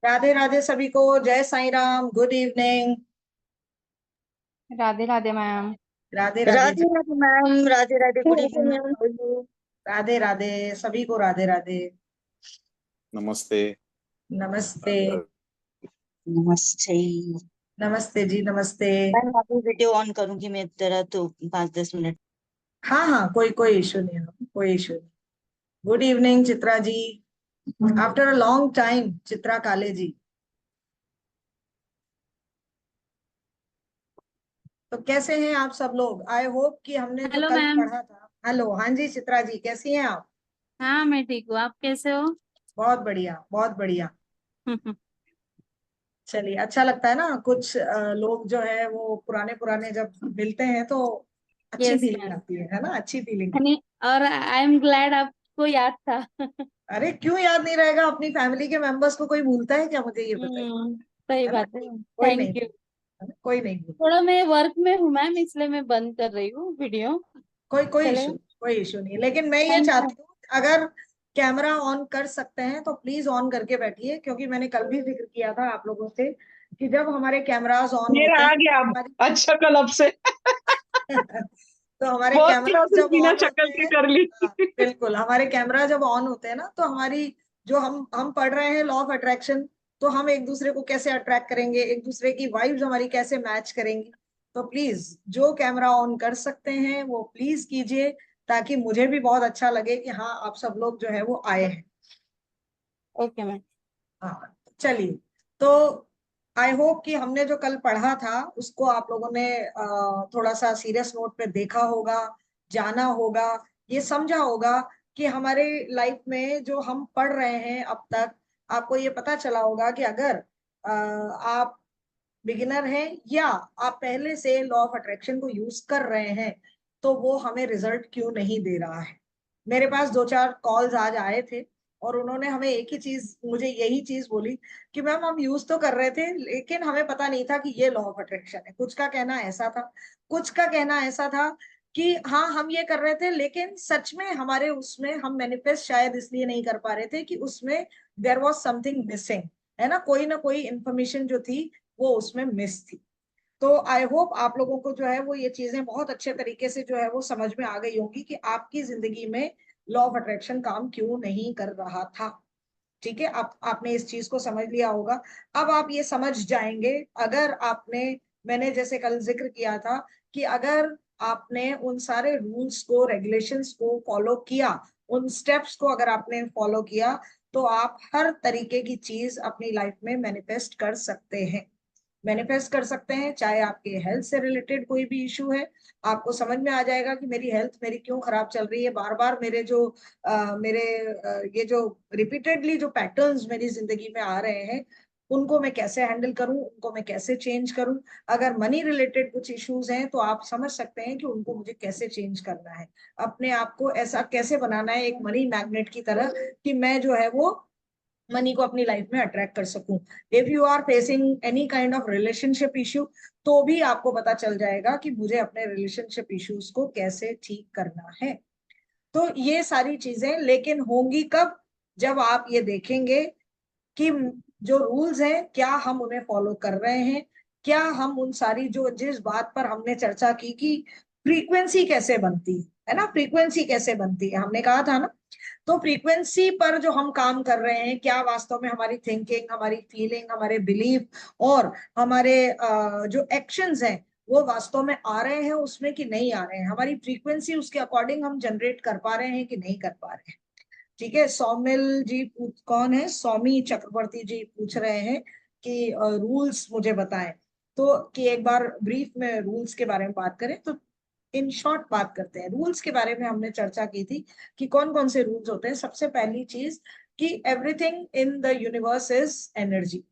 राधे राधे सभी को। जय Sai Ram. Good evening. Radhe Radhe ma'am. Radhe Radhe Radhe Radhe ma'am. Radhe Radhe. Good evening ma'am. Ma'am. How are you? Radhe Radhe सभी को। राधे राधे। नमस्ते। नमस्ते। नमस्ते नमस्ते जी, नमस्ते। मैम। अभी वीडियो ऑन करूंगी मैं जरा तो 5-10 मिनट। हाँ हाँ, कोई कोई इशू नहीं है, कोई इशू नहीं। Good evening Chitra ji. After a long time Chitra Kale ji. तो कैसे हैं आप सब लोग? आई होप कि हमने जो हेलो कल मैम। पढ़ा था। हेलो, हाँ जी चित्रा जी, कैसी हैं आप? हाँ मैं ठीक हूँ, आप कैसे हो? बहुत बढ़िया, बहुत बढ़िया। चलिए, अच्छा लगता है ना कुछ लोग जो है वो पुराने पुराने जब मिलते हैं तो अच्छी यस फीलिंग मैम। आती है ना? अच्छी फीलिंग। यानी और आई एम ग्लैड आपको याद था। अरे क्यों याद नहीं रहेगा? अपनी फैमिली के मेंबर्स को कोई भूलता है क्या? मुझे ये बताइए। सही है ना? बात है। कोई नहीं थैंक यू। भूलता, है ना? कोई नहीं भूलता। थोड़ा मैं वर्क में हूँ मैम, इसलिए मैं बंद कर रही हूँ वीडियो। कोई कोई इशू, चलेगा। कोई इशू नहीं, लेकिन मैं ये थैंक यू। चाहती हूँ अगर कैमरा ऑन कर सकते हैं तो प्लीज ऑन करके बैठिए, क्योंकि मैंने कल भी जिक्र किया था आप लोगों से कि जब हमारे कैमरास ऑन मेरा होते हैं आ गया अब। हमारी अच्छा, कल अब से तो हमारे बहुत कैमरास क्लासेस जब बिना ऑन शक्ल होते के हैं। कर ली। हाँ, बिल्कुल, हमारे कैमरा जब ऑन होते हैं ना तो हमारी जो हम पढ़ रहे हैं लॉ ऑफ अट्रैक्शन, तो हम एक दूसरे को कैसे अट्रैक्ट करेंगे, एक दूसरे की वाइब्स हमारी कैसे मैच करेंगी। तो प्लीज जो कैमरा ऑन कर सकते हैं वो प्लीज कीजिए, ताकि मुझे भी बहुत अच्छा लगे कि हाँ आप सब लोग जो है वो आए हैं। Okay ma'am. हाँ, चलिए। तो आई होप कि हमने जो कल पढ़ा था उसको आप लोगों ने थोड़ा सा सीरियस नोट पे देखा होगा, जाना होगा, ये समझा होगा कि हमारे लाइफ में जो हम पढ़ रहे हैं अब तक, आपको ये पता चला होगा कि अगर आप बिगिनर हैं या आप पहले से लॉ ऑफ अट्रैक्शन को यूज कर रहे हैं तो वो हमें रिजल्ट क्यों नहीं दे रहा है। मेरे पास दो चार कॉल्स आज आए थे और उन्होंने हमें एक ही चीज, मुझे यही चीज बोली कि मैम हम यूज तो कर रहे थे लेकिन हमें पता नहीं था कि ये लॉ ऑफ अट्रैक्शन है। कुछ का कहना ऐसा था, कुछ का कहना ऐसा था कि हाँ हम ये कर रहे थे लेकिन सच में हमारे उसमें हम मैनिफेस्ट शायद इसलिए नहीं कर पा रहे थे कि उसमें देयर वाज समथिंग मिसिंग, है ना कोई इंफॉर्मेशन जो थी वो उसमें मिस थी। तो आई होप आप लोगों को जो है वो ये चीजें बहुत अच्छे तरीके से जो है वो समझ में आ गई होंगी कि आपकी जिंदगी में लॉ ऑफ अट्रैक्शन काम क्यों नहीं कर रहा था। ठीक है, आप आपने इस चीज को समझ लिया होगा। अब आप ये समझ जाएंगे अगर आपने, मैंने जैसे कल जिक्र किया था कि अगर आपने उन सारे रूल्स को, रेगुलेशंस को फॉलो किया, उन स्टेप्स को अगर आपने फॉलो किया, तो आप हर तरीके की चीज अपनी लाइफ में मैनिफेस्ट कर सकते हैं। मैनिफेस्ट कर सकते हैं, चाहे आपके हेल्थ से रिलेटेड कोई भी इशू है। आपको समझ में आ जाएगा कि मेरी हेल्थ मेरी क्यों खराब चल रही है, बार बार मेरे जो ये जो रिपीटेडली जो पैटर्न्स मेरी जिंदगी में आ रहे हैं उनको मैं कैसे हैंडल करूं, उनको मैं कैसे चेंज करूं। अगर मनी रिलेटेड कुछ इश्यूज हैं तो आप समझ सकते हैं कि उनको मुझे कैसे चेंज करना है, अपने आप को ऐसा कैसे बनाना है एक मनी मैग्नेट की तरह कि मैं जो है वो मनी को अपनी लाइफ में अट्रैक्ट कर सकूं। If you are facing any kind of relationship issue तो भी आपको पता चल जाएगा कि मुझे अपने रिलेशनशिप इश्यूज को कैसे ठीक करना है। तो ये सारी चीजें लेकिन होंगी कब? जब आप ये देखेंगे कि जो रूल्स हैं क्या हम उन्हें फॉलो कर रहे हैं, क्या हम उन सारी जो जिस बात पर हमने चर्चा की कि फ्रीक्वेंसी कैसे बनती है ना, फ्रीक्वेंसी कैसे बनती है हमने कहा था ना। तो फ्रीक्वेंसी पर जो हम काम कर रहे हैं, क्या वास्तव में हमारी थिंकिंग, हमारी फीलिंग, हमारे बिलीफ और हमारे जो एक्शंस हैं वो वास्तव में आ रहे हैं उसमें कि नहीं आ रहे हैं, हमारी फ्रीक्वेंसी उसके अकॉर्डिंग हम जनरेट कर पा रहे हैं कि नहीं कर पा रहे हैं। ठीक है, सौमिल जी कौन है, सौमी चक्रवर्ती जी पूछ रहे हैं कि रूल्स मुझे बताएं। तो कि एक बार ब्रीफ में रूल्स के बारे में बात करें तो इन शॉर्ट बात करते हैं। रूल्स के बारे में हमने चर्चा की थी कि कौन कौन से रूल्स होते हैं। सबसे पहली चीज कि everything in the universe is energy.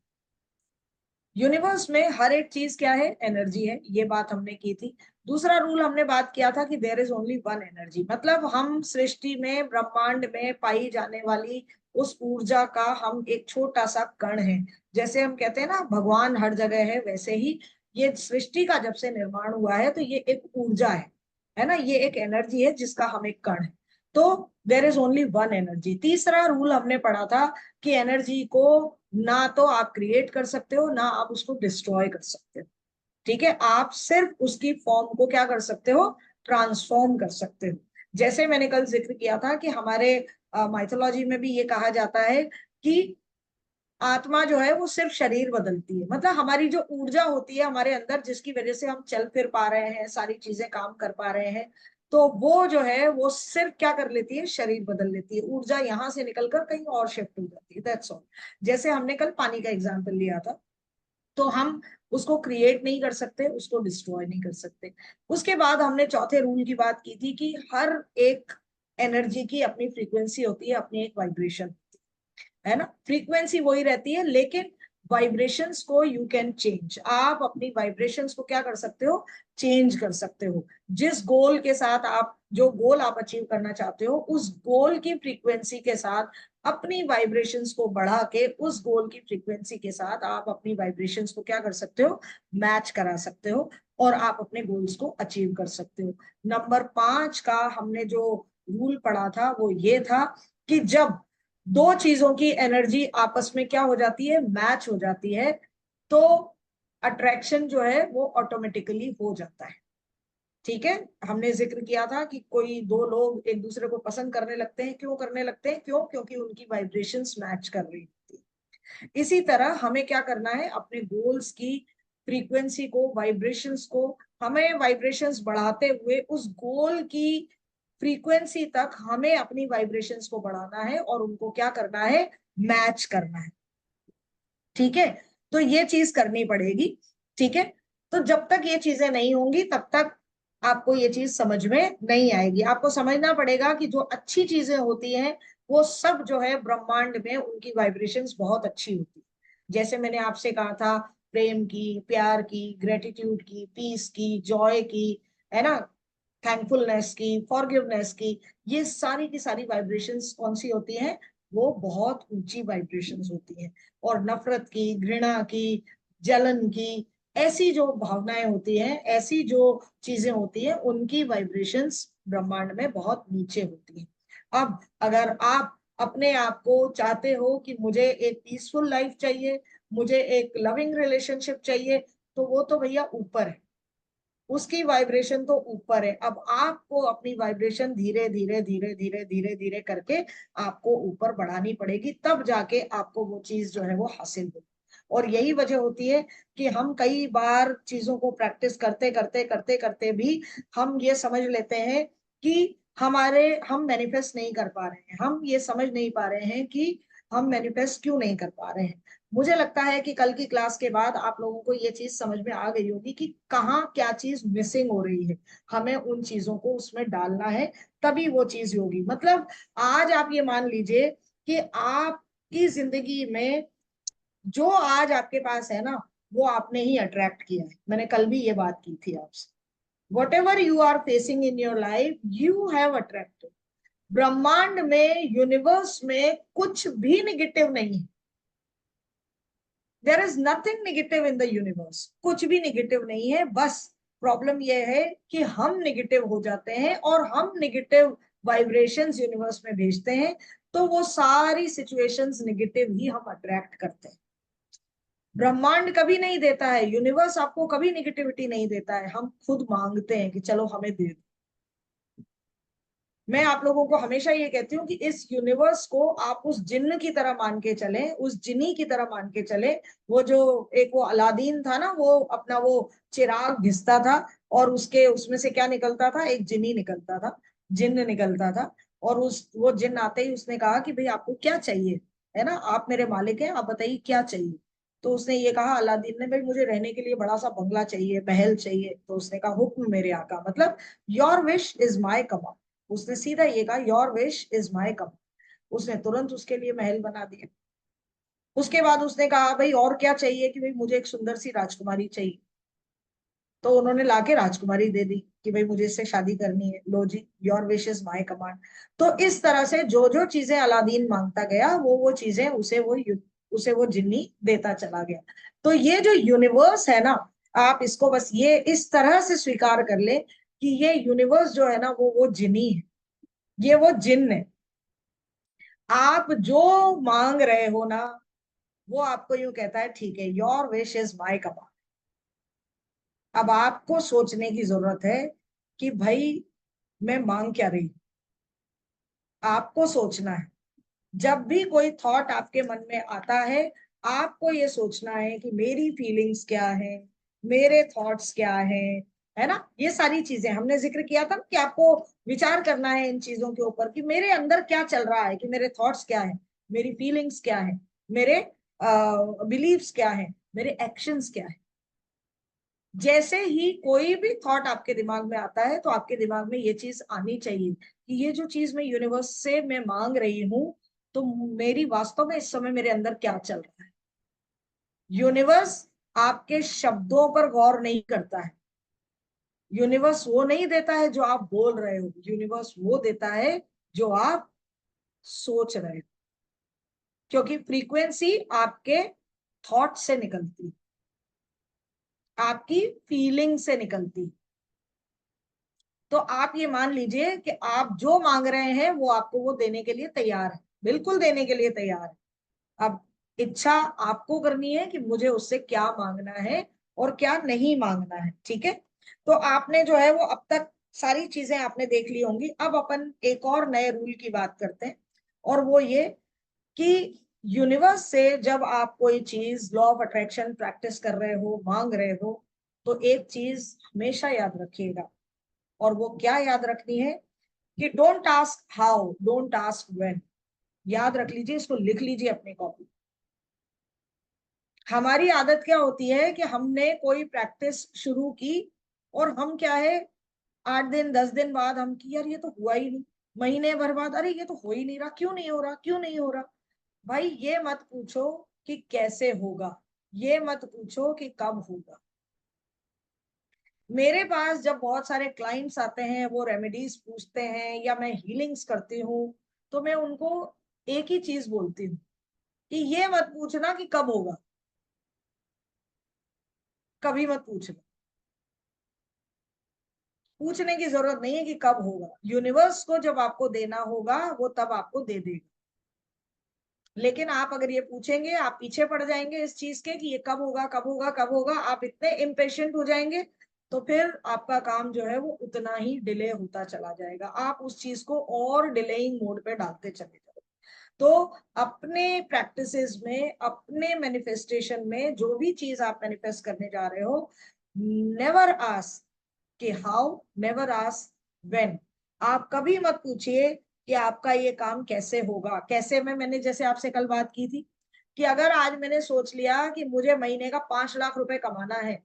Universe में हर एक चीज क्या है? एनर्जी है, ये बात हमने की थी। दूसरा रूल हमने बात किया था कि there is only one energy, मतलब हम सृष्टि में, ब्रह्मांड में पाई जाने वाली उस ऊर्जा का हम एक छोटा सा कण है। जैसे हम कहते हैं ना भगवान हर जगह है, वैसे ही ये सृष्टि का जब से निर्माण हुआ है तो ये एक ऊर्जा है ना, ये एक एनर्जी है जिसका हम एक कण है। तो there is only one energy. तीसरा रूल हमने पढ़ा था कि एनर्जी को ना तो आप क्रिएट कर सकते हो, ना आप उसको डिस्ट्रॉय कर सकते हो। ठीक है, आप सिर्फ उसकी फॉर्म को क्या कर सकते हो, ट्रांसफॉर्म कर सकते हो। जैसे मैंने कल जिक्र किया था कि हमारे माइथोलॉजी में भी ये कहा जाता है कि आत्मा जो है वो सिर्फ शरीर बदलती है, मतलब हमारी जो ऊर्जा होती है हमारे अंदर, जिसकी वजह से हम चल फिर पा रहे हैं, सारी चीजें काम कर पा रहे हैं, तो वो जो है वो सिर्फ क्या कर लेती है, शरीर बदल लेती है। ऊर्जा यहां से निकलकर कहीं और शिफ्ट हो जाती है, दैट्स ऑल। जैसे हमने कल पानी का एग्जाम्पल लिया था, तो हम उसको क्रिएट नहीं कर सकते, उसको डिस्ट्रॉय नहीं कर सकते। उसके बाद हमने चौथे रूल की बात की थी कि हर एक एनर्जी की अपनी फ्रीक्वेंसी होती है, अपनी एक वाइब्रेशन, है ना। फ्रीक्वेंसी वही रहती है, लेकिन वाइब्रेशंस को यू कैन चेंज। आप अपनी वाइब्रेशंस को क्या कर सकते हो, चेंज कर सकते हो। जिस गोल के साथ आप, जो गोल आप अचीव करना चाहते हो, उस गोल की फ्रीक्वेंसी के साथ अपनी वाइब्रेशंस को बढ़ा के, उस गोल की फ्रीक्वेंसी के साथ आप अपनी वाइब्रेशंस को क्या कर सकते हो, मैच करा सकते हो, और आप अपने गोल्स को अचीव कर सकते हो। नंबर 5 का हमने जो रूल पढ़ा था वो ये था कि जब दो चीजों की एनर्जी आपस में क्या हो जाती है, मैच हो जाती है, तो अट्रैक्शन जो है वो ऑटोमेटिकली हो जाता है। ठीक है, हमने जिक्र किया था कि कोई दो लोग एक दूसरे को पसंद करने लगते हैं, क्यों करने लगते हैं, क्यों, क्योंकि उनकी वाइब्रेशंस मैच कर रही होती है। इसी तरह हमें क्या करना है, अपने गोल्स की फ्रीक्वेंसी को, वाइब्रेशंस को, हमें वाइब्रेशंस बढ़ाते हुए उस गोल की फ्रीक्वेंसी तक हमें अपनी वाइब्रेशंस को बढ़ाना है और उनको क्या करना है, मैच करना है। ठीक है, तो ये चीज करनी पड़ेगी। ठीक है, तो जब तक ये चीजें नहीं होंगी तब तक आपको ये चीज समझ में नहीं आएगी। आपको समझना पड़ेगा कि जो अच्छी चीजें होती हैं वो सब जो है ब्रह्मांड में, उनकी वाइब्रेशंस बहुत अच्छी होती है। जैसे मैंने आपसे कहा था, प्रेम की, प्यार की, ग्रेटिट्यूड की, पीस की, जॉय की, है ना, थैंकफुलनेस की, फॉरगिवनेस की, ये सारी की सारी वाइब्रेशंस कौन सी होती हैं, वो बहुत ऊंची वाइब्रेशंस होती हैं। और नफरत की, घृणा की, जलन की, ऐसी जो भावनाएं होती हैं, ऐसी जो चीजें होती हैं, उनकी वाइब्रेशंस ब्रह्मांड में बहुत नीचे होती हैं। अब अगर आप अपने आप को चाहते हो कि मुझे एक पीसफुल लाइफ चाहिए, मुझे एक लविंग रिलेशनशिप चाहिए, तो वो तो भैया ऊपर है, उसकी वाइब्रेशन तो ऊपर है। अब आपको अपनी वाइब्रेशन धीरे धीरे धीरे धीरे धीरे धीरे करके आपको ऊपर बढ़ानी पड़ेगी, तब जाके आपको वो चीज जो है वो हासिल होगी। और यही वजह होती है कि हम कई बार चीजों को प्रैक्टिस करते करते करते करते भी हम ये समझ लेते हैं कि हम मैनिफेस्ट नहीं कर पा रहे हैं, हम ये समझ नहीं पा रहे हैं कि हम मैनिफेस्ट क्यों नहीं कर पा रहे हैं। मुझे लगता है कि कल की क्लास के बाद आप लोगों को ये चीज समझ में आ गई होगी कि कहाँ क्या चीज मिसिंग हो रही है, हमें उन चीजों को उसमें डालना है, तभी वो चीज होगी। मतलब आज आप ये मान लीजिए कि आपकी जिंदगी में जो आज आपके पास है ना, वो आपने ही अट्रैक्ट किया है। मैंने कल भी ये बात की थी आपसे, whatever you are facing in your life, you have attracted. ब्रह्मांड में, यूनिवर्स में कुछ भी निगेटिव नहीं है। There is nothing negative in the universe, कुछ भी नेगेटिव नहीं है। बस प्रॉब्लम यह है कि हम नेगेटिव हो जाते हैं और हम नेगेटिव वाइब्रेशंस यूनिवर्स में भेजते हैं, तो वो सारी सिचुएशंस नेगेटिव ही हम अट्रैक्ट करते हैं। ब्रह्मांड कभी नहीं देता है, यूनिवर्स आपको कभी नेगेटिविटी नहीं देता है, हम खुद मांगते हैं कि चलो हमें दे दो। मैं आप लोगों को हमेशा ये कहती हूँ कि इस यूनिवर्स को आप उस जिन्न की तरह मान के चलें, उस जिनी की तरह मान के चले। वो जो एक वो अलादीन था ना, वो अपना वो चिराग घिसता था और उसके उसमें से क्या निकलता था, एक जिनी निकलता था, जिन्न निकलता था। और उस वो जिन्न आते ही उसने कहा कि भाई आपको क्या चाहिए, है ना, आप मेरे मालिक हैं, आप बताइए क्या चाहिए। तो उसने ये कहा, अलादीन ने, भाई मुझे रहने के लिए बड़ा सा बंगला चाहिए, महल चाहिए। तो उसने कहा, हुक्म मेरे आका, मतलब your wish is my command. उसने सीधा ये कहा, your wish is my command. उसने तुरंत उसके लिए महल बना दिया। उसके बाद उसने कहा, भाई और क्या चाहिए, कि भाई मुझे एक सुंदर सी राजकुमारी चाहिए। तो उन्होंने लाके राजकुमारी दे दी कि भाई मुझे इससे शादी करनी है, लो जी, your wish is my command. तो इस तरह से जो जो चीजें अलादीन मांगता गया, वो चीजें उसे वो जिन्नी देता चला गया। तो ये जो यूनिवर्स है ना, आप इसको बस ये इस तरह से स्वीकार कर ले कि ये यूनिवर्स जो है ना, वो जिनी है, ये वो जिन्न है। आप जो मांग रहे हो ना, वो आपको यूं कहता है ठीक है, your wish is my command. अब आपको सोचने की जरूरत है कि भाई मैं मांग क्या रही हूं। आपको सोचना है, जब भी कोई थॉट आपके मन में आता है आपको ये सोचना है कि मेरी फीलिंग्स क्या है, मेरे थॉट्स क्या है ना। ये सारी चीजें हमने जिक्र किया था कि आपको विचार करना है इन चीजों के ऊपर कि मेरे अंदर क्या चल रहा है, कि मेरे थॉट्स क्या है, मेरी फीलिंग्स क्या है, मेरे बिलीव्स क्या है, मेरे एक्शंस क्या है। जैसे ही कोई भी थॉट आपके दिमाग में आता है तो आपके दिमाग में ये चीज आनी चाहिए कि ये जो चीज मैं यूनिवर्स से मैं मांग रही हूं, तो मेरी वास्तव में इस समय मेरे अंदर क्या चल रहा है। यूनिवर्स आपके शब्दों पर गौर नहीं करता है। यूनिवर्स वो नहीं देता है जो आप बोल रहे हो, यूनिवर्स वो देता है जो आप सोच रहे हो, क्योंकि फ्रीक्वेंसी आपके थॉट से निकलती है, आपकी फीलिंग से निकलती है। तो आप ये मान लीजिए कि आप जो मांग रहे हैं वो आपको वो देने के लिए तैयार है, बिल्कुल देने के लिए तैयार है। अब इच्छा आपको करनी है कि मुझे उससे क्या मांगना है और क्या नहीं मांगना है। ठीक है, तो आपने जो है वो अब तक सारी चीजें आपने देख ली होंगी। अब अपन एक और नए रूल की बात करते हैं, और वो ये कि यूनिवर्स से जब आप कोई चीज लॉ ऑफ अट्रैक्शन प्रैक्टिस कर रहे हो, मांग रहे हो, तो एक चीज हमेशा याद रखिएगा, और वो क्या याद रखनी है कि don't ask how, don't ask when. याद रख लीजिए, इसको लिख लीजिए अपनी कॉपी। हमारी आदत क्या होती है कि हमने कोई प्रैक्टिस शुरू की और हम क्या है 8 दिन 10 दिन बाद हम कि यार ये तो हुआ ही नहीं, महीने भर बाद अरे ये तो हो ही नहीं रहा, क्यों नहीं हो रहा, क्यों नहीं हो रहा। भाई ये मत पूछो कि कैसे होगा, ये मत पूछो कि कब होगा। मेरे पास जब बहुत सारे क्लाइंट्स आते हैं, वो रेमेडीज पूछते हैं या मैं हीलिंग्स करती हूँ, तो मैं उनको एक ही चीज बोलती हूँ कि ये मत पूछना कि कब होगा, कभी मत पूछना। पूछने की जरूरत नहीं है कि कब होगा, यूनिवर्स को जब आपको देना होगा वो तब आपको दे देगा। लेकिन आप अगर ये पूछेंगे, आप पीछे पड़ जाएंगे इस चीज के कि ये कब होगा, कब होगा, कब होगा, आप इतने इम्पेशेंट हो जाएंगे, तो फिर आपका काम जो है वो उतना ही डिले होता चला जाएगा, आप उस चीज को और डिलेइंग मोड पे डालते चले जाओ। तो अपने प्रैक्टिसेस में, अपने मैनिफेस्टेशन में जो भी चीज आप मैनिफेस्ट करने जा रहे हो, नेवर आस्क कि हाउ, नेवर आस्क व्हेन। आप कभी मत पूछिए कि आपका ये काम कैसे होगा। कैसे में मैंने जैसे आपसे कल बात की थी कि अगर आज मैंने सोच लिया कि मुझे महीने का 5 लाख रुपए कमाना है,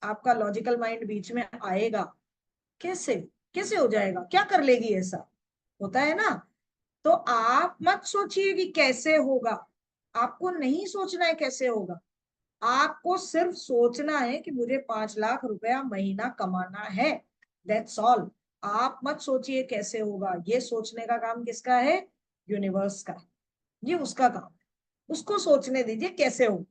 आपका लॉजिकल माइंड बीच में आएगा, कैसे, कैसे हो जाएगा, क्या कर लेगी, ऐसा होता है ना। तो आप मत सोचिए कि कैसे होगा, आपको नहीं सोचना है कैसे होगा, आपको सिर्फ सोचना है कि मुझे 5 लाख रुपया महीना कमाना है, दैट्स ऑल। आप मत सोचिए कैसे होगा, ये सोचने का काम किसका है, यूनिवर्स का है, ये उसका काम है, उसको सोचने दीजिए कैसे हो।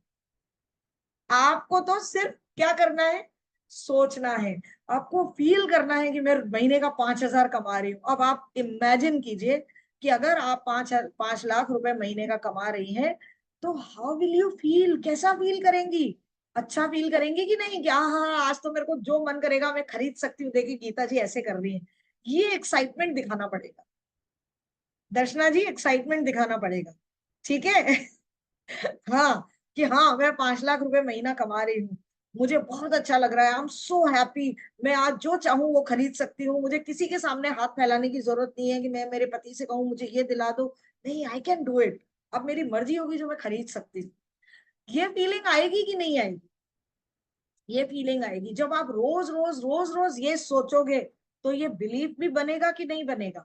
आपको तो सिर्फ क्या करना है, सोचना है, आपको फील करना है कि मैं महीने का 5,000 कमा रही हूँ। अब आप इमेजिन कीजिए कि अगर आप 5 लाख रुपए महीने का कमा रही हैं, तो हाउ विल यू फील, कैसा फील करेंगी, अच्छा फील करेंगी कि नहीं कि हाँ आज तो मेरे को जो मन करेगा मैं खरीद सकती हूँ, देखिए गीता जी ऐसे कर रही है। ये एक्साइटमेंट दिखाना पड़ेगा, दर्शना जी एक्साइटमेंट दिखाना पड़ेगा। ठीक है हाँ, कि हाँ मैं 5 लाख रुपए महीना कमा रही हूँ, मुझे बहुत अच्छा लग रहा है, आई एम सो हैप्पी, मैं आज जो चाहूँ वो खरीद सकती हूँ, मुझे किसी के सामने हाथ फैलाने की जरूरत नहीं है कि मैं मेरे पति से कहूँ मुझे ये दिला दो, नहीं, आई कैन डू इट, अब मेरी मर्जी होगी जो मैं खरीद सकती हूँ। ये फीलिंग आएगी कि नहीं आएगी, ये फीलिंग आएगी जब आप रोज रोज रोज रोज ये सोचोगे। तो ये बिलीफ भी बनेगा कि नहीं बनेगा,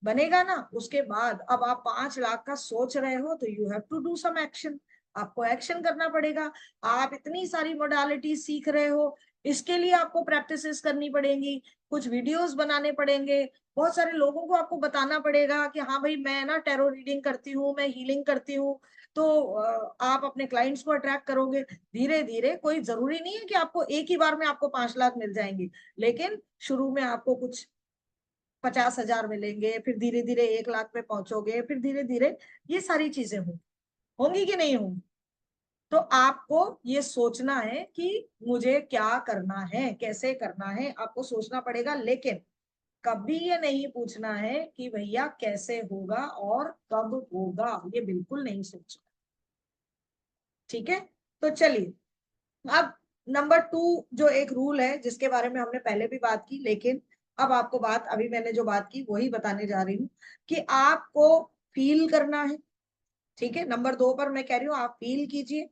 बनेगा ना। उसके बाद अब आप 5 लाख का सोच रहे हो तो you have to do some action, आपको एक्शन करना पड़ेगा। आप इतनी सारी मोडालिटी सीख रहे हो, इसके लिए आपको प्रैक्टिसेस करनी पड़ेंगी, कुछ वीडियोस बनाने पड़ेंगे, बहुत सारे लोगों को आपको बताना पड़ेगा कि हाँ भाई मैं ना टैरो रीडिंग करती हूँ, मैं हीलिंग करती हूँ। तो आप अपने क्लाइंट्स को अट्रैक्ट करोगे धीरे धीरे। कोई जरूरी नहीं है कि आपको एक ही बार में आपको 5 लाख मिल जाएंगे, लेकिन शुरू में आपको कुछ 50,000 मिलेंगे, फिर धीरे धीरे 1 लाख पे पहुंचोगे, फिर धीरे धीरे ये सारी चीजें होंगी। होंगी कि नहीं होंगी? तो आपको ये सोचना है कि मुझे क्या करना है, कैसे करना है, आपको सोचना पड़ेगा। लेकिन कभी ये नहीं पूछना है कि भैया कैसे होगा और कब होगा, ये बिल्कुल नहीं सोचना। ठीक है, तो चलिए अब नंबर 2 जो एक रूल है जिसके बारे में हमने पहले भी बात की, लेकिन अब आपको बात, अभी मैंने जो बात की वही बताने जा रही हूँ कि आपको फील करना है। ठीक है, नंबर 2 पर मैं कह रही हूँ आप फील कीजिए,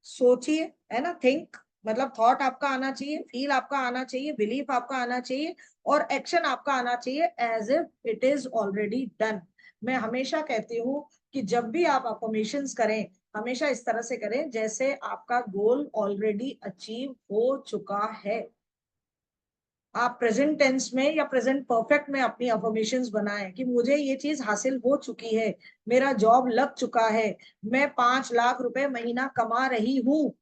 सोचिए, है ना। थिंक मतलब थॉट आपका आना चाहिए, फील आपका आना चाहिए, बिलीफ आपका आना चाहिए, और एक्शन आपका आना चाहिए as if it is already done. मैं हमेशा कहती हूँ कि जब भी आप अफर्मेशंस करें, हमेशा इस तरह से करें जैसे आपका गोल ऑलरेडी अचीव हो चुका है। आप प्रेजेंट टेंस में या प्रेजेंट परफेक्ट में अपनी अफर्मेशंस बनाएं कि मुझे ये चीज हासिल हो चुकी है, मेरा जॉब लग चुका है, मैं 5 लाख रुपए महीना कमा रही हूँ।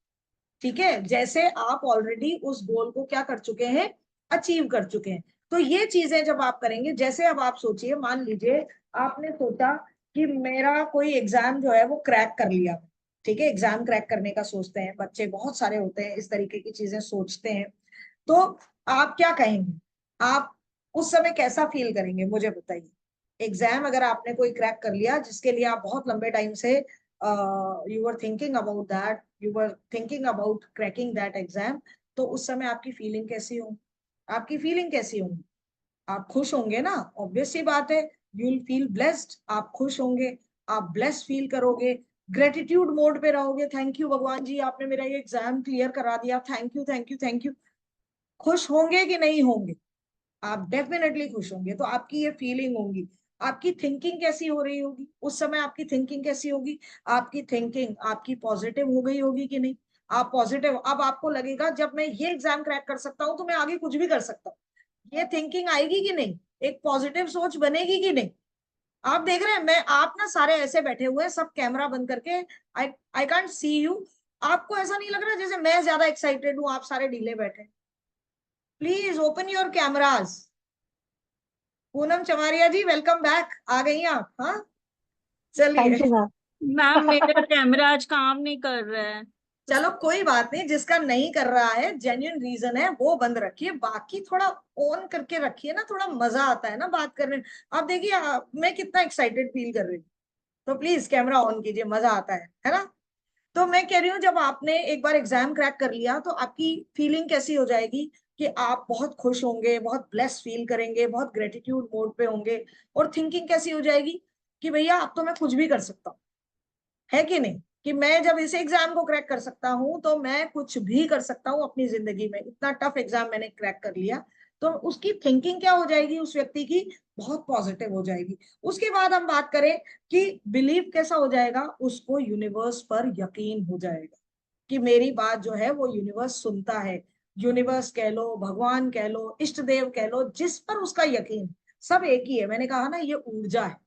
ठीक है, जैसे आप ऑलरेडी उस गोल को क्या कर चुके हैं, अचीव कर चुके हैं। तो ये चीजें जब आप करेंगे, जैसे अब आप सोचिए, मान लीजिए आपने सोचा कि मेरा कोई एग्जाम जो है वो क्रैक कर लिया। ठीक है, एग्जाम क्रैक करने का सोचते हैं बच्चे, बहुत सारे होते हैं इस तरीके की चीजें सोचते हैं। तो आप क्या कहेंगे, आप उस समय कैसा फील करेंगे, मुझे बताइए। एग्जाम अगर आपने कोई क्रैक कर लिया जिसके लिए आप बहुत लंबे टाइम से you were thinking about that, you were thinking about cracking that exam, तो उस समय आपकी फीलिंग कैसी होगी, आपकी फीलिंग कैसी होगी? आप खुश होंगे ना, ऑब्वियस सी बात है। यू विल फील ब्लेस्ड, आप खुश होंगे, आप ब्लेस्ड फील करोगे, ग्रेटिट्यूड मोड पे रहोगे, थैंक यू भगवान जी आपने मेरा ये एग्जाम क्लियर करा दिया, thank you thank you thank you. खुश होंगे कि नहीं होंगे? आप डेफिनेटली खुश होंगे। तो आपकी ये फीलिंग होगी। आपकी थिंकिंग कैसी हो रही होगी उस समय, आपकी थिंकिंग कैसी होगी? आपकी थिंकिंग आपकी पॉजिटिव हो गई होगी कि नहीं? आप पॉजिटिव, अब आपको लगेगा जब मैं ये एग्जाम क्रैक कर सकता हूं तो मैं आगे कुछ भी कर सकता हूँ। ये थिंकिंग आएगी कि नहीं? एक पॉजिटिव सोच बनेगी कि नहीं? आप देख रहे हैं, मैं आप ना सारे ऐसे बैठे हुए हैं, सब कैमरा बंद करके, आई आई कांट सी यू। आपको ऐसा नहीं लग रहा जैसे मैं ज्यादा एक्साइटेड हूँ, आप सारे ढीले बैठे? Please open your cameras. Poonam Chamaria ji welcome back, आ गई आप? हाँ, थैंक चलिए। You ma'am. मैम मेरा कैमरा आज काम नहीं कर रहा है। चलो कोई बात नहीं, जिसका नहीं कर रहा है जेन्युइन रीजन है वो बंद रखिए, बाकी थोड़ा ऑन करके रखिए ना, थोड़ा मजा आता है ना बात करने में। आप देखिए मैं कितना एक्साइटेड फील कर रही हूँ। तो प्लीज कैमरा ऑन कीजिए, मजा आता है ना। तो मैं कह रही हूँ जब आपने एक बार एग्जाम क्रैक कर लिया तो आपकी फीलिंग कैसी हो जाएगी कि आप बहुत खुश होंगे, बहुत ब्लेस फील करेंगे, बहुत ग्रेटिट्यूड मोड पे होंगे। और थिंकिंग कैसी हो जाएगी कि भैया अब तो मैं कुछ भी कर सकता हूँ, है कि नहीं? कि मैं जब इस एग्जाम को क्रैक कर सकता हूं तो मैं कुछ भी कर सकता हूँ अपनी जिंदगी में, इतना टफ एग्जाम मैंने क्रैक कर लिया। तो उसकी थिंकिंग क्या हो जाएगी उस व्यक्ति की? बहुत पॉजिटिव हो जाएगी। उसके बाद हम बात करें कि बिलीव कैसा हो जाएगा, उसको यूनिवर्स पर यकीन हो जाएगा कि मेरी बात जो है वो यूनिवर्स सुनता है। यूनिवर्स कह लो, भगवान कह लो, इष्ट देव कह लो, जिस पर उसका यकीन, सब एक ही है। मैंने कहा ना ये ऊर्जा है।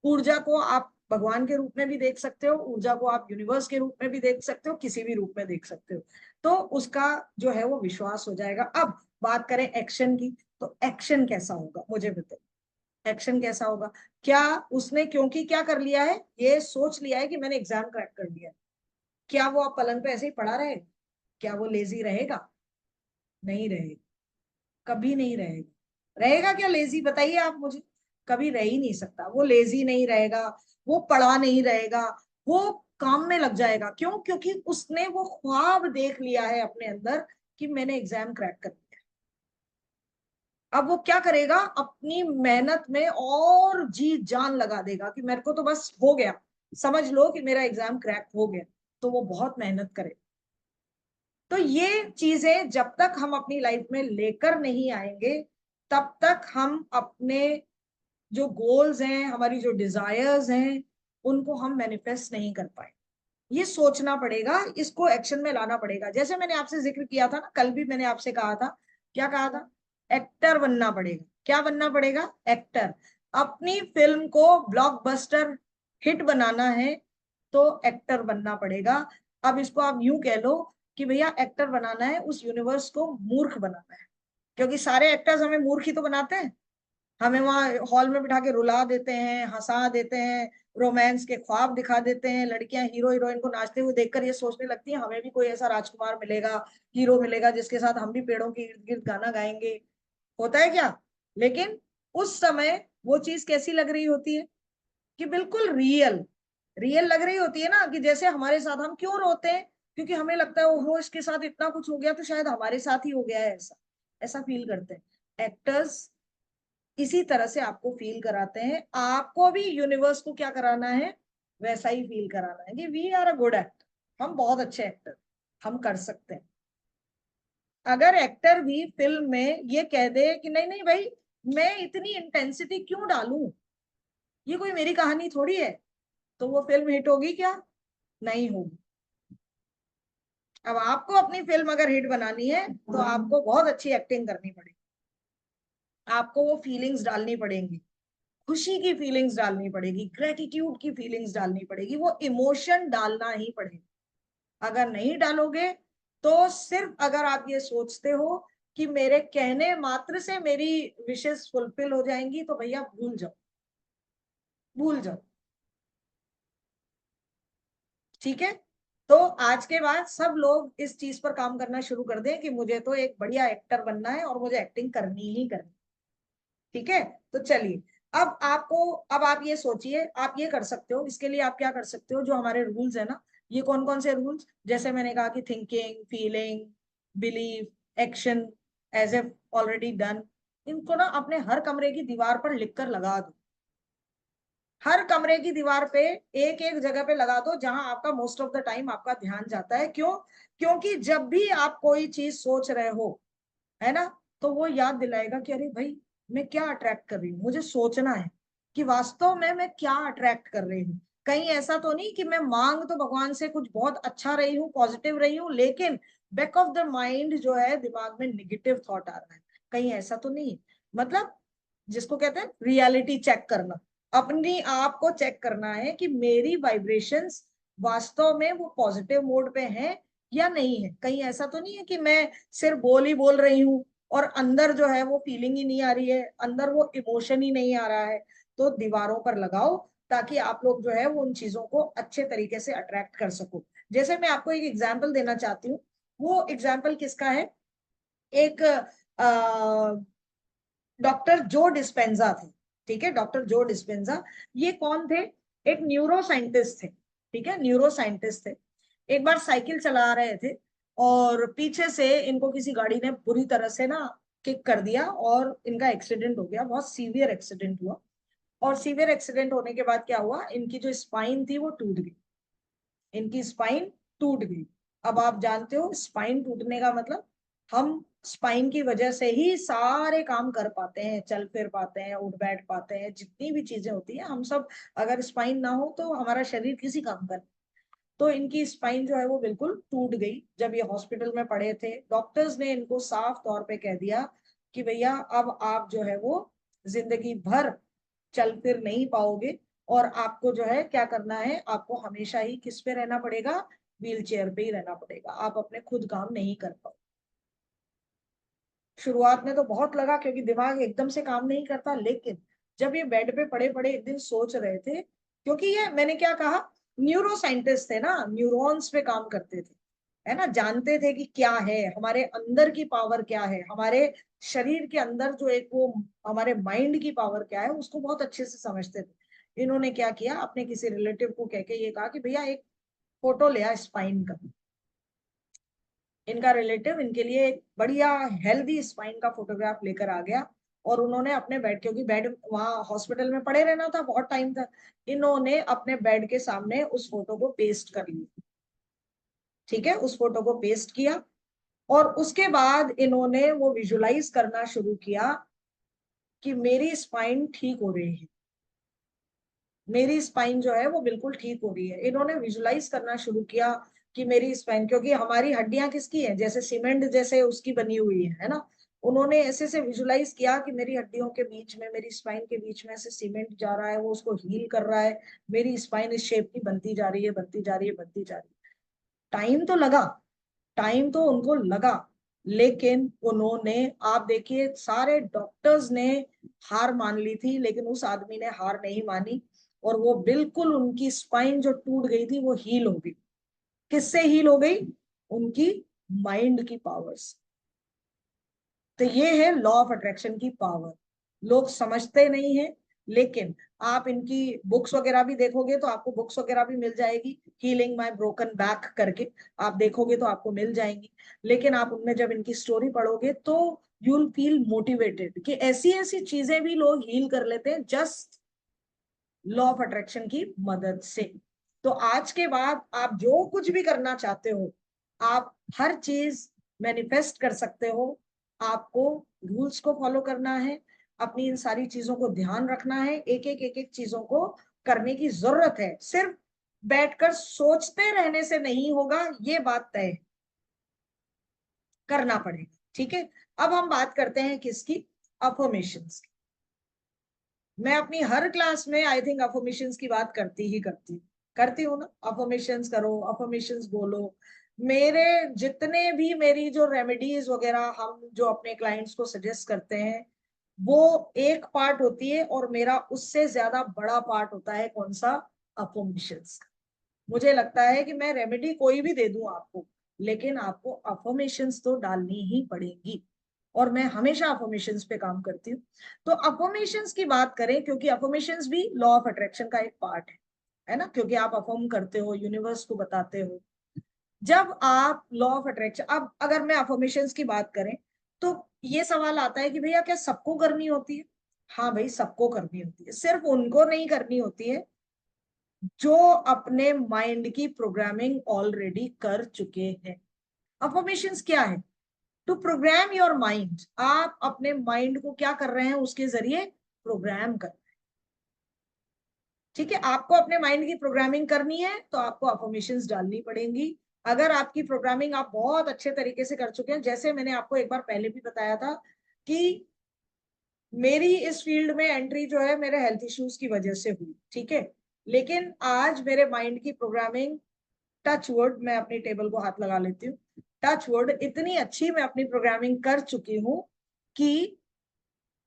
ऊर्जा को आप भगवान के रूप में भी देख सकते हो, ऊर्जा को आप यूनिवर्स के रूप में भी देख सकते हो, किसी भी रूप में देख सकते हो। तो उसका जो है वो विश्वास हो जाएगा। अब बात करें एक्शन की, तो एक्शन कैसा होगा मुझे बताइए। एक्शन कैसा होगा? क्या उसने क्योंकि क्या कर लिया है, ये सोच लिया है कि मैंने एग्जाम क्रैक कर लिया है, क्या वो आप पलंग पे ऐसे ही पड़ा रहेगा? क्या वो लेजी रहेगा? नहीं रहेगा, कभी नहीं रहेगा। रहेगा क्या लेजी, बताइए आप मुझे? कभी रह ही नहीं सकता। वो लेजी नहीं रहेगा, वो पड़ा नहीं रहेगा, वो काम में लग जाएगा। क्यों? क्योंकि उसने वो ख्वाब देख लिया है अपने अंदर कि मैंने एग्जाम क्रैक कर लिया। अब वो क्या करेगा, अपनी मेहनत में और जी जान लगा देगा कि मेरे को तो बस हो गया, समझ लो कि मेरा एग्जाम क्रैक हो गया। तो वो बहुत मेहनत करे। तो ये चीजें जब तक हम अपनी लाइफ में लेकर नहीं आएंगे तब तक हम अपने जो गोल्स हैं, हमारी जो डिजायर्स हैं, उनको हम मैनिफेस्ट नहीं कर पाए। ये सोचना पड़ेगा, इसको एक्शन में लाना पड़ेगा। जैसे मैंने आपसे जिक्र किया था ना, कल भी मैंने आपसे कहा था, क्या कहा था? एक्टर बनना पड़ेगा। क्या बनना पड़ेगा? एक्टर। अपनी फिल्म को ब्लॉकबस्टर हिट बनाना है तो एक्टर बनना पड़ेगा। अब इसको आप यूं कह लो कि भैया एक्टर बनाना है, उस यूनिवर्स को मूर्ख बनाना है, क्योंकि सारे एक्टर्स हमें मूर्ख ही तो बनाते हैं, हमें वहां हॉल में बिठा के रुला देते हैं, हंसा देते हैं, रोमांस के ख्वाब दिखा देते हैं। लड़कियां हीरो हीरोइन को नाचते हुए देखकर ये सोचने लगती हैं हमें भी कोई ऐसा राजकुमार मिलेगा, हीरो मिलेगा जिसके साथ हम भी पेड़ों के इर्द गिर्द गाना गाएंगे। होता है क्या? लेकिन उस समय वो चीज कैसी लग रही होती है कि बिल्कुल रियल रियल लग रही होती है ना, कि जैसे हमारे साथ। हम क्यों रोते हैं? क्योंकि हमें लगता है ओहो इसके साथ इतना कुछ हो गया तो शायद हमारे साथ ही हो गया है। ऐसा ऐसा फील करते हैं एक्टर्स। इसी तरह से आपको फील कराते हैं। आपको भी यूनिवर्स को क्या कराना है? वैसा ही फील कराना है कि we are a good actor, हम बहुत अच्छे एक्टर, हम कर सकते हैं। अगर एक्टर भी फिल्म में ये कह दे कि नहीं नहीं भाई, मैं इतनी इंटेंसिटी क्यों डालूं, ये कोई मेरी कहानी थोड़ी है, तो वो फिल्म हिट होगी क्या? नहीं होगी। अब आपको अपनी फिल्म अगर हिट बनानी है तो आपको बहुत अच्छी एक्टिंग करनी पड़ेगी, आपको वो फीलिंग्स डालनी पड़ेंगी, खुशी की फीलिंग्स डालनी पड़ेगी, ग्रेटिट्यूड की फीलिंग्स डालनी पड़ेगी, वो इमोशन डालना ही पड़ेगा। अगर नहीं डालोगे तो सिर्फ अगर आप ये सोचते हो कि मेरे कहने मात्र से मेरी विशेस फुलफिल हो जाएंगी, तो भैया भूल जाओ, भूल जाओ। ठीक है? तो आज के बाद सब लोग इस चीज पर काम करना शुरू कर दें कि मुझे तो एक बढ़िया एक्टर बनना है और मुझे एक्टिंग करनी ही करनी। ठीक है? तो चलिए, अब आपको, अब आप ये सोचिए, आप ये कर सकते हो। इसके लिए आप क्या कर सकते हो, जो हमारे रूल्स है ना, ये कौन कौन से रूल्स, जैसे मैंने कहा कि thinking, feeling, believe, action, as a already done, इनको ना अपने हर कमरे की दीवार पर लिखकर लगा दो। हर कमरे की दीवार पे एक एक जगह पे लगा दो जहां आपका मोस्ट ऑफ द टाइम आपका ध्यान जाता है। क्यों? क्योंकि जब भी आप कोई चीज सोच रहे हो, है ना, तो वो याद दिलाएगा कि अरे भाई, मैं क्या अट्रैक्ट कर रही हूँ। मुझे सोचना है कि वास्तव में मैं क्या अट्रैक्ट कर रही हूँ। कहीं ऐसा तो नहीं कि मैं मांग तो भगवान से कुछ बहुत अच्छा रही हूँ, पॉजिटिव रही हूँ, लेकिन बैक ऑफ द माइंड जो है, दिमाग में निगेटिव थॉट आ रहा है। कहीं ऐसा तो नहीं है? मतलब जिसको कहते हैं रियलिटी चेक करना, अपनी आप को चेक करना है कि मेरी वाइब्रेशंस वास्तव में वो पॉजिटिव मोड पे हैं या नहीं है। कहीं ऐसा तो नहीं है कि मैं सिर्फ बोल ही बोल रही हूँ और अंदर जो है वो फीलिंग ही नहीं आ रही है, अंदर वो इमोशन ही नहीं आ रहा है। तो दीवारों पर लगाओ ताकि आप लोग जो है वो उन चीजों को अच्छे तरीके से अट्रैक्ट कर सको। जैसे मैं आपको एक एग्जाम्पल देना चाहती हूँ। वो एग्जाम्पल किसका है? एक डॉक्टर जो डिस्पेंजा थे। ठीक है? डॉक्टर जो डिस्पेंजा, ये कौन थे? एक न्यूरो साइंटिस्ट थे। ठीक है? न्यूरो साइंटिस्ट थे। एक बार साइकिल चला रहे थे और पीछे से इनको किसी गाड़ी ने बुरी तरह से ना किक कर दिया और इनका एक्सीडेंट हो गया, बहुत सीवियर एक्सीडेंट हुआ। और सीवियर एक्सीडेंट होने के बाद क्या हुआ, इनकी जो स्पाइन थी वो टूट गई, इनकी स्पाइन टूट गई। अब आप जानते हो स्पाइन टूटने का मतलब, हम स्पाइन की वजह से ही सारे काम कर पाते हैं, चल फिर पाते हैं, उठ बैठ पाते हैं, जितनी भी चीजें होती हैं हम सब। अगर स्पाइन ना हो तो हमारा शरीर किसी काम का नहीं। तो इनकी स्पाइन जो है वो बिल्कुल टूट गई। जब ये हॉस्पिटल में पड़े थे, डॉक्टर्स ने इनको साफ तौर पे कह दिया कि भैया अब आप जो है वो जिंदगी भर चल फिर नहीं पाओगे, और आपको जो है क्या करना है, आपको हमेशा ही किस पे रहना पड़ेगा? व्हील चेयर पे ही रहना पड़ेगा, आप अपने खुद काम नहीं कर पाओ। शुरुआत में तो बहुत लगा क्योंकि दिमाग एकदम से काम नहीं करता, लेकिन जब ये बेड पे पड़े पड़े एक दिन सोच रहे थे, क्योंकि ये मैंने क्या कहा, न्यूरो साइंटिस्ट थे ना, न्यूरॉन्स पे काम करते थे, है ना, जानते थे कि क्या है हमारे अंदर की पावर, क्या है हमारे शरीर के अंदर जो एक वो हमारे माइंड की पावर क्या है, उसको बहुत अच्छे से समझते थे। इन्होंने क्या किया, अपने किसी रिलेटिव को कह के ये कहा कि भैया एक फोटो ले आ स्पाइन का। इनका रिलेटिव इनके लिए एक बढ़िया हेल्दी स्पाइन का फोटोग्राफ लेकर आ गया, और उन्होंने अपने बेड, क्योंकि बेड वहां हॉस्पिटल में पड़े रहना था बहुत टाइम तक, इन्होंने अपने बेड के सामने उस फोटो को पेस्ट कर लिया। ठीक है? उस फोटो को पेस्ट किया और उसके बाद इन्होंने वो विजुलाइज करना शुरू किया कि मेरी स्पाइन ठीक हो रही है, मेरी स्पाइन जो है वो बिल्कुल ठीक हो रही है। इन्होंने विजुलाइज करना शुरू किया कि मेरी स्पाइन, क्योंकि हमारी हड्डियां किसकी है, जैसे सीमेंट जैसे उसकी बनी हुई है ना। उन्होंने ऐसे से विजुलाइज किया कि मेरी हड्डियों के बीच में, मेरी स्पाइन के बीच में ऐसे सीमेंट जा रहा है, वो उसको हील कर रहा है, मेरी स्पाइन इस शेप की बनती जा रही है, बनती जा रही है, बनती जा रही है। टाइम तो लगा, टाइम तो उनको लगा, लेकिन उन्होंने, आप देखिए, सारे डॉक्टर्स ने हार मान ली थी, लेकिन उस आदमी ने हार नहीं मानी, और वो बिल्कुल, उनकी स्पाइन जो टूट गई थी वो हील हो गई। किससे हील हो गई? उनकी माइंड की पावर्स। तो ये है लॉ ऑफ अट्रैक्शन की पावर। लोग समझते नहीं है, लेकिन आप इनकी बुक्स वगैरह भी देखोगे तो आपको बुक्स वगैरह भी मिल जाएगी, हीलिंग माय ब्रोकन बैक करके आप देखोगे तो आपको मिल जाएंगी। लेकिन आप उनमें जब इनकी स्टोरी पढ़ोगे तो यू विल फील मोटिवेटेड कि ऐसी ऐसी चीजें भी लोग हील कर लेते हैं जस्ट लॉ ऑफ अट्रैक्शन की मदद से। तो आज के बाद आप जो कुछ भी करना चाहते हो, आप हर चीज मैनिफेस्ट कर सकते हो। आपको रूल्स को फॉलो करना है, अपनी इन सारी चीजों को ध्यान रखना है, एक एक चीजों को करने की जरूरत है। सिर्फ बैठकर सोचते रहने से नहीं होगा, ये बात तय है, करना पड़ेगा। ठीक है, अब हम बात करते हैं किसकी? अफर्मेशंस की। मैं अपनी हर क्लास में आई थिंक अफर्मेशंस की बात करती हूँ ना। अफर्मेशंस करो, अफर्मेशंस बोलो। मेरे जितने भी, मेरी जो रेमेडीज वगैरह हम जो अपने क्लाइंट्स को सजेस्ट करते हैं, वो एक पार्ट होती है, और मेरा उससे ज्यादा बड़ा पार्ट होता है कौन सा? अफर्मेशंस। मुझे लगता है कि मैं रेमेडी कोई भी दे दूं आपको, लेकिन आपको अफर्मेशंस तो डालनी ही पड़ेगी, और मैं हमेशा अफर्मेशंस पे काम करती हूँ। तो अफर्मेशंस की बात करें, क्योंकि अफर्मेशंस भी लॉ ऑफ अट्रैक्शन का एक पार्ट है ना, क्योंकि आप अफर्म करते हो, यूनिवर्स को बताते हो। जब आप लॉ ऑफ अट्रैक्शन, अब अगर मैं अफर्मेशंस की बात करें, तो ये सवाल आता है कि भैया क्या सबको करनी होती है? हाँ भाई, सबको करनी होती है, सिर्फ उनको नहीं करनी होती है जो अपने माइंड की प्रोग्रामिंग ऑलरेडी कर चुके हैं। अफर्मेशंस क्या है? To program your mind. आप अपने माइंड को क्या कर रहे हैं? उसके जरिए प्रोग्राम कर। ठीक है, आपको अपने माइंड की प्रोग्रामिंग करनी है तो आपको अफर्मेशंस डालनी पड़ेंगी। अगर आपकी प्रोग्रामिंग आप बहुत अच्छे तरीके से कर चुके हैं, जैसे मैंने आपको एक बार पहले भी बताया था कि मेरी इस फील्ड में एंट्री जो है मेरे हेल्थ इश्यूज की वजह से हुई, ठीक है, लेकिन आज मेरे माइंड की प्रोग्रामिंग, टच वर्ड, मैं अपनी टेबल को हाथ लगा लेती हूँ, टच वर्ड, इतनी अच्छी मैं अपनी प्रोग्रामिंग कर चुकी हूँ कि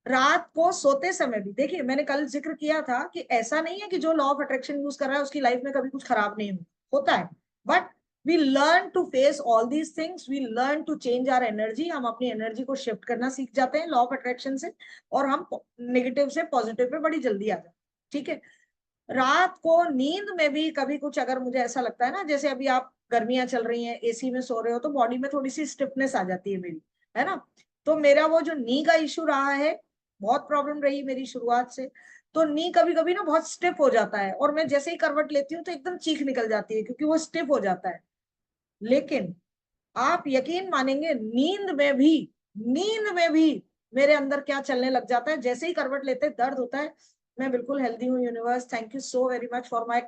रात को सोते समय भी, देखिए मैंने कल जिक्र किया था कि ऐसा नहीं है कि जो लॉ ऑफ अट्रैक्शन यूज कर रहा है उसकी लाइफ में कभी कुछ खराब नहीं होता है, but we learn to face all these things, we learn to change our energy. हम अपनी एनर्जी को शिफ्ट करना सीख जाते हैं लॉ ऑफ अट्रैक्शन से, और हम नेगेटिव से पॉजिटिव पे बड़ी जल्दी आ जाते हैं। ठीक है, रात को नींद में भी कभी कुछ, अगर मुझे ऐसा लगता है ना, जैसे अभी आप गर्मियां चल रही हैं, एसी में सो रहे हो, तो बॉडी में थोड़ी सी स्टिफनेस आ जाती है मेरी, है ना। तो मेरा वो जो नी का इशू रहा है, बहुत प्रॉब्लम रही मेरी शुरुआत से, तो नी कभी कभी ना बहुत स्टिफ हो जाता है, और मैं जैसे ही करवट लेती हूँ तो एकदम चीख निकल जाती है, क्योंकि वो स्टिफ हो जाता है। लेकिन आप यकीन मानेंगे, नींद में भी मेरे अंदर क्या चलने लग जाता है, जैसे ही करवट लेते दर्द होता है, मैं बिल्कुल हेल्दी हूँ, universe thank you so very much for my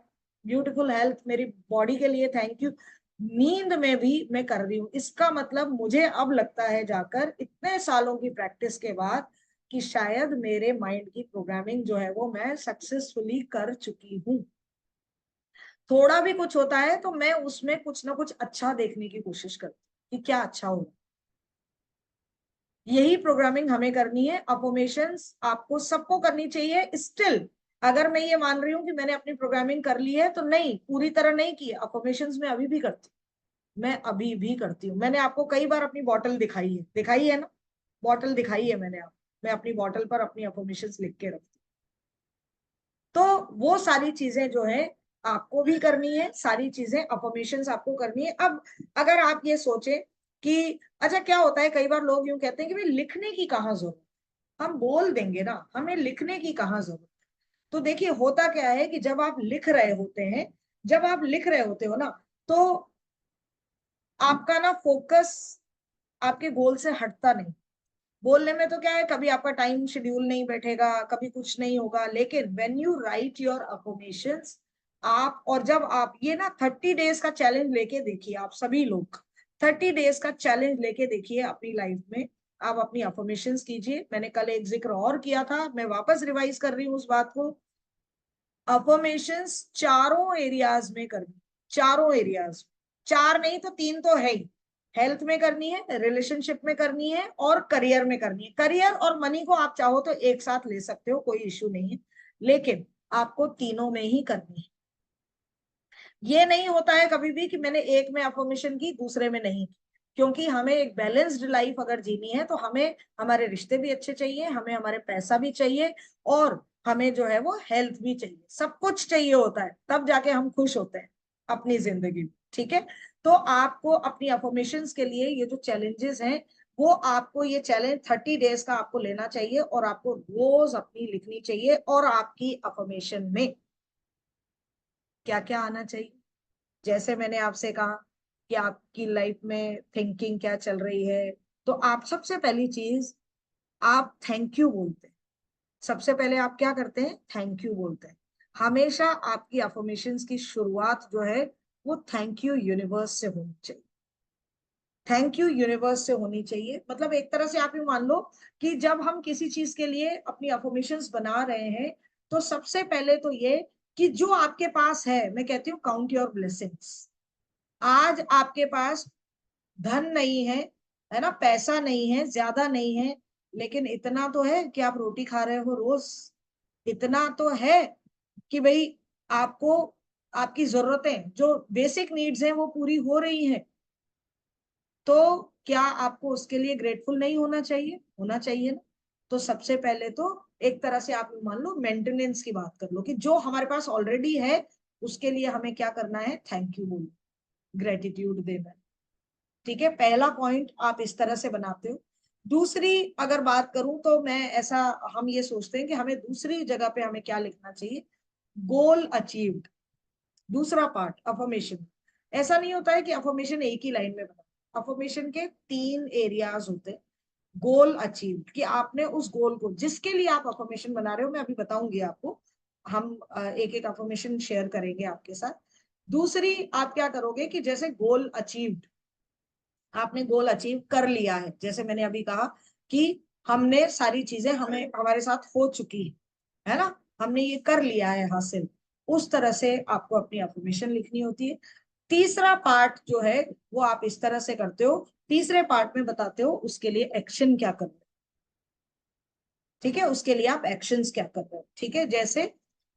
beautiful health, मेरी बॉडी के लिए थैंक यू। नींद में भी मैं कर रही हूँ। इसका मतलब मुझे अब लगता है, जाकर इतने सालों की प्रैक्टिस के बाद, कि शायद मेरे माइंड की प्रोग्रामिंग जो है वो मैं सक्सेसफुली कर चुकी हूँ। थोड़ा भी कुछ होता है तो मैं उसमें कुछ ना कुछ अच्छा देखने की कोशिश करती हूँ कि क्या अच्छा होगा। यही प्रोग्रामिंग हमें करनी है। अफर्मेशंस आपको सबको करनी चाहिए। स्टिल अगर मैं ये मान रही हूँ कि मैंने अपनी प्रोग्रामिंग कर ली है, तो नहीं, पूरी तरह नहीं की। अफर्मेशंस मैं अभी भी करती हूँ, मैं अभी भी करती हूँ। मैंने आपको कई बार अपनी बॉटल दिखाई है ना, बॉटल दिखाई है मैंने आपको, मैं अपनी बॉटल पर अपनी अफर्मेशंस लिख के रखती हूँ। तो वो सारी चीजें जो है आपको भी करनी है, सारी चीजें अफर्मेशंस आपको करनी है। अब अगर आप ये सोचे कि अच्छा क्या होता है, कई बार लोग यूं कहते हैं कि भाई लिखने की कहाँ जरूरत, हम बोल देंगे ना, हमें लिखने की कहाँ जरूरत। तो देखिए होता क्या है कि जब आप लिख रहे होते हैं, जब आप लिख रहे होते हो ना, तो आपका ना फोकस आपके गोल से हटता नहीं। बोलने में तो क्या है, कभी आपका टाइम शेड्यूल नहीं बैठेगा, कभी कुछ नहीं होगा, लेकिन when you right your affirmations, आप, और जब आप ये ना 30 डेज का चैलेंज लेके देखिए, आप सभी लोग 30 डेज का चैलेंज लेके देखिए अपनी लाइफ में। आप अपनी अफर्मेशंस कीजिए। मैंने कल एक जिक्र और किया था, मैं वापस रिवाइज कर रही हूँ उस बात को। अफर्मेशंस चारों एरियाज में करनी, चारों एरियाज, चार नहीं तो तीन तो है ही, हेल्थ में करनी है, रिलेशनशिप में करनी है और करियर में करनी है। करियर और मनी को आप चाहो तो एक साथ ले सकते हो, कोई इश्यू नहीं है, लेकिन आपको तीनों में ही करनी है। ये नहीं होता है कभी भी कि मैंने एक में अफर्मेशन की दूसरे में नहीं, क्योंकि हमें एक बैलेंस्ड लाइफ अगर जीनी है तो हमें हमारे रिश्ते भी अच्छे चाहिए, हमें हमारे पैसा भी चाहिए और हमें जो है वो हेल्थ भी चाहिए, सब कुछ चाहिए होता है, तब जाके हम खुश होते हैं अपनी जिंदगी में। ठीक है, तो आपको अपनी अफर्मेशंस के लिए ये जो चैलेंजेस हैं, वो आपको ये चैलेंज 30 डेज का आपको लेना चाहिए और आपको रोज अपनी लिखनी चाहिए। और आपकी अफर्मेशन में क्या क्या आना चाहिए, जैसे मैंने आपसे कहा कि आपकी लाइफ में थिंकिंग क्या चल रही है, तो आप सबसे पहली चीज आप थैंक यू बोलते हैं। सबसे पहले आप क्या करते हैं, थैंक यू बोलते हैं। हमेशा आपकी अफर्मेशंस की शुरुआत जो है वो थैंक यू यूनिवर्स से होनी चाहिए। थैंक यू यूनिवर्स से होनी चाहिए, मतलब एक तरह से आप ये मान लो कि जब हम किसी चीज के लिए अपनी अफर्मेशंस बना रहे हैं, तो सबसे पहले तो ये कि जो आपके पास है, मैं कहती हूँ काउंट योर ब्लेसिंग्स। आज आपके पास धन नहीं है ना, पैसा नहीं है, ज्यादा नहीं है, लेकिन इतना तो है कि आप रोटी खा रहे हो रोज। इतना तो है कि भाई आपको आपकी जरूरतें जो बेसिक नीड्स हैं वो पूरी हो रही हैं। तो क्या आपको उसके लिए ग्रेटफुल नहीं होना चाहिए, होना चाहिए ना। तो सबसे पहले तो एक तरह से आप मान लो मेंटेनेंस की बात कर लो कि जो हमारे पास ऑलरेडी है उसके लिए हमें क्या करना है, थैंक यू बोलना, ग्रेटिट्यूड देना है। ठीक है, पहला पॉइंट आप इस तरह से बनाते हो। दूसरी अगर बात करूं तो मैं ऐसा, हम ये सोचते हैं कि हमें दूसरी जगह पे हमें क्या लिखना चाहिए, गोल अचीव्ड। दूसरा पार्ट अफर्मेशन, ऐसा नहीं होता है कि अफर्मेशन एक ही लाइन में बना, अफर्मेशन के 3 एरियाज होते हैं। गोल अचीव्ड कि आपने उस गोल को जिसके लिए आप अफर्मेशन बना रहे हो, मैं अभी बताऊंगी आपको, हम एक एक अफर्मेशन शेयर करेंगे आपके साथ। दूसरी आप क्या करोगे कि जैसे गोल अचीव्ड, आपने गोल अचीव कर लिया है, जैसे मैंने अभी कहा कि हमने सारी चीजें हमें हमारे साथ हो चुकी है ना, हमने ये कर लिया है हासिल, उस तरह से आपको अपनी अफर्मेशन लिखनी होती है। तीसरा पार्ट जो है वो आप इस तरह से करते हो, तीसरे पार्ट में बताते हो उसके लिए एक्शन क्या करना है। ठीक है, उसके लिए आप एक्शंस क्या कर रहे हो। ठीक है, जैसे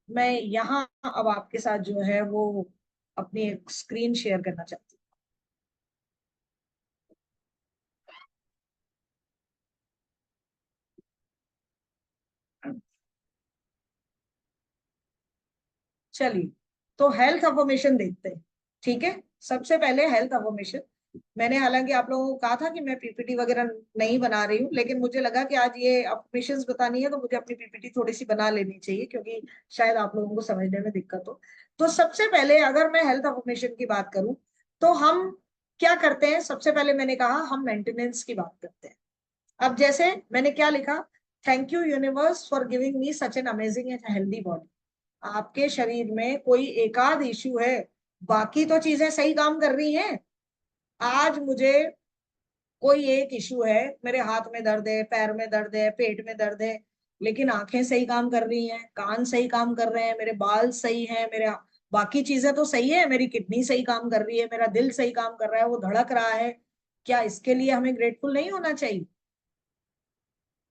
मैं यहाँ अब आपके साथ जो है वो अपनी एक स्क्रीन शेयर करना चाहती हूँ। चलिए, तो हेल्थ अफर्मेशन देखते हैं। ठीक है, सबसे पहले हेल्थ अफर्मेशन, मैंने हालांकि आप लोगों को कहा था कि मैं पीपीटी वगैरह नहीं बना रही हूँ, लेकिन मुझे लगा कि आज ये अफर्मेशंस बतानी है तो मुझे अपनी पीपीटी थोड़ी सी बना लेनी चाहिए, क्योंकि शायद आप लोगों को समझने में दिक्कत हो। तो सबसे पहले अगर मैं हेल्थ अफर्मेशन की बात करूं तो हम क्या करते हैं, सबसे पहले मैंने कहा हम मेंटेनेंस की बात करते हैं। अब जैसे मैंने क्या लिखा, thank you universe for giving me such an amazing and healthy body. आपके शरीर में कोई एकाध इश्यू है, बाकी तो चीजें सही काम कर रही हैं। आज मुझे कोई एक इश्यू है, मेरे हाथ में दर्द है, पैर में दर्द है, पेट में दर्द है, लेकिन आंखें सही काम कर रही हैं, कान सही काम कर रहे हैं, मेरे बाल सही हैं, मेरे बाकी चीजें तो सही है, मेरी किडनी सही काम कर रही है, मेरा दिल सही काम कर रहा है, वो धड़क रहा है। क्या इसके लिए हमें ग्रेटफुल नहीं होना चाहिए?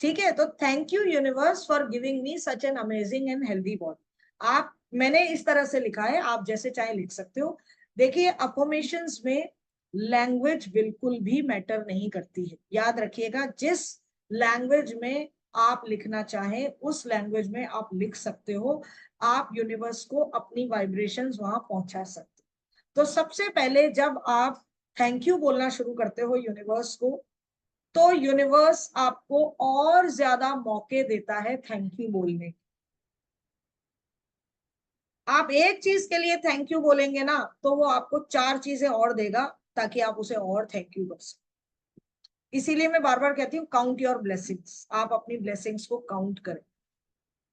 ठीक है, तो thank you universe for giving me such an amazing and healthy body. आप, मैंने इस तरह से लिखा है, आप जैसे चाहे लिख सकते हो। देखिए, अफर्मेशंस में लैंग्वेज बिल्कुल भी मैटर नहीं करती है, याद रखिएगा। जिस लैंग्वेज में आप लिखना चाहें उस लैंग्वेज में आप लिख सकते हो, आप यूनिवर्स को अपनी वाइब्रेशंस वहां पहुंचा सकते हो। तो सबसे पहले जब आप थैंक यू बोलना शुरू करते हो यूनिवर्स को, तो यूनिवर्स आपको और ज्यादा मौके देता है थैंक यू बोलने। आप एक चीज के लिए थैंक यू बोलेंगे ना, तो वो आपको 4 चीजें और देगा ताकि आप उसे और थैंक यू कर सको। इसीलिए मैं बार बार कहती हूँ काउंट योर ब्लेसिंग्स, आप अपनी ब्लेसिंग्स को काउंट करें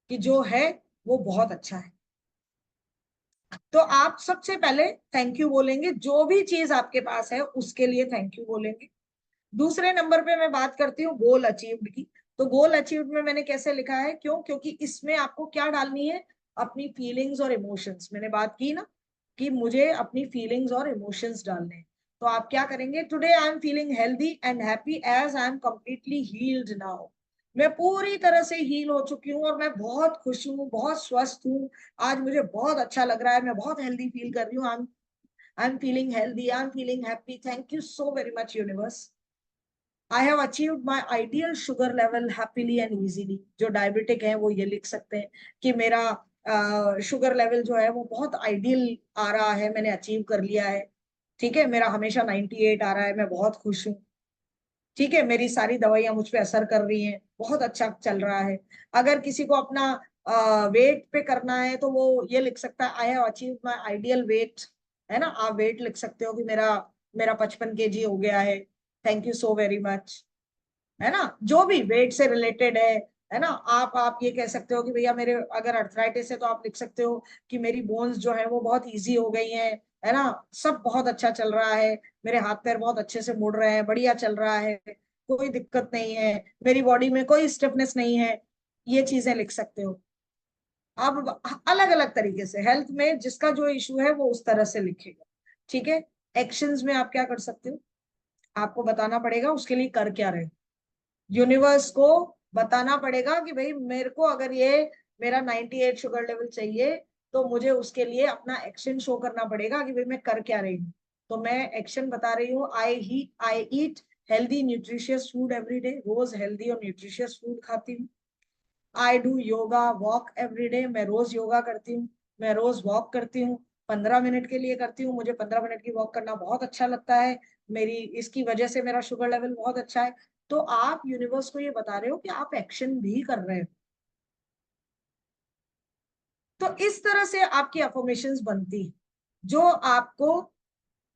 कि जो है वो बहुत अच्छा है। तो आप सबसे पहले थैंक यू बोलेंगे, जो भी चीज आपके पास है उसके लिए थैंक यू बोलेंगे। दूसरे नंबर पे मैं बात करती हूँ गोल अचीव्ड की। तो गोल अचीव्ड में मैंने कैसे लिखा है, क्यों, क्योंकि इसमें आपको क्या डालनी है, अपनी फीलिंग्स और इमोशंस। मैंने बात की ना कि मुझे अपनी फीलिंग्स और इमोशंस डालने हैं। तो आप क्या करेंगे, today I am feeling healthy and happy as I am completely healed now. मैं पूरी तरह से हील हो चुकी हूँ और मैं बहुत खुश हूँ, बहुत स्वस्थ हूँ। आज मुझे बहुत अच्छा लग रहा है, मैं बहुत हेल्दी फील कर रही हूँ। आई am feeling healthy, I am feeling happy, thank you so very much universe. I have achieved my ideal sugar level happily and easily. जो डायबिटिक है वो ये लिख सकते हैं कि मेरा शुगर लेवल जो है वो बहुत आइडियल आ रहा है, मैंने अचीव कर लिया है। ठीक है, मेरा हमेशा 98 आ रहा है, मैं बहुत खुश हूँ। ठीक है, मेरी सारी दवाइयां मुझ पे असर कर रही हैं, बहुत अच्छा चल रहा है। अगर किसी को अपना वेट पे करना है तो वो ये लिख सकता है, I have achieved my ideal weight. है ना, आप वेट लिख सकते हो कि मेरा मेरा 55 kg हो गया है, thank you so very much. है ना, जो भी वेट से रिलेटेड है ना। आप ये कह सकते हो कि भैया मेरे अगर अर्थराइटिस है तो आप लिख सकते हो कि मेरी बोन्स जो है वो बहुत इजी हो गई हैं। है ना, सब बहुत अच्छा चल रहा है, मेरे हाथ पैर बहुत अच्छे से मुड़ रहे हैं, बढ़िया चल रहा है, कोई दिक्कत नहीं है, मेरी बॉडी में कोई स्टिफनेस नहीं है। ये चीजें लिख सकते हो। अब अलग अलग तरीके से हेल्थ में जिसका जो इशू है वो उस तरह से लिखेगा। ठीक है, एक्शंस में आप क्या कर सकते हो, आपको बताना पड़ेगा उसके लिए कर क्या रहे। यूनिवर्स को बताना पड़ेगा कि भाई मेरे को अगर ये मेरा 98 शुगर लेवल चाहिए तो मुझे उसके लिए अपना एक्शन शो करना पड़ेगा कि भाई मैं कर क्या रही हूँ। तो मैं एक्शन बता रही हूँ, I eat healthy nutritious food every day. रोज हेल्दी और न्यूट्रिशियस फूड खाती हूँ। I do yoga walk every day. मैं रोज योगा करती हूँ, मैं रोज वॉक करती हूँ, 15 मिनट के लिए करती हूँ। मुझे 15 मिनट की वॉक करना बहुत अच्छा लगता है, मेरी इसकी वजह से मेरा शुगर लेवल बहुत अच्छा है। तो आप यूनिवर्स को ये बता रहे हो कि आप एक्शन भी कर रहे हो। तो इस तरह से आपकी अफर्मेशंस बनती है जो आपको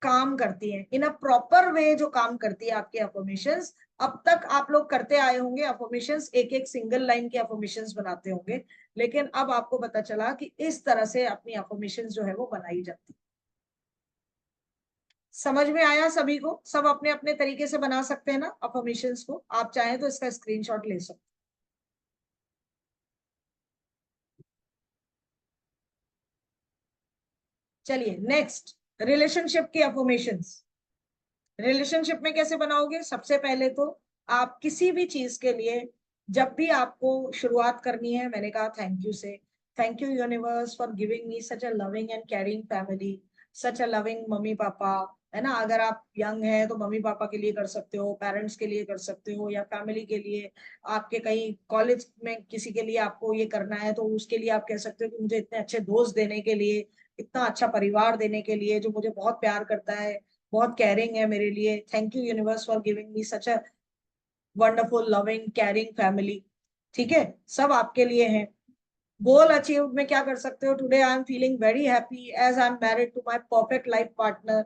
काम करती है इन अ प्रॉपर वे, जो काम करती है आपकी अफर्मेशंस। अब तक आप लोग करते आए होंगे अफर्मेशंस, एक एक सिंगल लाइन की अफर्मेशंस बनाते होंगे, लेकिन अब आपको पता चला कि इस तरह से अपनी अफर्मेशंस जो है वो बनाई जाती है। समझ में आया सभी को? सब अपने अपने तरीके से बना सकते हैं ना अफर्मेशंस को। आप चाहें तो इसका स्क्रीनशॉट ले सकते हैं। चलिए नेक्स्ट, रिलेशनशिप की अफर्मेशंस। रिलेशनशिप में कैसे बनाओगे? सबसे पहले तो आप किसी भी चीज के लिए जब भी आपको शुरुआत करनी है, मैंने कहा थैंक यू से। Thank you universe for giving me such a loving and caring family, such a loving mummy papa. है ना, अगर आप यंग हैं तो मम्मी पापा के लिए कर सकते हो, पेरेंट्स के लिए कर सकते हो, या फैमिली के लिए। आपके कहीं कॉलेज में किसी के लिए आपको ये करना है तो उसके लिए आप कह सकते हो कि मुझे इतने अच्छे दोस्त देने के लिए, इतना अच्छा परिवार देने के लिए जो मुझे बहुत प्यार करता है, बहुत केयरिंग है मेरे लिए। Thank you universe for giving me such a wonderful loving caring family. ठीक है, सब आपके लिए है। गोल अचीव में क्या कर सकते हो, today I am feeling very happy as I am married to my perfect life partner.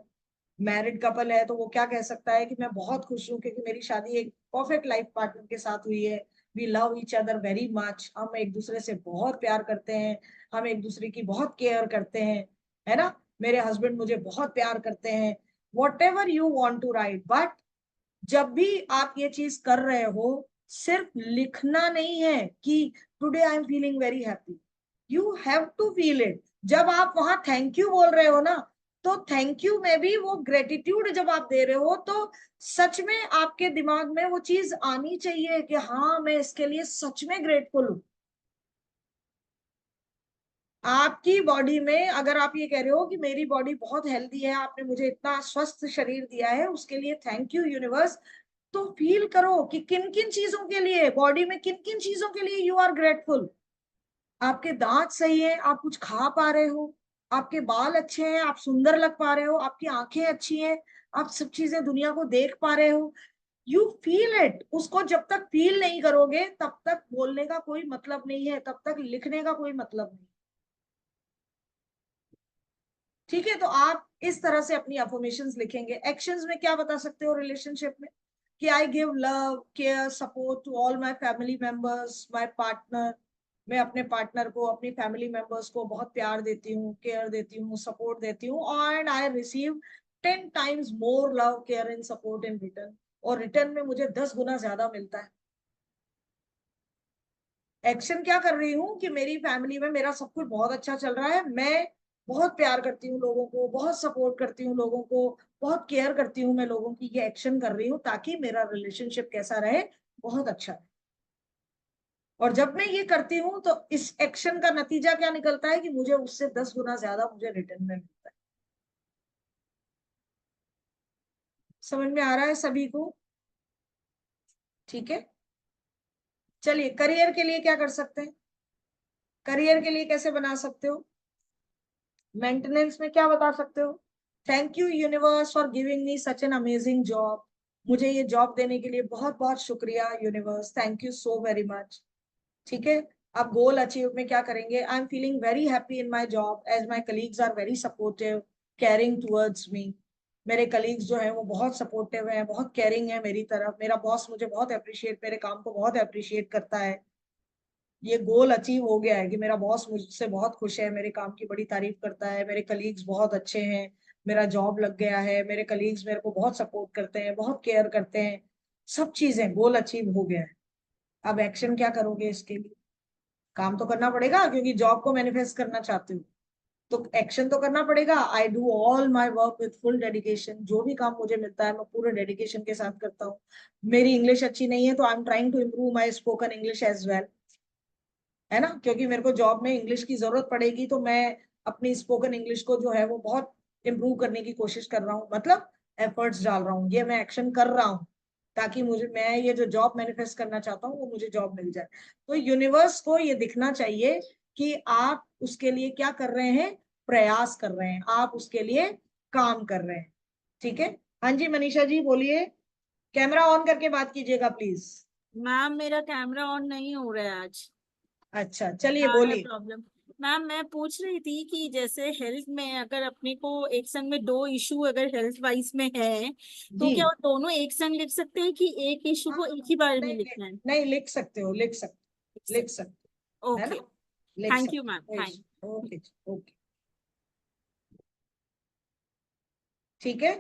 Married couple है तो वो क्या कह सकता है कि मैं बहुत खुश हूँ क्योंकि मेरी शादी एक परफेक्ट लाइफ पार्टनर के साथ हुई है। We love each other very much. हम एक दूसरे से बहुत प्यार करते हैं, हम एक दूसरे की बहुत केयर करते हैं। है ना, मेरे हस्बैंड मुझे बहुत प्यार करते हैं। Whatever you want to write, but जब भी आप ये चीज कर रहे हो, सिर्फ लिखना नहीं है कि today I am feeling very happy. You have to feel it. जब आप वहां थैंक यू बोल रहे हो ना, तो थैंक यू में भी वो ग्रेटिट्यूड जब आप दे रहे हो तो सच में आपके दिमाग में वो चीज आनी चाहिए कि हाँ मैं इसके लिए सच में ग्रेटफुल हूं। आपकी बॉडी में अगर आप ये कह रहे हो कि मेरी बॉडी बहुत हेल्दी है, आपने मुझे इतना स्वस्थ शरीर दिया है, उसके लिए थैंक यू यूनिवर्स। तो फील करो कि किन किन चीजों के लिए, बॉडी में किन किन चीजों के लिए यू आर ग्रेटफुल। आपके दांत सही है, आप कुछ खा पा रहे हो, आपके बाल अच्छे हैं, आप सुंदर लग पा रहे हो, आपकी आंखें अच्छी हैं, आप सब चीजें दुनिया को देख पा रहे हो। You feel it. उसको जब तक फील नहीं करोगे तब तक बोलने का कोई मतलब नहीं है, तब तक लिखने का कोई मतलब नहीं। ठीक है, तो आप इस तरह से अपनी अफर्मेशंस लिखेंगे। एक्शंस में क्या बता सकते हो रिलेशनशिप में, कि I give love care support to all my family members my partner. मैं अपने पार्टनर को, अपनी फैमिली मेंबर्स को बहुत प्यार देती हूँ, केयर देती हूँ, सपोर्ट देती हूँ, and I receive 10 times more love care and support in return. और रिटर्न में मुझे 10 गुना ज्यादा मिलता है। एक्शन क्या कर रही हूँ कि मेरी फैमिली में मेरा सब कुछ बहुत अच्छा चल रहा है, मैं बहुत प्यार करती हूँ लोगों को, बहुत सपोर्ट करती हूँ लोगों को, बहुत केयर करती हूँ मैं लोगों की, ये एक्शन कर रही हूँ ताकि मेरा रिलेशनशिप कैसा रहे, बहुत अच्छा है। और जब मैं ये करती हूँ तो इस एक्शन का नतीजा क्या निकलता है कि मुझे उससे 10 गुना ज्यादा मुझे रिटर्न में मिलता है। समझ में आ रहा है सभी को? ठीक है, चलिए करियर के लिए क्या कर सकते हैं, करियर के लिए कैसे बना सकते हो, मेंटेनेंस में क्या बता सकते हो? Thank you universe for giving me such an amazing job. मुझे ये जॉब देने के लिए बहुत बहुत शुक्रिया universe, thank you so very much. ठीक है, अब गोल अचीव में क्या करेंगे? I am feeling very happy in my job as my colleagues are very supportive caring towards me. मेरे कलीग्स जो है वो बहुत सपोर्टिव है, बहुत केयरिंग है मेरी तरफ। मेरा बॉस मुझे बहुत अप्रिशिएट, मेरे काम को बहुत अप्रिशिएट करता है। ये गोल अचीव हो गया है कि मेरा बॉस मुझसे बहुत खुश है, मेरे काम की बड़ी तारीफ करता है, मेरे कलीग्स बहुत अच्छे हैं, मेरा जॉब लग गया है, मेरे कलीग्स मेरे को बहुत सपोर्ट करते हैं, बहुत केयर करते हैं। सब चीजें गोल अचीव हो गया है। अब एक्शन क्या करोगे इसके लिए? काम तो करना पड़ेगा, क्योंकि जॉब को मैनिफेस्ट करना चाहते हो तो एक्शन तो करना पड़ेगा। I do all my work with full dedication. जो भी काम मुझे मिलता है मैं पूरे डेडिकेशन के साथ करता हूँ। मेरी इंग्लिश अच्छी नहीं है तो I am trying to improve my spoken English as well, है ना, क्योंकि मेरे को जॉब में इंग्लिश की जरूरत पड़ेगी। तो मैं अपनी स्पोकन इंग्लिश को जो है वो बहुत इम्प्रूव करने की कोशिश कर रहा हूँ, मतलब एफर्ट्स डाल रहा हूँ, ये मैं एक्शन कर रहा हूँ ताकि मुझे, मैं ये जो जॉब मैनिफेस्ट करना चाहता हूँ वो मुझे जॉब मिल जाए। तो यूनिवर्स को ये दिखना चाहिए कि आप उसके लिए क्या कर रहे हैं, प्रयास कर रहे हैं, आप उसके लिए काम कर रहे हैं। ठीक है, हाँ जी मनीषा जी बोलिए, कैमरा ऑन करके बात कीजिएगा प्लीज। मैम मेरा कैमरा ऑन नहीं हो रहा है आज, अच्छा चलिए क्या है बोलिए। प्रॉब्लम? मैम मैं पूछ रही थी कि जैसे हेल्थ में अगर अपने को एक संग में दो इशू अगर हेल्थ वाइज में है, तो जी क्या वो दोनों एक संग लिख सकते हैं कि एक इशू हाँ को हाँ, एक ही बार में नहीं लिखना है? नहीं लिख सकते हो, लिख सकते, लिख सकते हो, है ओके, ना, लिख थैंक यू सकते मैम, हो। थैंक। ओके ओके, ठीक है।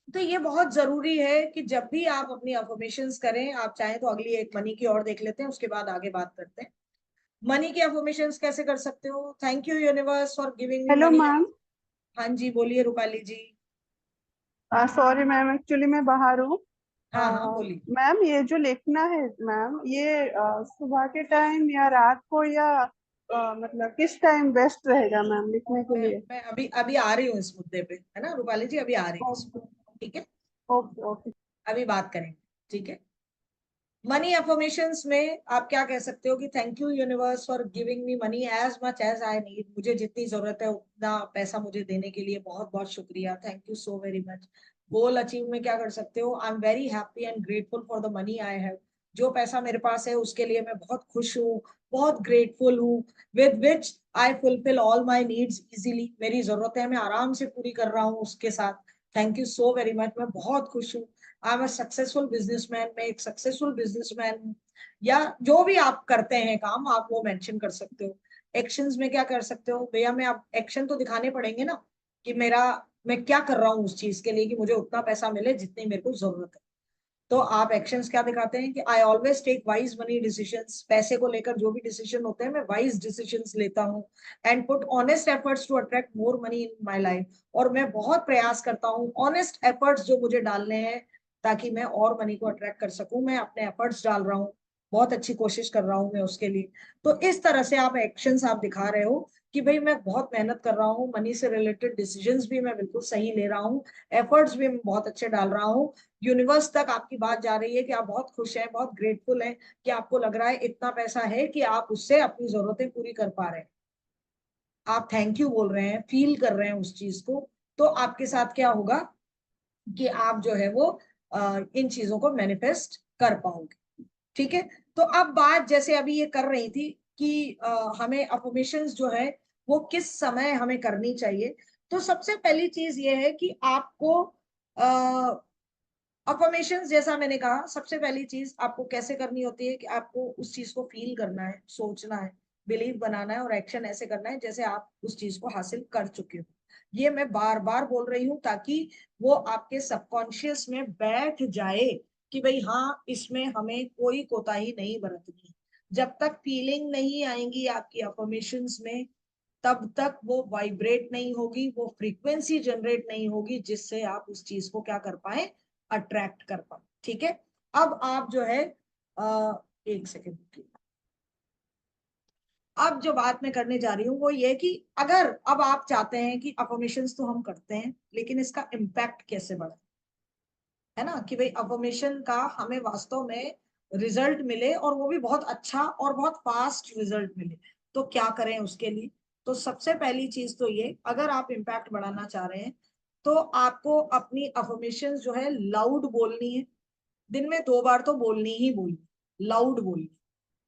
तो ये बहुत जरूरी है कि जब भी आप अपनी अफर्मेशंस करें, आप चाहें तो अगली एक मनी की और देख लेते हैं, उसके बाद आगे बात करते हैं। मनी की अफर्मेशंस कैसे कर सकते हो? Thank you universe for giving me hello money. Ma'am. हाँ जी बोलिए रूपाली जी। सॉरी मैम, एक्चुअली मैं बाहर हूँ। हाँ हाँ बोलिए। मैम ये जो लिखना है मैम, ये सुबह के टाइम या रात को या मतलब किस टाइम बेस्ट रहेगा मैम लिखने के लिए? मैं अभी अभी आ रही हूँ इस मुद्दे पे, है ना रूपाली जी, अभी आ रही हूँ ओके ठीक है, ओके ओके। अभी बात करेंगे। ठीक है, मनी अफर्मेशंस में आप क्या कह सकते हो कि thank you universe for giving me money as much as I need. मुझे जितनी जरूरत है उतना पैसा मुझे देने के लिए बहुत बहुत शुक्रिया, thank you so very much. Goal achieve में क्या कर सकते हो? I am very happy and grateful for the money I have. जो पैसा मेरे पास है उसके लिए मैं बहुत खुश हूँ, बहुत ग्रेटफुल हूँ। With which I fulfil all my needs easily. मेरी जरूरतें मैं आराम से पूरी कर रहा हूँ उसके साथ। Thank you so very much, मैं बहुत खुश हूँ। I am a successful businessman, मैं एक सक्सेसफुल बिजनेसमैन हूँ। या जो भी आप करते हैं काम, आप वो मेंशन कर सकते हो। एक्शंस में क्या कर सकते हो भैया? मैं आप एक्शन तो दिखाने पड़ेंगे ना कि मेरा, मैं क्या कर रहा हूँ उस चीज के लिए कि मुझे उतना पैसा मिले जितनी मेरे को जरूरत है। तो आप एक्शंस क्या दिखाते हैं कि I always take wise money decisions. पैसे को लेकर जो भी डिसीजन होते हैं मैं वाइज डिसीजंस लेता हूँ। And put honest efforts to attract more money in my life. और मैं बहुत प्रयास करता हूँ, ऑनेस्ट एफर्ट्स जो मुझे डालने हैं ताकि मैं और मनी को अट्रैक्ट कर सकूं। मैं अपने एफर्ट्स डाल रहा हूँ, बहुत अच्छी कोशिश कर रहा हूँ मैं उसके लिए। तो इस तरह से आप एक्शंस आप दिखा रहे हो कि भाई मैं बहुत मेहनत कर रहा हूँ, मनी से रिलेटेड डिसीजंस भी मैं बिल्कुल सही ले रहा हूँ, एफर्ट्स भी मैं बहुत अच्छे डाल रहा हूँ। यूनिवर्स तक आपकी बात जा रही है कि आप बहुत खुश हैं, बहुत ग्रेटफुल हैं, कि आपको लग रहा है इतना पैसा है कि आप उससे अपनी जरूरतें पूरी कर पा रहे हैं। आप थैंक यू बोल रहे हैं, फील कर रहे हैं उस चीज को। तो आपके साथ क्या होगा कि आप जो है वो इन चीजों को मैनिफेस्ट कर पाओगे। ठीक है, तो अब बात जैसे अभी ये कर रही थी कि हमें अफर्मेशंस जो है वो किस समय हमें करनी चाहिए। तो सबसे पहली चीज ये है कि आपको अफर्मेशंस, जैसा मैंने कहा, सबसे पहली चीज आपको कैसे करनी होती है कि आपको उस चीज को फील करना है, सोचना है, बिलीव बनाना है और एक्शन ऐसे करना है जैसे आप उस चीज को हासिल कर चुके हो। ये मैं बार बार बोल रही हूँ ताकि वो आपके सबकॉन्शियस में बैठ जाए कि भाई हाँ, इसमें हमें कोई कोताही नहीं बरतनी है। जब तक फीलिंग नहीं आएंगी आपकी अफर्मेशंस में, तब तक वो वाइब्रेट नहीं होगी, वो फ्रीक्वेंसी जनरेट नहीं होगी जिससे आप उस चीज को क्या कर पाए, अट्रैक्ट कर पाए। ठीक है, अब आप जो है एक सेकेंड, अब जो बात मैं करने जा रही हूँ वो ये कि अगर अब आप चाहते हैं कि अफर्मेशंस तो हम करते हैं लेकिन इसका इम्पैक्ट कैसे बढ़े, है ना, कि भाई अफर्मेशन का हमें वास्तव में रिजल्ट मिले और वो भी बहुत अच्छा और बहुत फास्ट रिजल्ट मिले, तो क्या करें उसके लिए। तो सबसे पहली चीज तो ये, अगर आप इम्पैक्ट बढ़ाना चाह रहे हैं तो आपको अपनी अफर्मेशन जो है लाउड बोलनी है। दिन में 2 बार तो बोलनी ही बोलनी, लाउड बोलनी।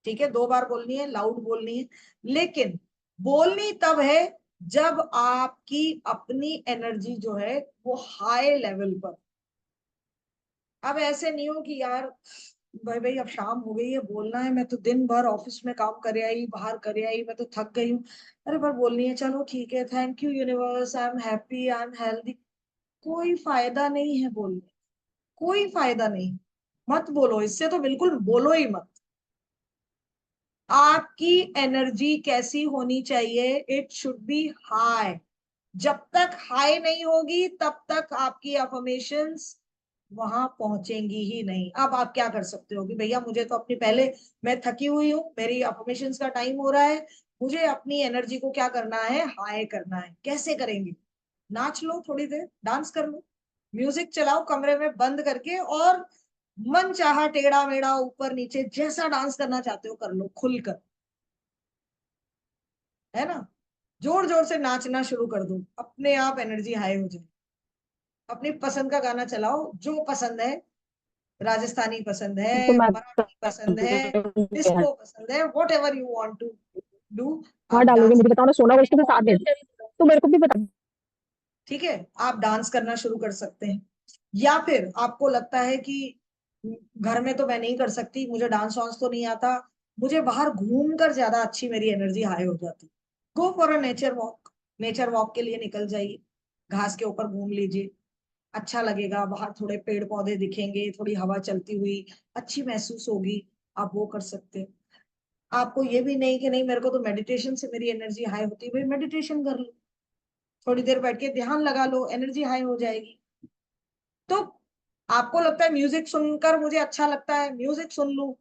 ठीक है, 2 बार बोलनी है, लाउड बोलनी है, लेकिन बोलनी तब है जब आपकी अपनी एनर्जी जो है वो हाई लेवल पर। अब ऐसे नहीं हो कि यार भाई भाई अब शाम हो गई है, बोलना है, मैं तो दिन भर ऑफिस में काम करे आई, बाहर करे आई, मैं तो थक गई हूँ, अरे पर बोलनी है, चलो ठीक है, thank you universe, I am happy, I am healthy. कोई फायदा नहीं है बोलने, कोई फायदा नहीं, मत बोलो, इससे तो बिल्कुल बोलो ही मत। आपकी एनर्जी कैसी होनी चाहिए, इट शुड बी हाई। जब तक हाई नहीं होगी तब तक आपकी अफर्मेशंस वहां पहुंचेंगी ही नहीं। अब आप क्या कर सकते हो कि भैया मुझे तो अपनी पहले, मैं थकी हुई हूँ, मेरी अफर्मेशंस का टाइम हो रहा है, मुझे अपनी एनर्जी को क्या करना है, हाई करना है। कैसे करेंगे, नाच लो, थोड़ी देर डांस कर लो, म्यूजिक चलाओ कमरे में बंद करके, और मन चाहा टेढ़ा मेढ़ा ऊपर नीचे जैसा डांस करना चाहते हो कर लो खुलकर, है ना, जोर जोर से नाचना शुरू कर दो, अपने आप एनर्जी हाई हो जाए। अपनी पसंद का गाना चलाओ, जो पसंद है, राजस्थानी पसंद है, तो मैं मराठी पसंद है, डिस्को पसंद है, whatever you want to do, कहाँ आप डालोगे, डांस। मुझे बताओ ना, सोना को उसके साथ दे दो। तो मेरे को भी बता। ठीक है, आप डांस करना शुरू कर सकते हैं। या फिर आपको लगता है कि घर में तो मैं नहीं कर सकती, मुझे डांस वांस तो नहीं आता, मुझे बाहर घूम कर ज्यादा अच्छी मेरी एनर्जी हाई हो जाती, go for a nature walk. Nature walk के लिए निकल जाइए, घास के ऊपर घूम लीजिए, अच्छा लगेगा, बाहर थोड़े पेड़ पौधे दिखेंगे, थोड़ी हवा चलती हुई अच्छी महसूस होगी, आप वो कर सकते हैं। आपको ये भी नहीं कि नहीं मेरे को तो मेडिटेशन से मेरी एनर्जी हाई होती है, भाई मेडिटेशन कर लो, थोड़ी देर बैठ के ध्यान लगा लो, एनर्जी हाई हो जाएगी। तो आपको लगता है म्यूजिक सुनकर मुझे अच्छा लगता है, म्यूजिक सुन लूं,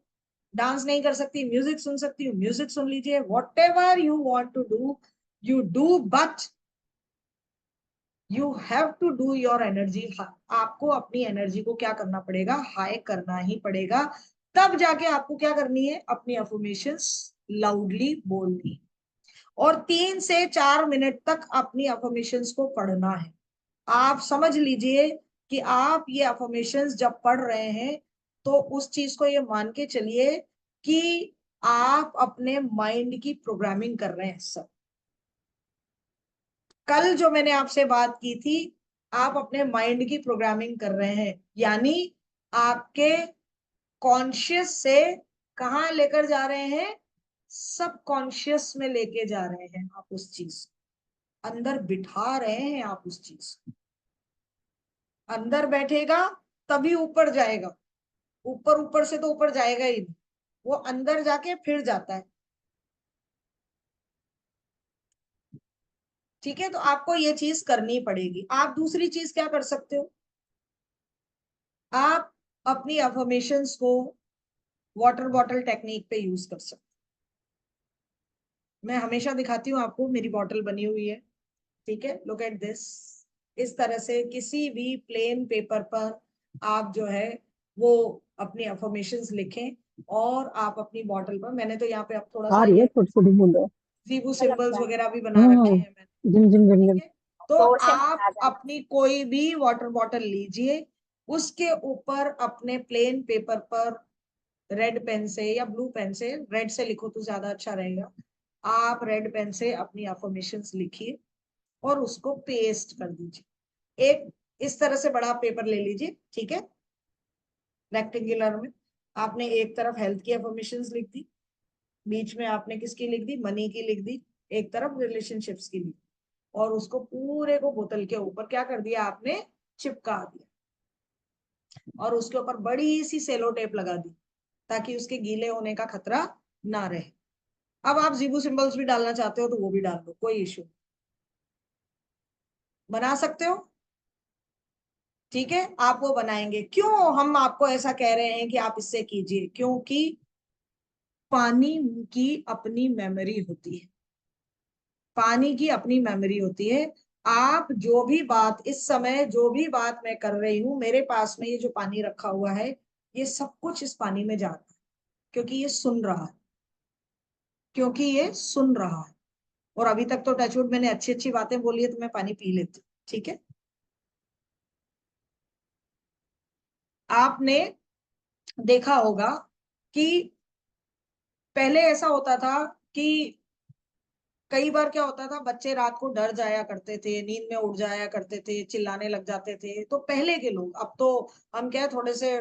डांस नहीं कर सकती, म्यूजिक सुन सकती हूँ, म्यूजिक सुन लीजिए, whatever you want to do you do, but you have to do your energy. आपको अपनी एनर्जी को क्या करना पड़ेगा, हाई करना ही पड़ेगा। तब जाके आपको क्या करनी है, अपनी अफर्मेशंस लाउडली बोलनी, और 3 से 4 मिनट तक अपनी अफर्मेशंस को पढ़ना है। आप समझ लीजिए कि आप ये अफर्मेशंस जब पढ़ रहे हैं तो उस चीज को ये मान के चलिए कि आप अपने माइंड की प्रोग्रामिंग कर रहे हैं। सब कल जो मैंने आपसे बात की थी, आप अपने माइंड की प्रोग्रामिंग कर रहे हैं, यानी आपके कॉन्शियस से कहाँ लेकर जा रहे हैं, सब कॉन्शियस में लेके जा रहे हैं आप उस चीज, अंदर बिठा रहे हैं आप उस चीज। अंदर बैठेगा तभी ऊपर जाएगा, ऊपर ऊपर से तो ऊपर जाएगा ही नहीं, वो अंदर जाके फिर जाता है। ठीक है, तो आपको ये चीज करनी पड़ेगी। आप दूसरी चीज क्या कर सकते हो, आप अपनी अफर्मेशंस को वाटर बॉटल टेक्निक पे यूज कर सकते हो। मैं हमेशा दिखाती हूँ आपको, मेरी बॉटल बनी हुई है, ठीक है, लुक एट दिस। इस तरह से किसी भी प्लेन पेपर पर आप जो है वो अपनी अफर्मेशंस लिखें, और आप अपनी बॉटल पर, मैंने तो यहाँ पे अब थोड़ा आ सा रही है ये छोटी छोटी बूंदे। जीबू सिंबल्स वगैरह भी बना रखे हम्म। हैं मैंने। जिम जिम जिम ठीक जिम। है, तो आप अपनी कोई भी वाटर बॉटल लीजिए, उसके ऊपर अपने प्लेन पेपर पर रेड पेन से या ब्लू पेन से, रेड से लिखो तो ज्यादा अच्छा रहेगा, आप रेड पेन से अपनी अफर्मेशंस लिखिए और उसको पेस्ट कर दीजिए। एक इस तरह से बड़ा पेपर ले लीजिए, ठीक है, रेक्टेंगुलर में। आपने एक तरफ हेल्थ की अफर्मेशंस लिख दी, बीच में आपने किसकी लिख दी, मनी की लिख दी, एक तरफ रिलेशनशिप्स की लिख दी, और उसको पूरे को बोतल के ऊपर क्या कर दिया आपने, चिपका दिया, और उसके ऊपर बड़ी सी सेलो टेप लगा दी ताकि उसके गीले होने का खतरा ना रहे। अब आप जीबू सिंबल्स भी डालना चाहते हो तो वो भी डाल दो, कोई इशू, बना सकते हो। ठीक है, आप वो बनाएंगे। क्यों हम आपको ऐसा कह रहे हैं कि आप इससे कीजिए? क्योंकि पानी की अपनी मेमोरी होती है, पानी की अपनी मेमोरी होती है। आप जो भी बात इस समय, जो भी बात मैं कर रही हूं, मेरे पास में ये जो पानी रखा हुआ है, ये सब कुछ इस पानी में जाता है, क्योंकि ये सुन रहा है, क्योंकि ये सुन रहा है। और अभी तक तो टचवुड मैंने अच्छी अच्छी बातें बोली है, तो मैं पानी पी लेती हूँ। ठीक है, आपने देखा होगा कि पहले ऐसा होता था कि कई बार क्या होता था, बच्चे रात को डर जाया करते थे, नींद में उठ जाया करते थे, चिल्लाने लग जाते थे। तो पहले के लोग, अब तो हम क्या है, थोड़े से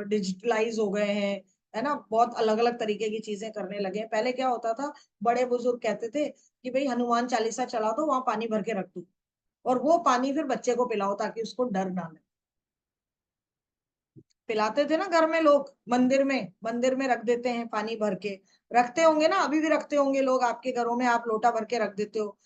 डिजिटलाइज हो गए हैं, है ना, बहुत अलग अलग तरीके की चीजें करने लगे हैं। पहले क्या होता था, बड़े बुजुर्ग कहते थे कि भाई हनुमान चालीसा चला दो, वहां पानी भर के रख दो, और वो पानी फिर बच्चे को पिलाओ ताकि उसको डर ना लगे। पिलाते थे ना घर में लोग, मंदिर में रख देते हैं पानी भर के, रखते होंगे ना, अभी भी रखते होंगे लोग आपके घरों में, आप लोटा भर के रख देते हो।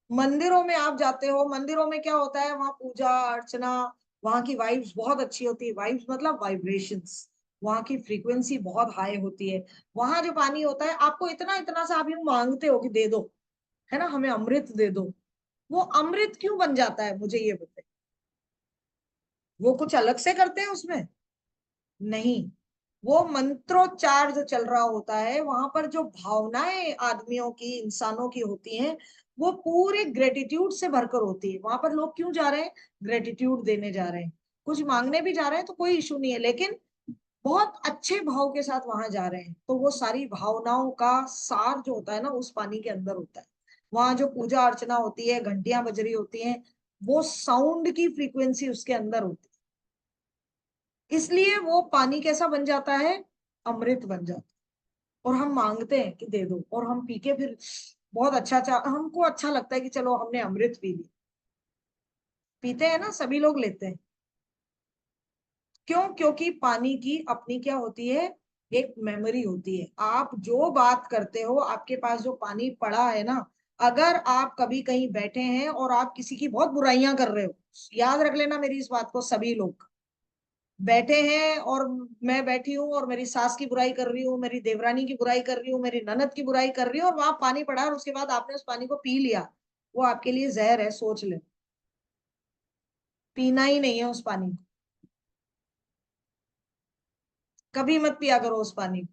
मंदिरों में आप जाते हो, मंदिरों में क्या होता है, वहां पूजा अर्चना, वहां की वाइब्स बहुत अच्छी होती है। वाइब्स मतलब वाइब्रेशंस, वहां की फ्रीक्वेंसी बहुत हाई होती है। वहां जो पानी होता है, आपको इतना इतना सा आप यूं मांगते हो कि दे दो, है ना, हमें अमृत दे दो। वो अमृत क्यों बन जाता है, मुझे ये बताइए। वो कुछ अलग से करते हैं उसमें? नहीं, वो मंत्रोच्चार जो चल रहा होता है, वहां पर जो भावनाएं आदमियों की, इंसानों की होती हैं, वो पूरे ग्रेटिट्यूड से भरकर होती है। वहां पर लोग क्यों जा रहे हैं? ग्रेटिट्यूड देने जा रहे हैं, कुछ मांगने भी जा रहे हैं तो कोई इशू नहीं है, लेकिन बहुत अच्छे भाव के साथ वहां जा रहे हैं। तो वो सारी भावनाओं का सार जो होता है ना, उस पानी के अंदर होता है। वहां जो पूजा अर्चना होती है, घंटियां बज रही होती हैं, वो साउंड की फ्रीक्वेंसी उसके अंदर होती है। इसलिए वो पानी कैसा बन जाता है? अमृत बन जाता है। और हम मांगते हैं कि दे दो, और हम पी के फिर बहुत अच्छा अच्छा, हमको अच्छा लगता है कि चलो हमने अमृत पी लिया। पीते हैं ना, सभी लोग लेते हैं। क्यों? क्योंकि पानी की अपनी क्या होती है, एक मेमोरी होती है। आप जो बात करते हो, आपके पास जो पानी पड़ा है ना, अगर आप कभी कहीं बैठे हैं और आप किसी की बहुत बुराइयां कर रहे हो, याद रख लेना मेरी इस बात को, सभी लोग बैठे हैं और मैं बैठी हूँ और मेरी सास की बुराई कर रही हूँ, मेरी देवरानी की बुराई कर रही हूँ, मेरी ननद की बुराई कर रही हूँ, और वहां पानी पड़ा और उसके बाद आपने उस पानी को पी लिया, वो आपके लिए जहर है, सोच ले। पीना ही नहीं है उस पानी को, कभी मत पिया करो उस पानी को।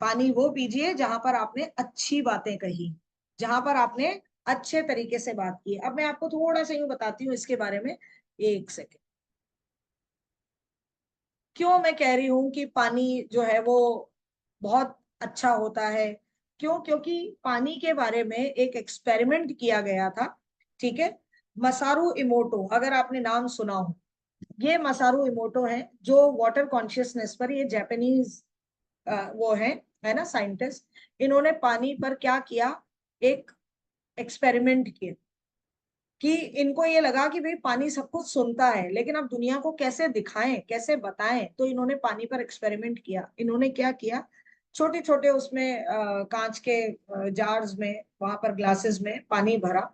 पानी वो पीजिए जहां पर आपने अच्छी बातें कही, जहां पर आपने अच्छे तरीके से बात की। अब मैं आपको थोड़ा सा यूं बताती हूँ इसके बारे में, एक सेकेंड। क्यों मैं कह रही हूं कि पानी जो है वो बहुत अच्छा होता है? क्यों? क्योंकि पानी के बारे में एक एक्सपेरिमेंट किया गया था। ठीक है, मसारू इमोटो, अगर आपने नाम सुना हो, ये मसारू इमोटो है जो वाटर कॉन्शियसनेस पर, ये जापानीज वो है ना, साइंटिस्ट। इन्होंने पानी पर क्या किया, एक एक्सपेरिमेंट किया कि इनको ये लगा कि भाई पानी सब कुछ सुनता है, लेकिन अब दुनिया को कैसे दिखाएं, कैसे बताएं। तो इन्होंने पानी पर एक्सपेरिमेंट किया। इन्होंने क्या किया, छोटे छोटे उसमें कांच के जार्स में, वहां पर ग्लासेस में पानी भरा,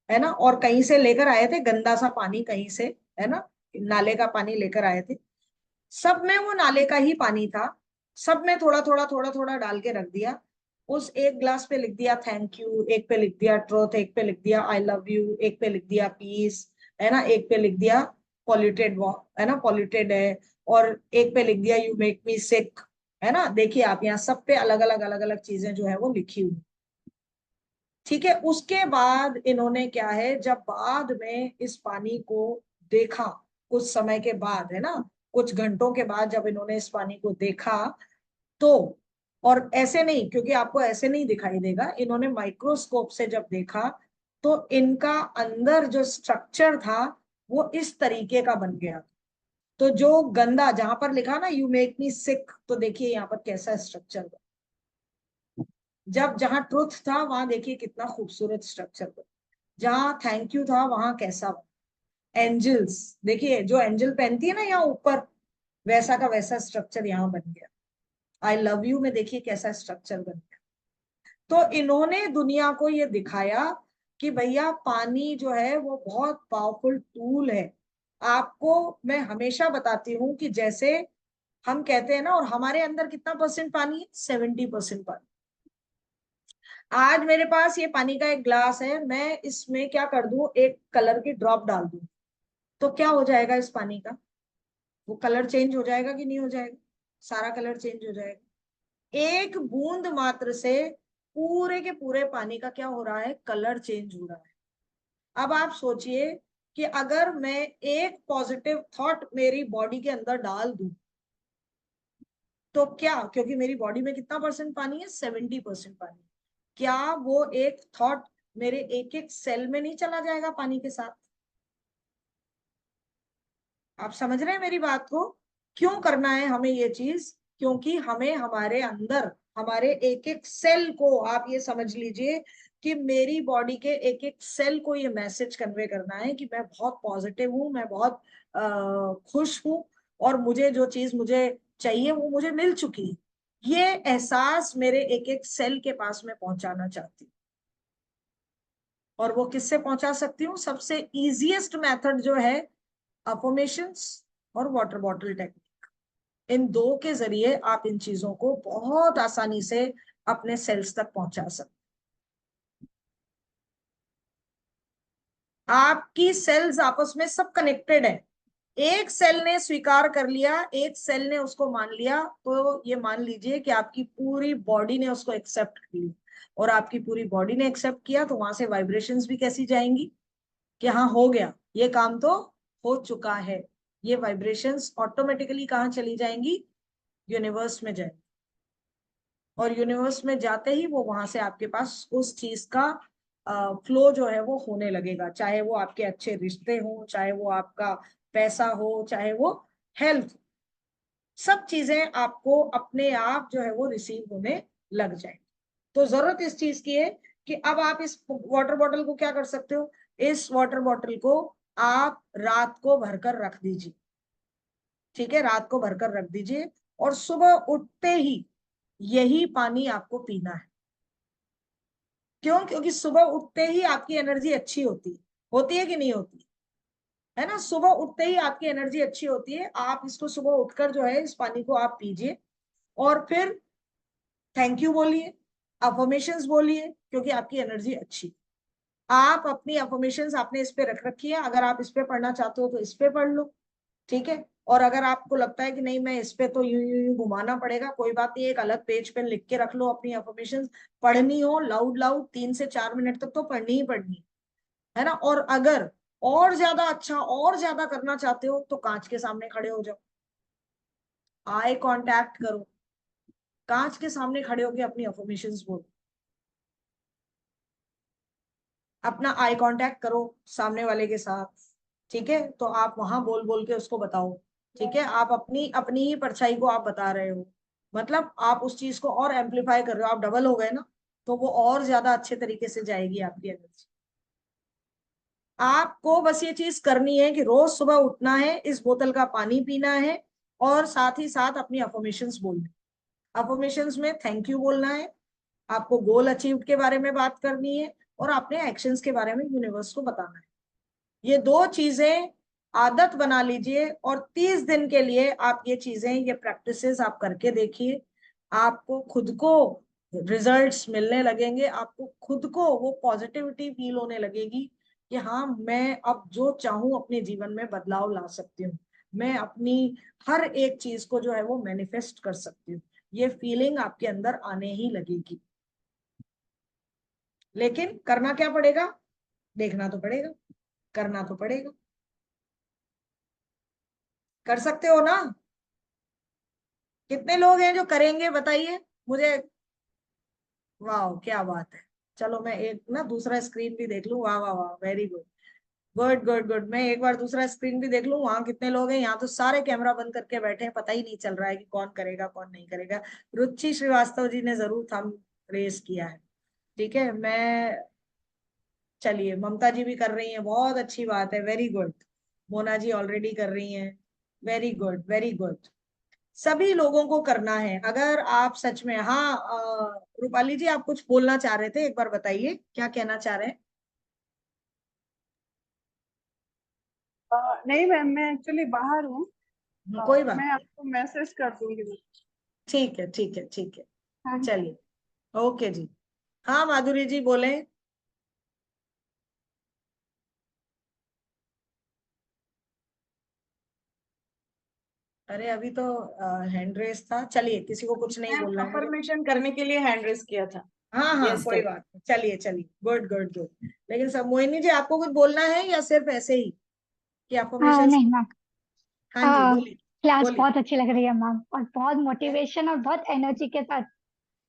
है ना, और कहीं से लेकर आए थे गंदा सा पानी, कहीं से, है ना, नाले का पानी लेकर आए थे। सब में वो नाले का ही पानी था, सब में थोड़ा थोड़ा डाल के रख दिया। उस एक ग्लास पे लिख दिया थैंक यू, एक पे लिख दिया ट्रुथ, एक पे लिख दिया आई लव यू, एक पे लिख दिया पीस, है ना, एक पे लिख दिया पॉल्यूटेड, है ना, पॉल्यूटेड है, और एक पे लिख दिया यू मेक मी सिक, है ना। देखिए आप यहाँ सब पे अलग अलग चीजें जो है वो लिखी हुई। ठीक है, उसके बाद इन्होंने क्या है, जब बाद में इस पानी को देखा, कुछ समय के बाद, है ना, कुछ घंटों के बाद जब इन्होंने इस पानी को देखा, तो, और ऐसे नहीं, क्योंकि आपको ऐसे नहीं दिखाई देगा, इन्होंने माइक्रोस्कोप से जब देखा, तो इनका अंदर जो स्ट्रक्चर था वो इस तरीके का बन गया। तो जो गंदा, जहां पर लिखा ना यू मेक मी सिक, तो देखिए यहाँ पर कैसा स्ट्रक्चर बना। जब जहां ट्रुथ था वहां देखिए कितना खूबसूरत स्ट्रक्चर बना, जहां थैंक यू था वहां कैसा बना। एंजल्स, देखिए जो एंजल पहनती है ना यहाँ ऊपर, वैसा का वैसा स्ट्रक्चर यहाँ बन गया। आई लव यू में देखिए कैसा स्ट्रक्चर बन गया। तो इन्होंने दुनिया को ये दिखाया कि भैया पानी जो है वो बहुत पावरफुल टूल है। आपको मैं हमेशा बताती हूँ कि जैसे हम कहते हैं ना, और हमारे अंदर कितना परसेंट पानी है? 70% पानी। आज मेरे पास ये पानी का एक ग्लास है, मैं इसमें क्या कर दूं, एक कलर की ड्रॉप डाल दूं, तो क्या हो जाएगा इस पानी का? वो कलर चेंज हो जाएगा कि नहीं हो जाएगा? सारा कलर चेंज हो जाएगा। एक बूंद मात्र से पूरे के पूरे पानी का क्या हो रहा है? कलर चेंज हो रहा है। अब आप सोचिए कि अगर मैं एक पॉजिटिव थॉट मेरी बॉडी के अंदर डाल दूं, तो क्या, क्योंकि मेरी बॉडी में कितना परसेंट पानी है? 70% पानी। क्या वो एक थॉट मेरे एक एक सेल में नहीं चला जाएगा पानी के साथ? आप समझ रहे हैं मेरी बात को? क्यों करना है हमें ये चीज? क्योंकि हमें हमारे अंदर, हमारे एक एक सेल को, आप ये समझ लीजिए कि मेरी बॉडी के एक एक सेल को ये मैसेज कन्वे करना है कि मैं बहुत पॉजिटिव हूँ, मैं बहुत खुश हूँ, और मुझे जो चीज मुझे चाहिए वो मुझे मिल चुकी है। ये एहसास मेरे एक एक सेल के पास में पहुंचाना चाहती हूँ। और वो किससे पहुंचा सकती हूँ? सबसे इजीएस्ट मेथड जो है, अफर्मेशंस और वाटर बॉटल टेक्निक। इन दो के जरिए आप इन चीजों को बहुत आसानी से अपने सेल्स तक पहुंचा सकते। आपकी सेल्स आपस में सब कनेक्टेड है। एक सेल ने स्वीकार कर लिया, एक सेल ने उसको मान लिया, तो ये मान लीजिए कि आपकी पूरी बॉडी ने उसको एक्सेप्ट कर लिया। और आपकी पूरी बॉडी ने एक्सेप्ट किया तो वहां से वाइब्रेशंस भी कैसी जाएंगी कि हाँ हो गया, ये काम तो हो चुका है। ये वाइब्रेशंस ऑटोमेटिकली कहाँ चली जाएंगी? यूनिवर्स में जाएंगी। और यूनिवर्स में जाते ही वो वहां से आपके पास उस चीज का फ्लो जो है वो होने लगेगा। चाहे वो आपके अच्छे रिश्ते हो, चाहे वो आपका पैसा हो, चाहे वो हेल्थ, सब चीजें आपको अपने आप जो है वो रिसीव होने लग जाए। तो जरूरत इस चीज की है कि अब आप इस वाटर बॉटल को क्या कर सकते हो? इस वाटर बॉटल को आप रात को भरकर रख दीजिए। ठीक है, रात को भरकर रख दीजिए, और सुबह उठते ही यही पानी आपको पीना है। क्यों? क्योंकि सुबह उठते ही आपकी एनर्जी अच्छी होती है कि नहीं होती है ना? सुबह उठते ही आपकी एनर्जी अच्छी होती है। आप इसको सुबह उठकर जो है इस पानी को आप पीजिए, और फिर थैंक यू बोलिए, अफर्मेशंस बोलिए, क्योंकि आपकी एनर्जी अच्छी। आप अपनी अफर्मेशंस आपने इस पे रख रखी है, अगर आप इस पे पढ़ना चाहते हो तो इस पे पढ़ लो। ठीक है, और अगर आपको लगता है कि नहीं मैं इस पे तो यूं यूं यूं घुमाना पड़ेगा, कोई बात नहीं, एक अलग पेज पे लिख के रख लो अपनी अफर्मेशंस। पढ़नी हो लाउड लाउड 3 से 4 मिनट तक तो पढ़नी ही पढ़नी है ना? और अगर और ज्यादा अच्छा और ज्यादा करना चाहते हो तो कांच के सामने खड़े हो जाओ, आई कांटेक्ट करो, कांच के सामने खड़े होके अपनी अफर्मेशंस बोलो। अपना आई कांटेक्ट करो सामने वाले के साथ। ठीक है, तो आप वहां बोल बोल के उसको बताओ। ठीक है, आप अपनी अपनी ही परछाई को आप बता रहे हो, मतलब आप उस चीज को और एम्पलीफाई कर रहे हो, आप डबल हो गए ना, तो वो और ज्यादा अच्छे तरीके से जाएगी आपकी एनर्जी। आपको बस ये चीज करनी है कि रोज सुबह उठना है, इस बोतल का पानी पीना है, और साथ ही साथ अपनी अफर्मेशंस बोलनी। अफर्मेशंस में थैंक यू बोलना है, आपको गोल अचीव के बारे में बात करनी है, और अपने एक्शंस के बारे में यूनिवर्स को बताना है। ये दो चीजें आदत बना लीजिए, और 30 दिन के लिए आप ये चीजें, ये प्रैक्टिसेस आप करके देखिए। आपको खुद को रिजल्ट्स मिलने लगेंगे, आपको खुद को वो पॉजिटिविटी फील होने लगेगी कि हाँ मैं अब जो चाहूं अपने जीवन में बदलाव ला सकती हूँ, मैं अपनी हर एक चीज को जो है वो मैनिफेस्ट कर सकती हूँ। ये फीलिंग आपके अंदर आने ही लगेगी। लेकिन करना क्या पड़ेगा? देखना तो पड़ेगा, करना तो पड़ेगा। कर सकते हो ना? कितने लोग हैं जो करेंगे बताइए मुझे? वाह क्या बात है। चलो मैं एक ना दूसरा स्क्रीन भी देख लूं। वाह वाह वाह, very good, good good good. मैं एक बार दूसरा स्क्रीन भी देख लूं, वहां कितने लोग हैं। यहाँ तो सारे कैमरा बंद करके बैठे हैं, पता ही नहीं चल रहा है कि कौन करेगा कौन नहीं करेगा। रुचि श्रीवास्तव जी ने जरूर थंब रेस किया है। ठीक है, मैं, चलिए ममता जी भी कर रही हैं, बहुत अच्छी बात है, very good. Mona ji already कर रही हैं, वेरी गुड वेरी गुड। सभी लोगों को करना है। अगर आप सच में, हाँ रूपाली जी आप कुछ बोलना चाह रहे थे, एक बार बताइए क्या कहना चाह रहे हैं। नहीं मैम, मैं एक्चुअली बाहर हूँ। कोई बात मैं नहीं, आपको मैसेज कर दूंगी मैम। ठीक है ठीक है ठीक है, हाँ जी। चलिए, ओके जी। हाँ माधुरी जी बोले। अरे अभी तो हैंड रेस था, चलिए किसी को कुछ नहीं बोलना है। अफर्मेशन करने के लिए हैंड रेस किया था। हाँ हाँ Yes, कोई sir. बात नहीं, चलिए चलिए, गुड गुड गुड। लेकिन सब मोहिनी जी आपको कुछ बोलना है या सिर्फ ऐसे ही कि अफर्मेशन? नहीं मैम, हाँ जी बोलिए, क्लास बोलिए। बहुत अच्छी लग रही है मैम, और बहुत मोटिवेशन और बहुत एनर्जी के साथ।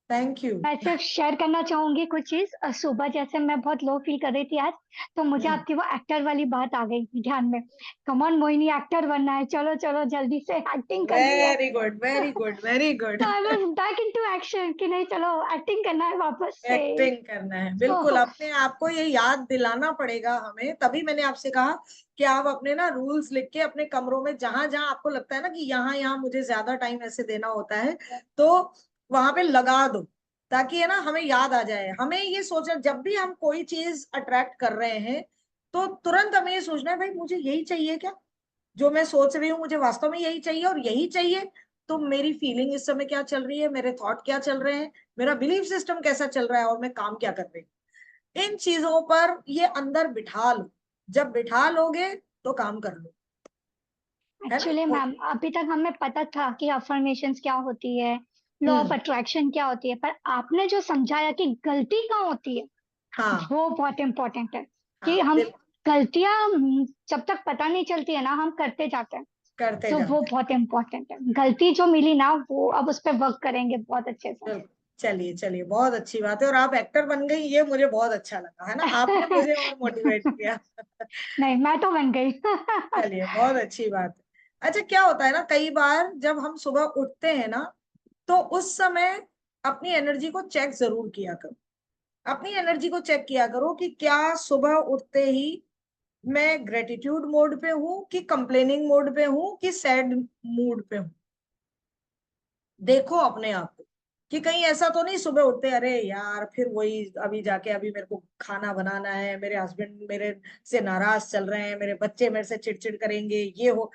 Thank you. मैं सिर्फ शेयर करना चाहूंगी कुछ चीज। सुबह जैसे मैं बहुत लो फील कर रही थी आज, तो मुझे आपकी वो एक्टर वाली बात आ गई ध्यान में। कमॉन मोहिनी, एक्टर बनना है, चलो चलो जल्दी से, एक्टिंग करनी है। Very good very good very good. तो I was back into action कि नहीं, चलो एक्टिंग करना है वापस से। एक्टिंग करना है, बिल्कुल तो अपने आप को ये याद दिलाना पड़ेगा हमें। तभी मैंने आपसे कहा कि आप अपने ना रूल्स लिख के अपने कमरों में, जहां जहां आपको लगता है ना कि यहाँ यहाँ मुझे ज्यादा टाइम ऐसे देना होता है, तो वहां पे लगा दो, ताकि है ना हमें याद आ जाए। हमें ये सोचना, जब भी हम कोई चीज अट्रैक्ट कर रहे हैं तो तुरंत हमें ये सोचना है भाई मुझे यही चाहिए क्या, जो मैं सोच रही हूँ मुझे वास्तव में यही चाहिए और यही चाहिए। तो मेरी फीलिंग इस समय क्या चल रही है, मेरे थॉट क्या चल रहे हैं, मेरा बिलीफ सिस्टम कैसा चल रहा है, और मैं काम क्या कर रही हूँ, इन चीजों पर ये अंदर बिठा लो। जब बिठा लोगे तो काम कर लो, है ना। एक्चुअली मैम, अभी तक हमें पता था कि अफर्मेशंस क्या होती है, लॉ ऑफ हम्म। अट्रैक्शन क्या होती है, पर आपने जो समझाया कि गलती कहाँ होती है, हाँ वो बहुत इम्पोर्टेंट है। हाँ कि हम बिल्कुल, गलतियां जब तक पता नहीं चलती है ना, हम करते जाते हैं। करते तो वो जाते हैं। बहुत इम्पोर्टेंट है। गलती जो मिली ना, वो अब उस पर वर्क करेंगे बहुत अच्छे से। बिल्कुल। चलिए चलिए, बहुत अच्छी बात है, और आप एक्टर बन गई ये मुझे बहुत अच्छा लगा, है ना, आपने मुझे और मोटिवेट किया। नहीं, मैं तो बन गई। चलिए बहुत अच्छी बात है। अच्छा क्या होता है ना, कई बार जब हम सुबह उठते हैं ना, तो उस समय अपनी एनर्जी को चेक जरूर किया करो। अपनी एनर्जी को चेक किया करो कि क्या सुबह उठते ही मैं ग्रेटिट्यूड मोड पे हूँ, कि कंप्लेनिंग मोड पे हूँ, कि सैड मूड पे हूँ। देखो अपने आप को कि कहीं ऐसा तो नहीं सुबह उठते अरे यार फिर वही, अभी जाके अभी मेरे को खाना बनाना है, मेरे हस्बैंड मेरे से नाराज चल रहे हैं, मेरे बच्चे मेरे से चिड़चिड़ करेंगे, ये हो।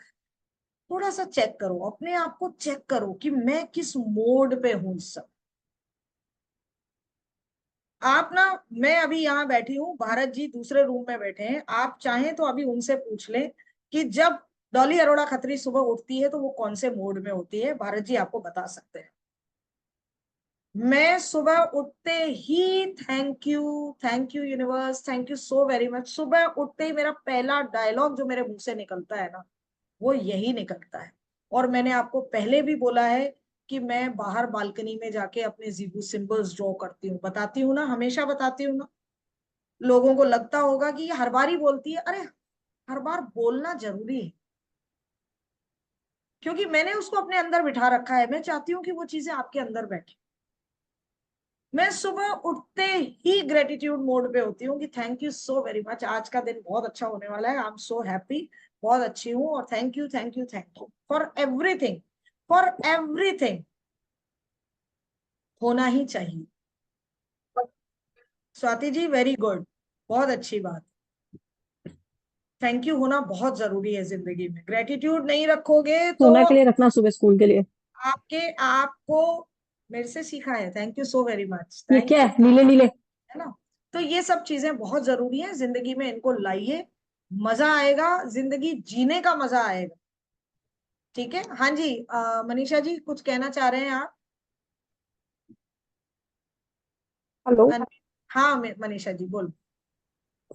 थोड़ा सा चेक करो अपने आप को, चेक करो कि मैं किस मोड पे हूं इस समय। आप ना, मैं अभी यहाँ बैठी हूँ, भारत जी दूसरे रूम में बैठे हैं, आप चाहें तो अभी उनसे पूछ लें कि जब डॉली अरोड़ा खत्री सुबह उठती है तो वो कौन से मोड में होती है, भारत जी आपको बता सकते हैं। मैं सुबह उठते ही thank you universe, thank you so very much, सुबह उठते ही मेरा पहला डायलॉग जो मेरे मुंह से निकलता है ना, वो यही निकलता है। और मैंने आपको पहले भी बोला है कि मैं बाहर बालकनी में जाके अपने जीबू सिंबल्स ड्रॉ करती हूँ, बताती हूँ ना, हमेशा बताती हूँ ना। लोगों को लगता होगा कि ये हर बार ही बोलती है, अरे हर बार बोलना जरूरी है, क्योंकि मैंने उसको अपने अंदर बिठा रखा है। मैं चाहती हूँ कि वो चीजें आपके अंदर बैठे। मैं सुबह उठते ही ग्रेटिट्यूड मोड पे होती हूँ कि thank you so very much, आज का दिन बहुत अच्छा होने वाला है, आई एम सो हैप्पी, बहुत अच्छी हूँ, और thank you thank you thank you for everything, for everything. होना ही चाहिए। स्वाति जी वेरी गुड, बहुत अच्छी बात। थैंक यू होना बहुत जरूरी है जिंदगी में, ग्रेटिट्यूड नहीं रखोगे तो सोना के लिए रखना, सुबह स्कूल के लिए। आपके आपको मेरे से सीखा है, thank you so very much, ये थैंक क्या यू, है, नीले नीले? है ना। तो ये सब चीजें बहुत जरूरी है जिंदगी में, इनको लाइए, मजा आएगा, जिंदगी जीने का मजा आएगा। ठीक है, हाँ जी, मनीषा जी कुछ कहना चाह रहे हैं आप? हेलो। हाँ मनीषा जी बोलो।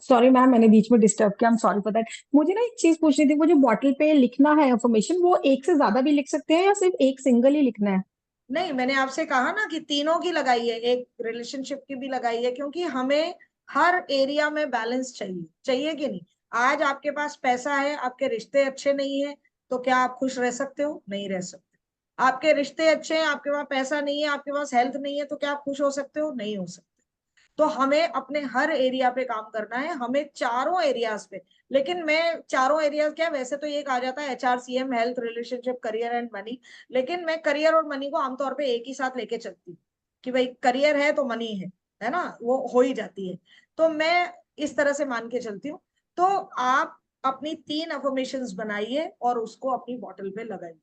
सॉरी मैम, मैंने बीच में डिस्टर्ब किया, I am sorry for that. मुझे ना एक चीज पूछनी थी, वो जो बॉटल पे लिखना है इन्फॉर्मेशन, वो एक से ज्यादा भी लिख सकते हैं या सिर्फ एक सिंगल ही लिखना है? नहीं, मैंने आपसे कहा ना कि तीनों की लगाई है, एक रिलेशनशिप की भी लगाई है, क्योंकि हमें हर एरिया में बैलेंस चाहिए, चाहिए कि नहीं। आज आपके पास पैसा है, आपके रिश्ते अच्छे नहीं है, तो क्या आप खुश रह सकते हो? नहीं रह सकते। आपके रिश्ते अच्छे हैं, आपके पास पैसा नहीं है, आपके पास हेल्थ नहीं है, तो क्या आप खुश हो सकते हो? नहीं हो सकते। तो हमें अपने हर एरिया पे काम करना है, हमें चारों एरियाज पे। लेकिन मैं चारों एरियाज क्या, वैसे तो ये कहा जाता है HRCM, health, relationship, career and money, लेकिन मैं करियर और मनी को आमतौर पे एक ही साथ लेके चलती हूँ कि भाई करियर है तो मनी है ना, वो हो ही जाती है। तो मैं इस तरह से मान के चलती हूँ। तो आप अपनी 3 अफर्मेशंस बनाइए और उसको अपनी बॉटल पे लगाइए,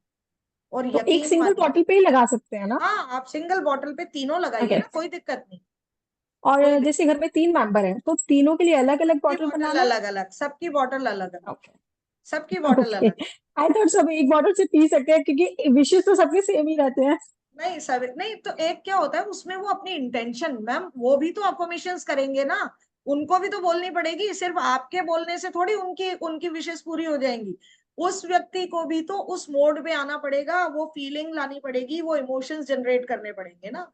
और तो एक यकीन सिंगल मानिए, बॉटल पे ही लगा सकते हैं ना? हाँ आप सिंगल बॉटल पे तीनों लगाइए ओके। ना, कोई दिक्कत नहीं, और कोई दिक्कत जैसे घर में 3 मेंबर हैं तो तीनों के लिए अलग अलग नहीं। बॉटल बॉटल बनाना है? अलग अलग, सबकी बॉटल अलग अलग, ओके। सबकी बॉटल ओके, अलग। आई थॉट सब एक बॉटल से पी सकते हैं क्योंकि विशेष तो सबके सेम ही रहते हैं। नहीं सब नहीं, तो एक क्या होता है उसमें, वो अपनी इंटेंशन, मैम वो भी तो अफर्मेशंस करेंगे ना, उनको भी तो बोलनी पड़ेगी, सिर्फ आपके बोलने से थोड़ी उनकी उनकी विशेष पूरी हो जाएंगी। उस व्यक्ति को भी तो उस मोड पे आना पड़ेगा, वो फीलिंग लानी पड़ेगी, वो इमोशंस जनरेट करने पड़ेंगे ना।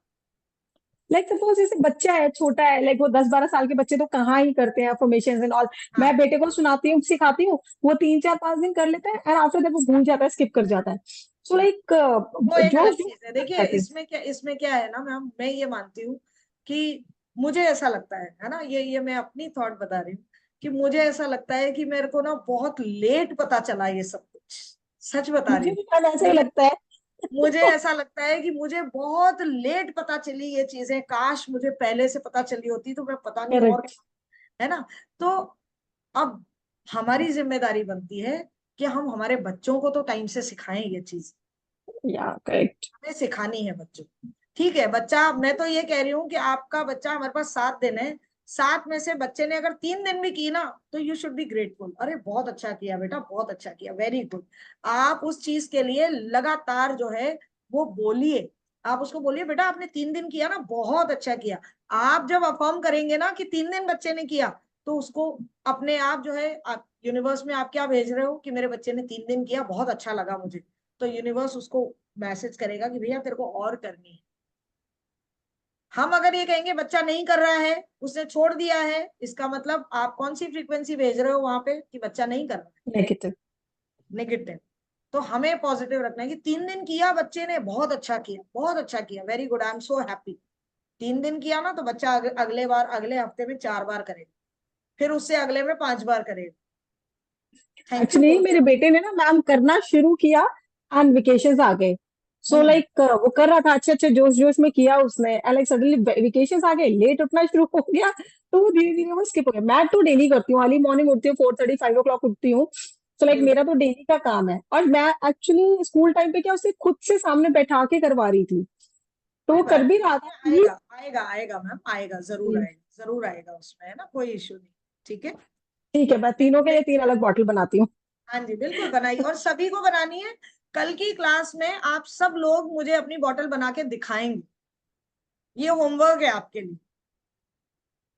लाइक सपोज जैसे बच्चा है, छोटा है, लाइक वो 10-12 साल के बच्चे तो कहाँ ही करते हैं अफर्मेशंस एंड ऑल। हाँ मैं बेटे को सुनाती हूँ, सिखाती हूँ, वो 3-4-5 दिन कर लेता है एंड आफ्टर दैट वो भूल जाता है, स्किप कर जाता है। सो लाइक वो एक जोश अलग जो चीज है। देखिए रहती है। इसमें क्या है ना मैम, मैं ये मानती हूँ कि मुझे ऐसा लगता है ना, ये मैं अपनी थॉट बता रही हूँ कि मुझे ऐसा लगता है कि मेरे को ना बहुत लेट पता चला ये सब कुछ, सच बता रही मुझे हूँ। भी शायद ऐसा ही लगता है। मुझे ऐसा लगता है कि मुझे बहुत लेट पता चली ये चीजें, काश मुझे पहले से पता चली होती तो मैं पता नहीं और, करेक्ट। है ना। तो अब हमारी जिम्मेदारी बनती है कि हम हमारे बच्चों को तो टाइम से सिखाएं ये चीज, या करेक्ट। हमें सिखानी है बच्चों को। ठीक है, बच्चा, मैं तो ये कह रही हूँ कि आपका बच्चा, हमारे पास 7 दिन है, 7 में से बच्चे ने अगर 3 दिन भी की ना, तो यू शुड बी ग्रेटफुल, अरे बहुत अच्छा किया बेटा, बहुत अच्छा किया, वेरी गुड। आप उस चीज के लिए लगातार जो है वो बोलिए, आप उसको बोलिए बेटा आपने 3 दिन किया ना, बहुत अच्छा किया। आप जब अफर्म करेंगे ना कि 3 दिन बच्चे ने किया, तो उसको अपने आप जो है, आप यूनिवर्स में आप क्या भेज रहे हो कि मेरे बच्चे ने 3 दिन किया, बहुत अच्छा लगा मुझे, तो यूनिवर्स उसको मैसेज करेगा कि भैया तेरे को और करनी है। हम अगर ये कहेंगे बच्चा नहीं कर रहा है, उसने छोड़ दिया है, इसका मतलब आप कौन सी फ्रीक्वेंसी भेज रहे हो वहां पे कि बच्चा नहीं कर रहा है, नेगेटिव। नेगेटिव। तो हमें पॉजिटिव रखना है कि 3 दिन किया बच्चे ने, बहुत अच्छा किया, बहुत अच्छा किया, very good, I am so happy. 3 दिन किया ना, तो बच्चा अगले बार, अगले हफ्ते में 4 बार करेगा, फिर उससे अगले में 5 बार करेगा। थैंक यू एक्चुअली बोल मेरे सकते। बेटे ने ना मैम करना शुरू किया एंड वेकेशंस आ गए। सो हम्म, लाइक वो कर रहा था अच्छे अच्छे जोश जोश में किया उसने एंड लाइक सडनली वेकेशंस आ गए, लेट उठना शुरू हो गया, तो वो धीरे धीरे वो स्किप हो गया। मैं तो डेली करती हूँ, अर्ली मॉर्निंग उठती हूँ, 4:30 5 o'clock उठती हूँ। सो लाइक मेरा बिल्कुल। तो डेली का काम है। और मैं एक्चुअली स्कूल टाइम पे क्या उसे खुद से सामने बैठा के करवा रही थी, तो कोई वो कर बात भी नहीं, रहा था उसमें प्लीज। आएगा आएगा आएगा मैम, आएगा, जरूर आएगा, जरूर आएगा उसमें, है ना, कोई इशू नहीं। ठीक है। ठीक है, मैं तीनों के लिए 3 अलग बॉटल बनाती हूँ। हाँ जी बिल्कुल बनाइए, और सभी को बनानी है। कल की क्लास में आप सब लोग मुझे अपनी बॉटल बना के दिखाएंगे, ये होमवर्क है आपके लिए।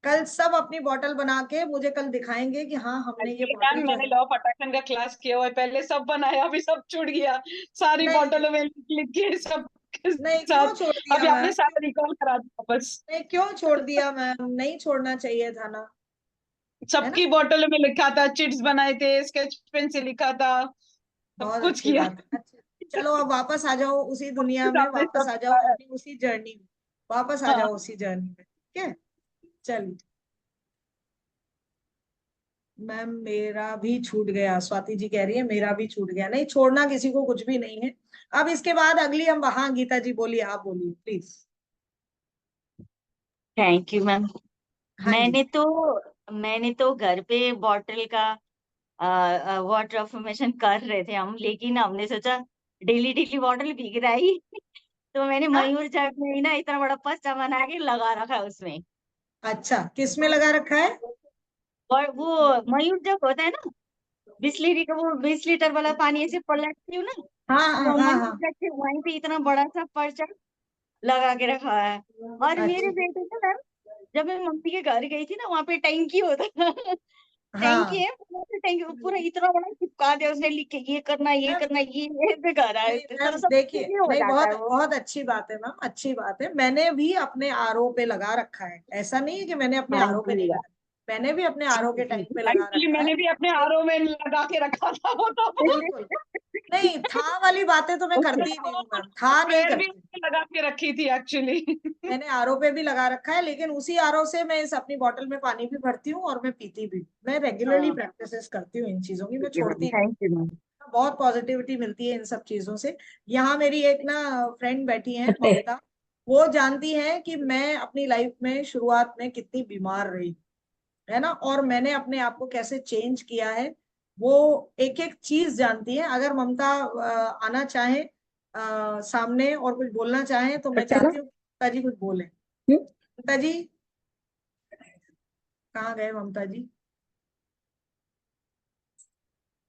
कल सब अपनी बॉटल बना के मुझे कल दिखाएंगे कि हाँ हमने ये जी बॉटल मैम, जो मैंने है। लॉ ऑफ अट्रैक्शन का क्लास किया हुआ है, पहले सब बनाया, अभी सब छूट गया, सारी नहीं बोतलों में लिख लिख के सब के नहीं, क्यों साथ। छोड़ दिया अभी आपने मैम, सारा रिकॉल करा दिया बस। नहीं क्यों छोड़ दिया मैम, नहीं छोड़ना चाहिए था ना, है ना। सबकी बोतलों में लिखा था, चिट्स बनाए थे, स्केच पेन से लिखा था, सब बहुत कुछ अच्छी किया। बात है, अच्छा। चलो अब वापस आ जाओ उसी दुनिया में, आपने वापस सब आ जाओ किया है। अपनी उसी जर्नी में, वापस आ हाँ। जाओ उसी जर्नी में, ठीक है। चलिए मैम, मेरा भी छूट गया, स्वाति जी कह रही है मेरा भी छूट गया, नहीं छोड़ना किसी को कुछ भी नहीं है। अब इसके बाद अगली हम, हाँ गीता जी बोलिए, आप बोलिए प्लीज। Thank you ma'am. हाँ जी। मैंने तो घर पे बॉटल का वाटर अफर्मेशन कर रहे थे हम, लेकिन हमने सोचा डेली डेली बॉटल भीग रहा ही तो मैंने हाँ? मयूर जग में ना इतना बड़ा पर्चा बना के लगा रखा उसमें। अच्छा, किस में लगा रखा है? और वो मयूर जग होता है ना, बिस्लेरी का, वो 20 लीटर वाला पानी ऐसे पलटती हूँ ना, हाँ हाँ तो हाँ मयूर हाँ। जग के वहीं पे इतना बड़ा सा पर्चा लगा के रखा है। और मेरे अच्छा। बेटे को ना, जब मैं मम्मी के घर गई थी ना, वहां पे टैंकी होता था टैंकी हाँ है, टैंकी पूरा इतना बड़ा चिपका दिया उसने, लिख के ये करना ये मैम, करना, ये पे घर आए नहीं थे तो मैम सब देखिए, ये हो नहीं जाता बहुत है वो। बहुत अच्छी बात है मैम, अच्छी बात है, मैंने भी अपने आरओ पे लगा रखा है, ऐसा नहीं है कि मैंने अपने हाँ आरओ पे नहीं जी। लगा, मैंने भी अपने आरओ के टाइम पे लगा एक्चुअली रखा है। मैंने भी अपने आरओ में लगा के रखा था वो तो बिल्कुल। नहीं, था वाली बातें तो मैं करती ही नहीं हूँ मैम, था नहीं पेड़ भी करती। लगा के रखी थी एक्चुअली। मैंने आरओ पे भी लगा रखा है, लेकिन उसी आरओ से मैं इस अपनी बोतल में पानी भी भरती हूँ और मैं पीती भी। मैं रेगुलरली प्रैक्टिसेस करती हूँ इन चीजों की, मैं छोड़ती नहीं। Thank you ma'am. बहुत पॉजिटिविटी मिलती है इन सब चीजों से। यहाँ मेरी एक ना फ्रेंड बैठी है, अरे, ममता। वो जानती है कि मैं अपनी लाइफ में शुरुआत में कितनी बीमार रही, है ना, और मैंने अपने आप को कैसे चेंज किया है। वो एक एक चीज जानती है। अगर ममता आना चाहे सामने और कुछ बोलना चाहे, तो मैं अच्छा ना? चाहती हूँ ममता जी कुछ बोले। हम्म? ममता जी कहाँ गए ममता जी?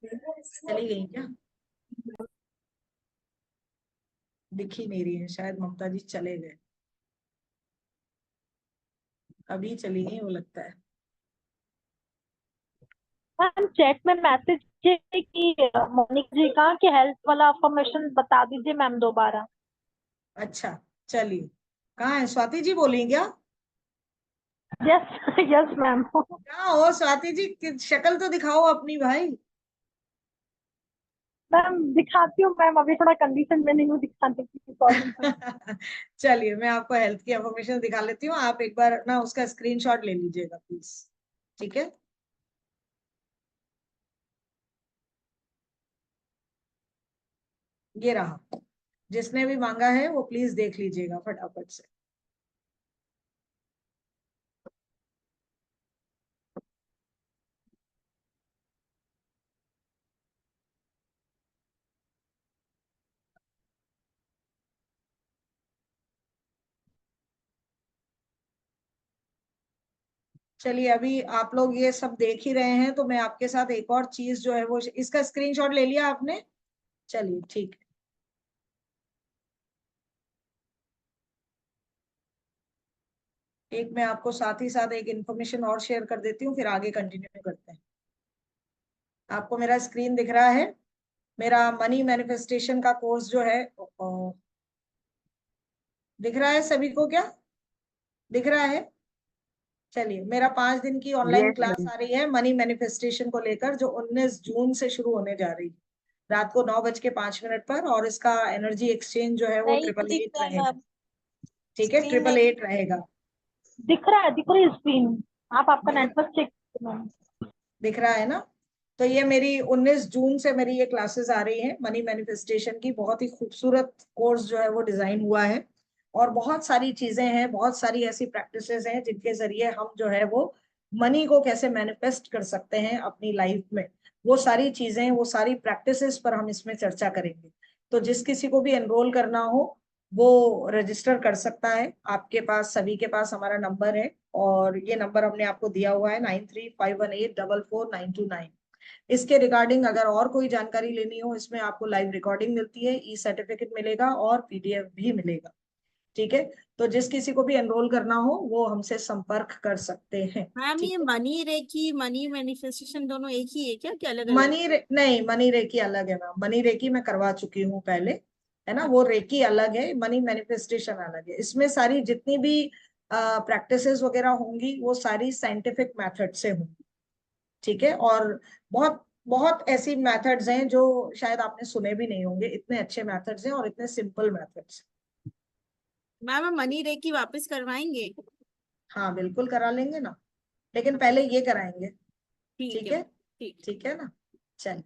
चली गई क्या? दिख ही नहीं रही है, शायद ममता जी चले गए, अभी चली गई वो लगता है। मैम चैट में मैसेज है कि मोनिका जी का कि हेल्थ वाला अफर्मेशन बता दीजिए मैम दोबारा। अच्छा चलिए, कहाँ है स्वाति जी, बोलेंगे क्या? Yes yes ma'am. कहाँ हो स्वाति जी, शक्ल तो दिखाओ अपनी भाई। मैम दिखाती हूँ मैम, अभी थोड़ा कंडीशन में नहीं हूँ दिखाने की, सॉरी। चलिए, मैं आपको हेल्थ की इंफॉर्मेशन दिखा लेती हूँ, आप एक बार ना उसका स्क्रीनशॉट ले लीजिएगा प्लीज, ठीक है? ये रहा, जिसने भी मांगा है वो प्लीज देख लीजिएगा फटाफट से। चलिए, अभी आप लोग ये सब देख ही रहे हैं, तो मैं आपके साथ एक और चीज जो है वो, इसका स्क्रीनशॉट ले लिया आपने? चलिए ठीक है। एक मैं आपको साथ ही साथ एक इंफॉर्मेशन और शेयर कर देती हूँ, फिर आगे कंटिन्यू करते हैं। आपको मेरा स्क्रीन दिख रहा है? मेरा मनी मैनिफेस्टेशन का कोर्स जो है, दिख रहा है सभी को क्या? दिख रहा है? चलिए, मेरा 5 दिन की ऑनलाइन यस क्लास मैम। आ रही है मनी मैनिफेस्टेशन को लेकर, जो 19 जून से शुरू होने जा रही है, रात को 9:05 पर। और इसका एनर्जी एक्सचेंज जो है वो नहीं 888 दिख रहा है रहेगा, मैम, ठीक है? स्क्रीन नहीं 888 रहेगा। दिख रही है स्क्रीन। आप आपका दिख नेटवर्क चेक मैम। दिख रहा है ना? तो ये मेरी 19 जून से मेरी ये क्लासेस आ रही हैं मनी मैनिफेस्टेशन की। बहुत ही खूबसूरत कोर्स जो है वो डिजाइन हुआ है, और बहुत सारी चीजें हैं, बहुत सारी ऐसी प्रैक्टिसेस हैं जिनके जरिए हम जो है वो मनी को कैसे मैनिफेस्ट कर सकते हैं अपनी लाइफ में। वो सारी चीजें, वो सारी प्रैक्टिसेस पर हम इसमें चर्चा करेंगे। तो जिस किसी को भी एनरोल करना हो वो रजिस्टर कर सकता है। आपके पास, सभी के पास हमारा नंबर है, और ये नंबर हमने आपको दिया हुआ है 9351844929। इसके रिगार्डिंग अगर और कोई जानकारी लेनी हो, इसमें आपको लाइव रिकॉर्डिंग मिलती है, ई सर्टिफिकेट मिलेगा और पीडीएफ भी मिलेगा, ठीक है? तो जिस किसी को भी एनरोल करना हो वो हमसे संपर्क कर सकते हैं, मैम ठीक ये है? मनी रेकी मनी मैनिफेस्टेशन दोनों एक ही है क्या, कि अलग अलग? नहीं, मनी रेकी अलग है मैम। मनी रेकी मैं करवा चुकी हूँ पहले, है ना, वो रेकी अलग है, मनी मैनिफेस्टेशन अलग है। इसमें सारी जितनी भी प्रैक्टिसेस वगैरह होंगी वो सारी साइंटिफिक मेथड से होंगी, ठीक है? और बहुत बहुत ऐसी मेथड्स हैं जो शायद आपने सुने भी नहीं होंगे, इतने अच्छे मेथड्स हैं और इतने सिंपल मेथड्स। मैम हम मनी रेकी वापस करवाएंगे? हाँ बिल्कुल करा लेंगे ना, लेकिन पहले ये कराएंगे, ठीक ठीक है है? ठीक। ठीक है ना? चल,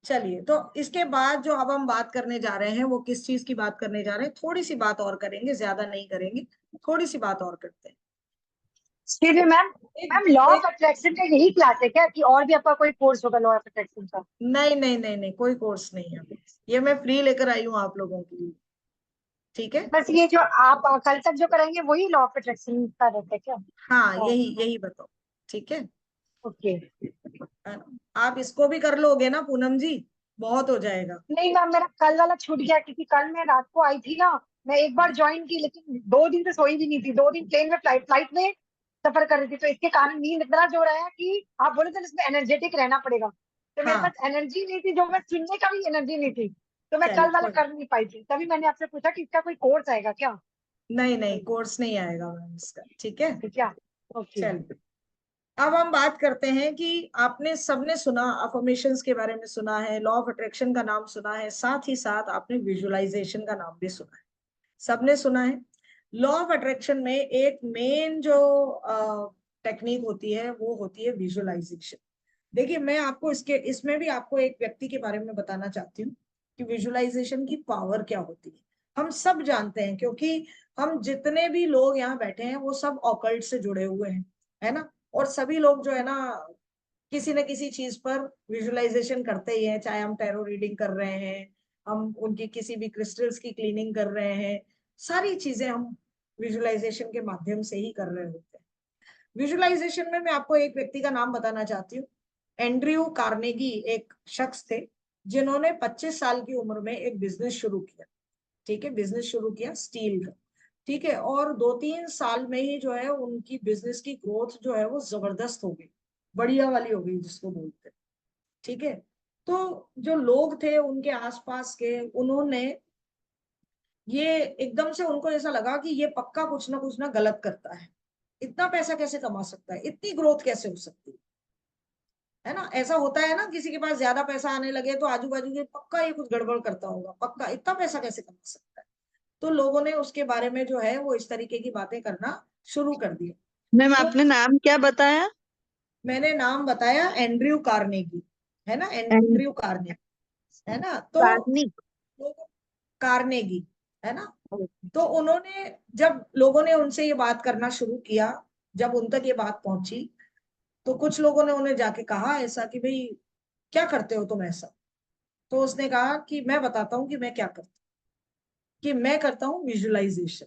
चलिए, तो इसके बाद जो अब हम बात करने जा रहे हैं वो किस चीज की बात करने जा रहे हैं, थोड़ी सी बात और करेंगे, ज्यादा नहीं करेंगे, थोड़ी सी बात और करते हैं। Excuse me ma'am, ma'am law of एक अट्रैक्शन का यही क्लास है क्या, कि और भी आपका कोई कोर्स होगा लॉ ऑफ अट्रैक्शन का? नहीं नहीं नहीं नहीं, कोई कोर्स नहीं है, ये मैं फ्री लेकर आई हूँ आप लोगों के लिए, ठीक है? बस ये जो आप कल तक जो कराएंगे वही लॉ ऑफ अट्रैक्शन का रहता है क्या? हाँ, यही यही बताओ, ठीक है? ओके। है ना? आप इसको भी कर लोगे ना पूनम जी, बहुत हो जाएगा। नहीं मैम, मेरा कल वाला छूट गया क्योंकि कल मैं रात को आई थी ना। मैं एक बार ज्वाइन की, लेकिन 2 दिन से सोई भी नहीं थी। 2 दिन प्लेन में फ्लाइट में सफर कर रही थी, तो इसके कारण नींद इतना जोर आया कि आप बोले थे इसमें एनर्जेटिक रहना पड़ेगा, तो मेरे हाँ पास एनर्जी नहीं थी, जो मैं सुनने का भी एनर्जी नहीं थी, तो मैं चलिए, कल वाला कर नहीं पाई थी। तभी मैंने आपसे पूछा कि इसका कोई कोर्स आएगा क्या? नहीं नहीं, कोर्स नहीं आएगा मैम इसका, ठीक है? ठीक है। ओके। चलिए, अब हम बात करते हैं कि आपने सबने सुना, अफर्मेशंस के बारे में सुना है, लॉ ऑफ अट्रैक्शन का नाम सुना है, साथ ही साथ आपने विजुअलाइजेशन का नाम भी सुना है, सबने सुना है। लॉ ऑफ अट्रैक्शन में एक मेन जो टेक्निक होती है वो होती है विजुअलाइजेशन। देखिए, मैं आपको इसमें भी आपको एक व्यक्ति के बारे में बताना चाहती हूँ कि विजुअलाइजेशन की पावर क्या होती है। हम सब जानते हैं, क्योंकि हम जितने भी लोग यहाँ बैठे हैं वो सब ऑकल्ट से जुड़े हुए हैं, है ना। और सभी लोग जो है ना किसी न किसी चीज पर विजुअलाइजेशन करते ही हैं, चाहे हम टैरो रीडिंग कर रहे हैं, हम उनकी किसी भी क्रिस्टल्स की क्लीनिंग कर रहे हैं, सारी चीजें हम विजुअलाइजेशन के माध्यम से ही कर रहे होते हैं। विजुअलाइजेशन में मैं आपको एक व्यक्ति का नाम बताना चाहती हूँ। एंड्रयू कार्नेगी एक शख्स थे जिन्होंने 25 साल की उम्र में एक बिजनेस शुरू किया। ठीक है, बिजनेस शुरू किया स्टील का। ठीक है, और 2-3 साल में ही जो है उनकी बिजनेस की ग्रोथ जो है वो जबरदस्त हो गई, बढ़िया वाली हो गई जिसको बोलते हैं। ठीक है, तो जो लोग थे उनके आसपास के, उन्होंने ये एकदम से उनको ऐसा लगा कि ये पक्का कुछ ना गलत करता है, इतना पैसा कैसे कमा सकता है, इतनी ग्रोथ कैसे हो सकती है ना। ऐसा होता है ना, किसी के पास ज्यादा पैसा आने लगे तो आजू बाजू के पक्का ये कुछ गड़बड़ करता होगा, पक्का इतना पैसा कैसे कमा सकता है। तो लोगों ने उसके बारे में जो है वो इस तरीके की बातें करना शुरू कर दिया। मैम तो आपने नाम क्या बताया? मैंने नाम बताया एंड्रयू कार्नेगी, है ना, एंड्रयू कार्नेगी, है ना। तो कार्निक। कार्नेगी, है ना। तो उन्होंने, जब लोगों ने उनसे ये बात करना शुरू किया, जब उन तक ये बात पहुंची, तो कुछ लोगों ने उन्हें जाके कहा ऐसा कि भाई क्या करते हो तुम ऐसा। तो उसने कहा कि मैं बताता हूँ कि मैं क्या करता हूँ, कि मैं करता हूँ विजुअलाइजेशन,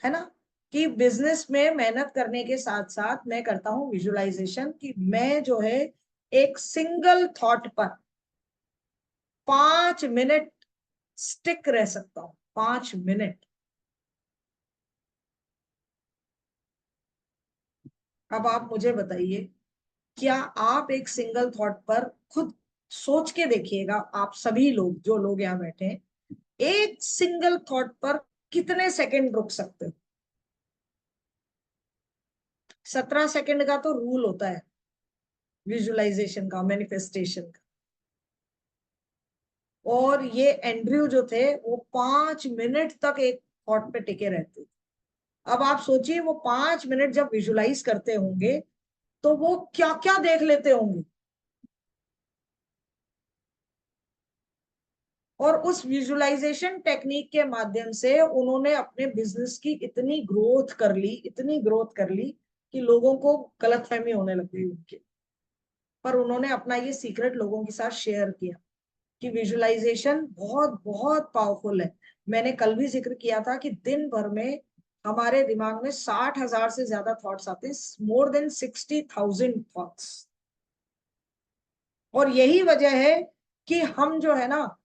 है ना। कि बिजनेस में मेहनत करने के साथ साथ मैं करता हूँ विजुअलाइजेशन, कि मैं जो है एक सिंगल थॉट पर 5 मिनट स्टिक रह सकता हूँ, 5 मिनट। अब आप मुझे बताइए, क्या आप एक सिंगल थॉट पर खुद सोच के देखिएगा, आप सभी लोग जो लोग यहाँ बैठे हैं, एक सिंगल थॉट पर कितने सेकंड रुक सकते हो। 17 सेकंड का तो रूल होता है विजुअलाइजेशन का, मैनिफेस्टेशन का। और ये एंड्रयू जो थे वो 5 मिनट तक एक थॉट पे टिके रहते थे। अब आप सोचिए, वो 5 मिनट जब विजुअलाइज करते होंगे तो वो क्या क्या देख लेते होंगे। और उस विजुअलाइजेशन टेक्निक के माध्यम से उन्होंने अपने बिजनेस की इतनी ग्रोथ कर ली, इतनी ग्रोथ कर ली कि लोगों को गलतफहमी होने लग गई उनके। पर उन्होंने अपना ये सीक्रेट लोगों के साथ शेयर किया कि विजुअलाइजेशन बहुत बहुत पावरफुल है। मैंने कल भी जिक्र किया था कि दिन भर में हमारे दिमाग में 60,000 से ज्यादा थॉट्स आते हैं, मोर देन 60,000 थॉट्स। और यही वजह है कि हम जो है ना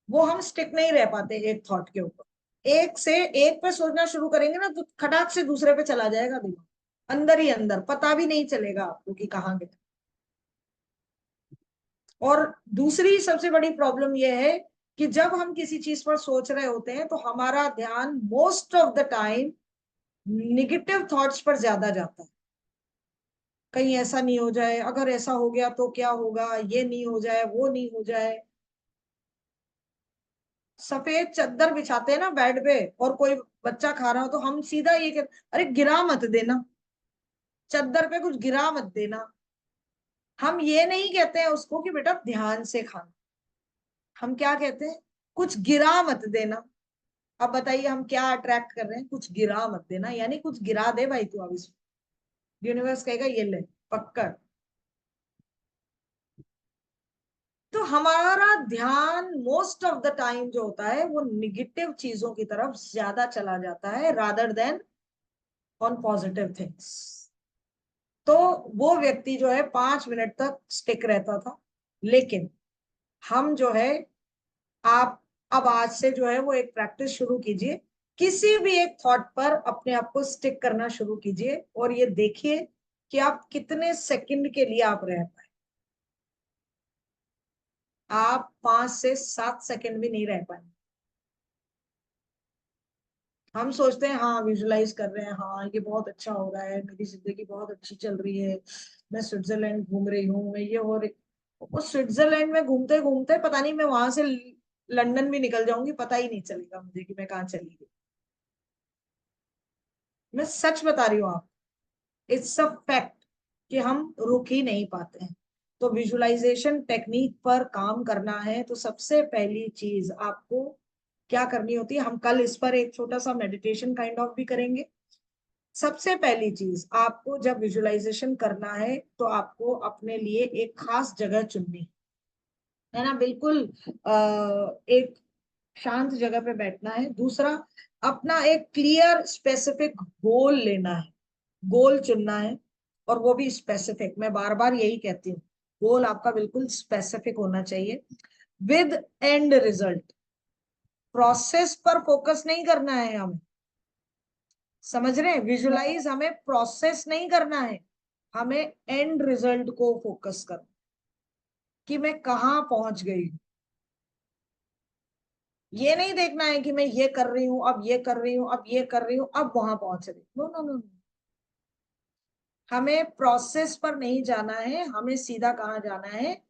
वो हम स्टिक नहीं रह पाते एक थॉट के ऊपर। एक से एक पे सोचना शुरू करेंगे ना तो खटाक से दूसरे पे चला जाएगा दिमाग, अंदर ही अंदर, पता भी नहीं चलेगा आपको कि कहाँ गया। और दूसरी सबसे बड़ी प्रॉब्लम यह है कि जब हम किसी चीज पर सोच रहे होते हैं तो हमारा ध्यान most of the time negative thoughts पर ज्यादा जाता है। कहीं ऐसा नहीं हो जाए, अगर ऐसा हो गया तो क्या होगा, ये नहीं हो जाए, वो नहीं हो जाए। सफेद चादर बिछाते हैं ना बेड पे, और कोई बच्चा खा रहा हो तो हम सीधा ये कहते, अरे गिरा मत देना, चादर पे कुछ गिरा मत देना। हम ये नहीं कहते हैं उसको कि बेटा ध्यान से खाना, हम क्या कहते हैं, कुछ गिरा मत देना। अब बताइए हम क्या अट्रैक्ट कर रहे हैं, कुछ गिरा मत देना, यानी कुछ गिरा दे भाई तू अब इसमें। यूनिवर्स कहेगा ये ले पकड़। तो हमारा ध्यान मोस्ट ऑफ द टाइम जो होता है वो निगेटिव चीजों की तरफ ज्यादा चला जाता है rather than on positive things. तो वो व्यक्ति जो है 5 मिनट तक स्टिक रहता था। लेकिन हम जो है, आप अब आज से जो है वो एक प्रैक्टिस शुरू कीजिए, किसी भी एक थॉट पर अपने आप को स्टिक करना शुरू कीजिए और ये देखिए कि आप कितने सेकंड के लिए आप रह पाए। आप 5 से 7 सेकंड भी नहीं रह पाए। हम सोचते हैं हाँ विजुलाइज कर रहे हैं, हाँ ये बहुत अच्छा हो रहा है, मेरी जिंदगी बहुत अच्छी चल रही है, मैं स्विट्जरलैंड घूम रही हूँ, मैं ये हो रही। उस स्विट्जरलैंड में घूमते घूमते पता नहीं मैं वहां से लंदन भी निकल जाऊंगी, पता ही नहीं चलेगा मुझे कि मैं कहाँ चली गई। मैं सच बता रही हूँ आप, इट्स अ फैक्ट कि हम रुक ही नहीं पाते हैं। तो विजुअलाइजेशन टेक्निक पर काम करना है तो सबसे पहली चीज आपको क्या करनी होती है, हम कल इस पर एक छोटा सा मेडिटेशन काइंड ऑफ भी करेंगे। सबसे पहली चीज आपको जब विजुअलाइजेशन करना है तो आपको अपने लिए एक खास जगह चुननी है ना, बिल्कुल एक शांत जगह पे बैठना है। दूसरा, अपना एक क्लियर स्पेसिफिक गोल लेना है, गोल चुनना है, और वो भी स्पेसिफिक। मैं बार बार यही कहती हूँ, गोल आपका बिल्कुल स्पेसिफिक होना चाहिए विद एंड रिजल्ट। प्रोसेस पर फोकस नहीं करना है हमें, समझ रहे हैं? विजुलाइज हमें प्रोसेस नहीं करना है, हमें एंड रिजल्ट को फोकस करना कि मैं कहाँ पहुंच गई हूँ। ये नहीं देखना है कि मैं ये कर रही हूँ, अब ये कर रही हूँ, अब ये कर रही हूँ, अब वहां पहुंच रही। नो नो नो, हमें प्रोसेस पर नहीं जाना है, हमें सीधा कहाँ जाना है,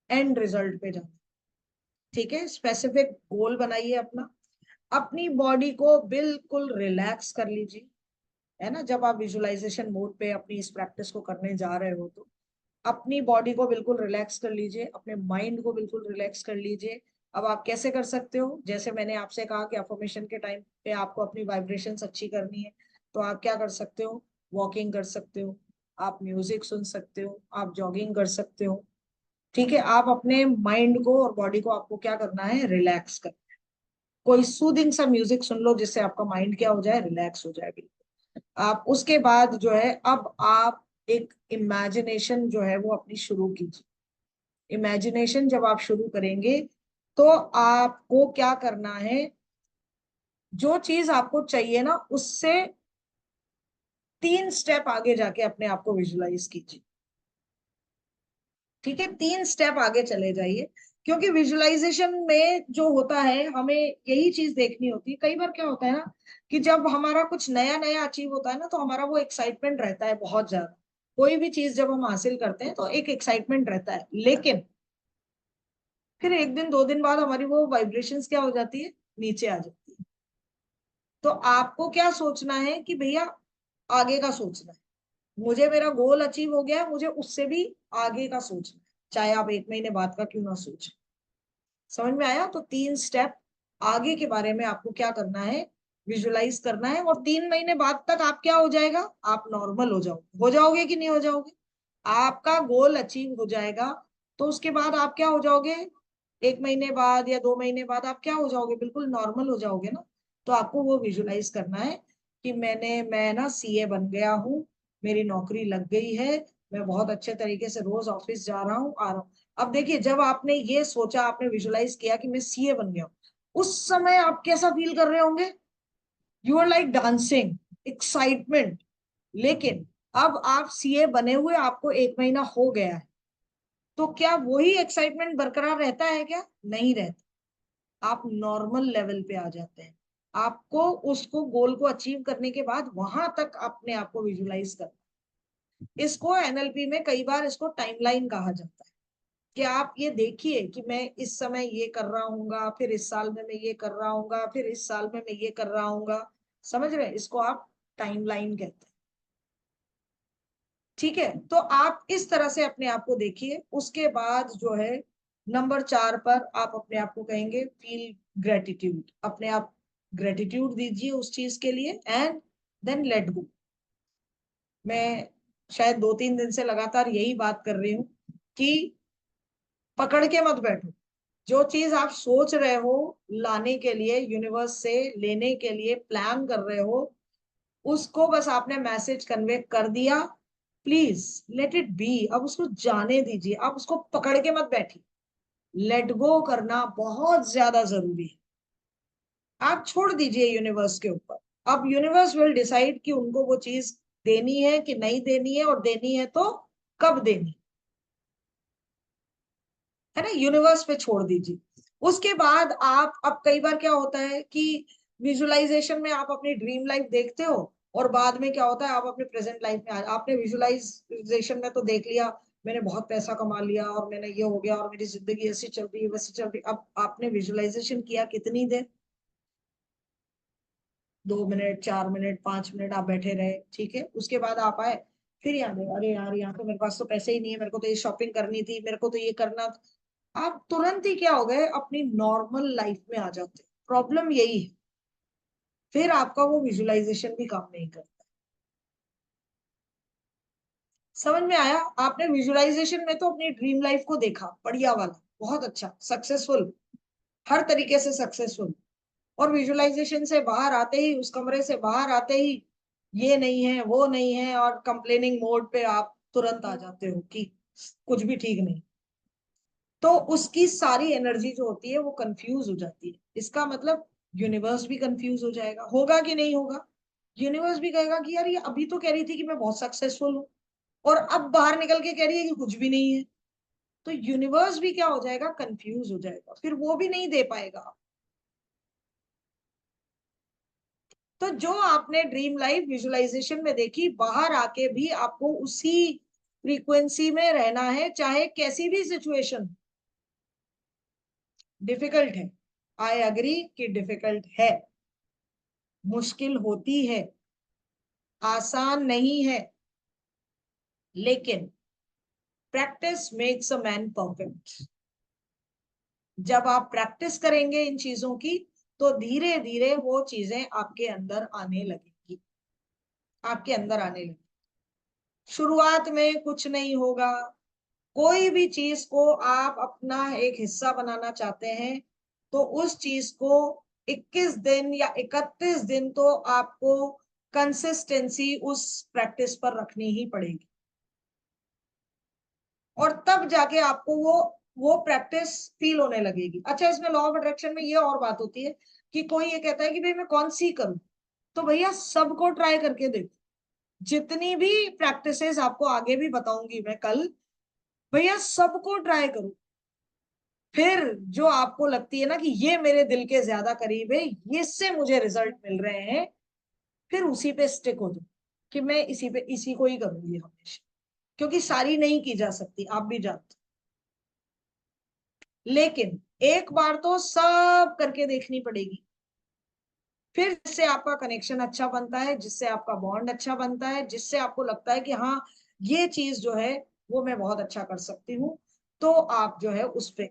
एंड रिजल्ट पे जाना। ठीक है, स्पेसिफिक गोल बनाइए अपना, अपनी बॉडी को बिल्कुल रिलैक्स कर लीजिए, है ना। जब आप विजुअलाइजेशन मोड पे अपनी इस प्रैक्टिस को करने जा रहे हो तो अपनी बॉडी को बिल्कुल रिलैक्स कर लीजिए, अपने माइंड को बिल्कुल रिलैक्स कर लीजिए। अब आप कैसे कर सकते हो, जैसे मैंने आपसे कहा कि अफर्मेशन के टाइम पे आपको अपनी वाइब्रेशंस अच्छी करनी है, तो आप क्या कर सकते हो, वॉकिंग कर सकते हो, आप म्यूजिक सुन सकते हो, आप जॉगिंग कर सकते हो। ठीक है, आप अपने माइंड को और बॉडी को आपको क्या करना है, रिलैक्स कर। कोई सूदिंग सा म्यूजिक सुन लो जिससे आपका माइंड क्या हो जाए, रिलैक्स हो जाए बिल्कुल। आप उसके बाद जो है, अब आप एक इमेजिनेशन जो है वो अपनी शुरू कीजिए। इमेजिनेशन जब आप शुरू करेंगे तो आपको क्या करना है, जो चीज आपको चाहिए ना उससे 3 स्टेप आगे जाके अपने आप को विजुलाइज कीजिए। ठीक है, 3 स्टेप आगे चले जाइए, क्योंकि विजुअलाइजेशन में जो होता है हमें यही चीज देखनी होती है। कई बार क्या होता है ना कि जब हमारा कुछ नया नया अचीव होता है ना तो हमारा वो एक्साइटमेंट रहता है बहुत ज्यादा। कोई भी चीज जब हम हासिल करते हैं तो एक एक्साइटमेंट रहता है, लेकिन फिर एक दिन दो दिन बाद हमारी वो वाइब्रेशंस क्या हो जाती है, नीचे आ जाती है। तो आपको क्या सोचना है कि भैया आगे का सोचना है, मुझे मेरा गोल अचीव हो गया है, मुझे उससे भी आगे का सोचना है, चाहे आप 1 महीने बाद का क्यों ना सोचें। समझ में आया? तो 3 स्टेप आगे के बारे में आपको क्या करना है, विजुलाइज करना है, और 3 महीने बाद तक आप क्या हो जाएगा, आप नॉर्मल हो जाओगे कि नहीं हो जाओगे, आपका गोल अचीव हो जाएगा। तो उसके बाद आप क्या हो जाओगे, 1 महीने बाद या 2 महीने बाद आप क्या हो जाओगे, बिल्कुल नॉर्मल हो जाओगे ना। तो आपको वो विजुलाइज करना है कि मैं ना सीए बन गया हूँ, मेरी नौकरी लग गई है, मैं बहुत अच्छे तरीके से रोज ऑफिस जा रहा हूँ, आ रहा हूँ। अब देखिए, जब आपने ये सोचा, आपने विजुलाइज किया कि मैं सीए बन गया हूँ, उस समय आप कैसा फील कर रहे होंगे, you are like dancing, excitement. लेकिन अब आप सीए बने हुए आपको 1 महीना हो गया है, तो क्या वही एक्साइटमेंट बरकरार रहता है क्या, नहीं रहता। आप नॉर्मल लेवल पे आ जाते हैं। आपको उसको गोल को अचीव करने के बाद वहां तक अपने आप को विजुलाइज कर, इसको एनएलपी में कई बार इसको टाइमलाइन कहा जाता है, कि आप ये देखिए कि मैं इस समय ये कर रहा हूँगा, फिर इस साल में मैं ये कर रहा हूँगा, फिर इस साल में मैं ये कर रहा हूँगा। समझ रहे हैं? इसको आप टाइमलाइन कहते हैं। ठीक है, तो आप इस तरह से अपने आप को देखिए। उसके बाद जो है नंबर 4 पर आप अपने आप को कहेंगे फील ग्रेटिट्यूड, अपने आप ग्रेटिट्यूड दीजिए उस चीज के लिए, एंड देन लेट गो। मैं शायद 2-3 दिन से लगातार यही बात कर रही हूँ कि पकड़ के मत बैठो। जो चीज आप सोच रहे हो लाने के लिए, यूनिवर्स से लेने के लिए प्लान कर रहे हो, उसको बस आपने मैसेज कन्वे कर दिया, प्लीज लेट इट बी। अब उसको जाने दीजिए, आप उसको पकड़ के मत बैठिए। लेट गो करना बहुत ज्यादा जरूरी है। आप छोड़ दीजिए यूनिवर्स के ऊपर। अब यूनिवर्स विल डिसाइड कि उनको वो चीज देनी है कि नहीं देनी है, और देनी है तो कब देनी है ना, यूनिवर्स पे छोड़ दीजिए। उसके बाद आप, अब कई बार क्या होता है कि विजुअलाइजेशन में आप अपनी ड्रीम लाइफ देखते हो और बाद में क्या होता है, आप अपने प्रेजेंट लाइफ में आपने विजुअलाइजेशन में तो देख लिया मैंने बहुत पैसा कमा लिया और मैंने ये हो गया और मेरी जिंदगी ऐसी चल रही है वैसी चल रही है। अब आपने विजुअलाइजेशन किया कितनी देर, 2 मिनट, 4 मिनट, 5 मिनट आप बैठे रहे, ठीक है, उसके बाद आप आए, फिर याद है अरे यार यहाँ तो मेरे पास तो पैसे ही नहीं है, मेरे को तो ये शॉपिंग करनी थी, मेरे को तो ये करना था। आप तुरंत ही क्या हो गए, अपनी नॉर्मल लाइफ में आ जाते। प्रॉब्लम यही है, फिर आपका वो विजुअलाइजेशन भी काम नहीं करता। समझ में आया? आपने विजुअलाइजेशन में तो अपनी ड्रीम लाइफ को देखा, बढ़िया वाला, बहुत अच्छा, सक्सेसफुल, हर तरीके से सक्सेसफुल, और विजुअलाइजेशन से बाहर आते ही, उस कमरे से बाहर आते ही ये नहीं है वो नहीं है और कंप्लेनिंग मोड पे आप तुरंत आ जाते हो कि कुछ भी ठीक नहीं। तो उसकी सारी एनर्जी जो होती है वो कंफ्यूज हो जाती है। इसका मतलब यूनिवर्स भी कंफ्यूज हो जाएगा, होगा कि नहीं होगा? यूनिवर्स भी कहेगा कि यार ये अभी तो कह रही थी कि मैं बहुत सक्सेसफुल हूँ और अब बाहर निकल के कह रही है कि कुछ भी नहीं है। तो यूनिवर्स भी क्या हो जाएगा, कंफ्यूज हो जाएगा, फिर वो भी नहीं दे पाएगा। तो जो आपने ड्रीम लाइफ विजुअलाइजेशन में देखी, बाहर आके भी आपको उसी फ्रीक्वेंसी में रहना है, चाहे कैसी भी सिचुएशन। डिफिकल्ट है, आई एग्री कि डिफिकल्ट है, मुश्किल होती है, आसान नहीं है, लेकिन practice makes a man perfect. जब आप प्रैक्टिस करेंगे इन चीजों की तो धीरे धीरे वो चीजें आपके अंदर आने लगेगी, आपके अंदर आने लगेगी। शुरुआत में कुछ नहीं होगा, कोई भी चीज को आप अपना एक हिस्सा बनाना चाहते हैं तो उस चीज को 21 दिन या 31 दिन तो आपको कंसिस्टेंसी उस प्रैक्टिस पर रखनी ही पड़ेगी, और तब जाके आपको वो प्रैक्टिस फील होने लगेगी। अच्छा, इसमें लॉ ऑफ अट्रैक्शन में ये और बात होती है कि कोई ये कहता है कि भाई मैं कौन सी करूं, तो भैया सबको ट्राई करके देखो। जितनी भी प्रैक्टिसेस आपको आगे भी बताऊंगी मैं कल, भैया सबको ट्राई करो। फिर जो आपको लगती है ना कि ये मेरे दिल के ज्यादा करीब है, इससे मुझे रिजल्ट मिल रहे हैं, फिर उसी पे स्टिक हो जाओ कि मैं इसी को ही करूंगी हमेशा, क्योंकि सारी नहीं की जा सकती, आप भी जानते। लेकिन एक बार तो सब करके देखनी पड़ेगी, फिर जिससे आपका कनेक्शन अच्छा बनता है, जिससे आपका बॉन्ड अच्छा बनता है, जिससे आपको लगता है कि हाँ ये चीज जो है वो मैं बहुत अच्छा कर सकती हूँ, तो आप जो है उस पे।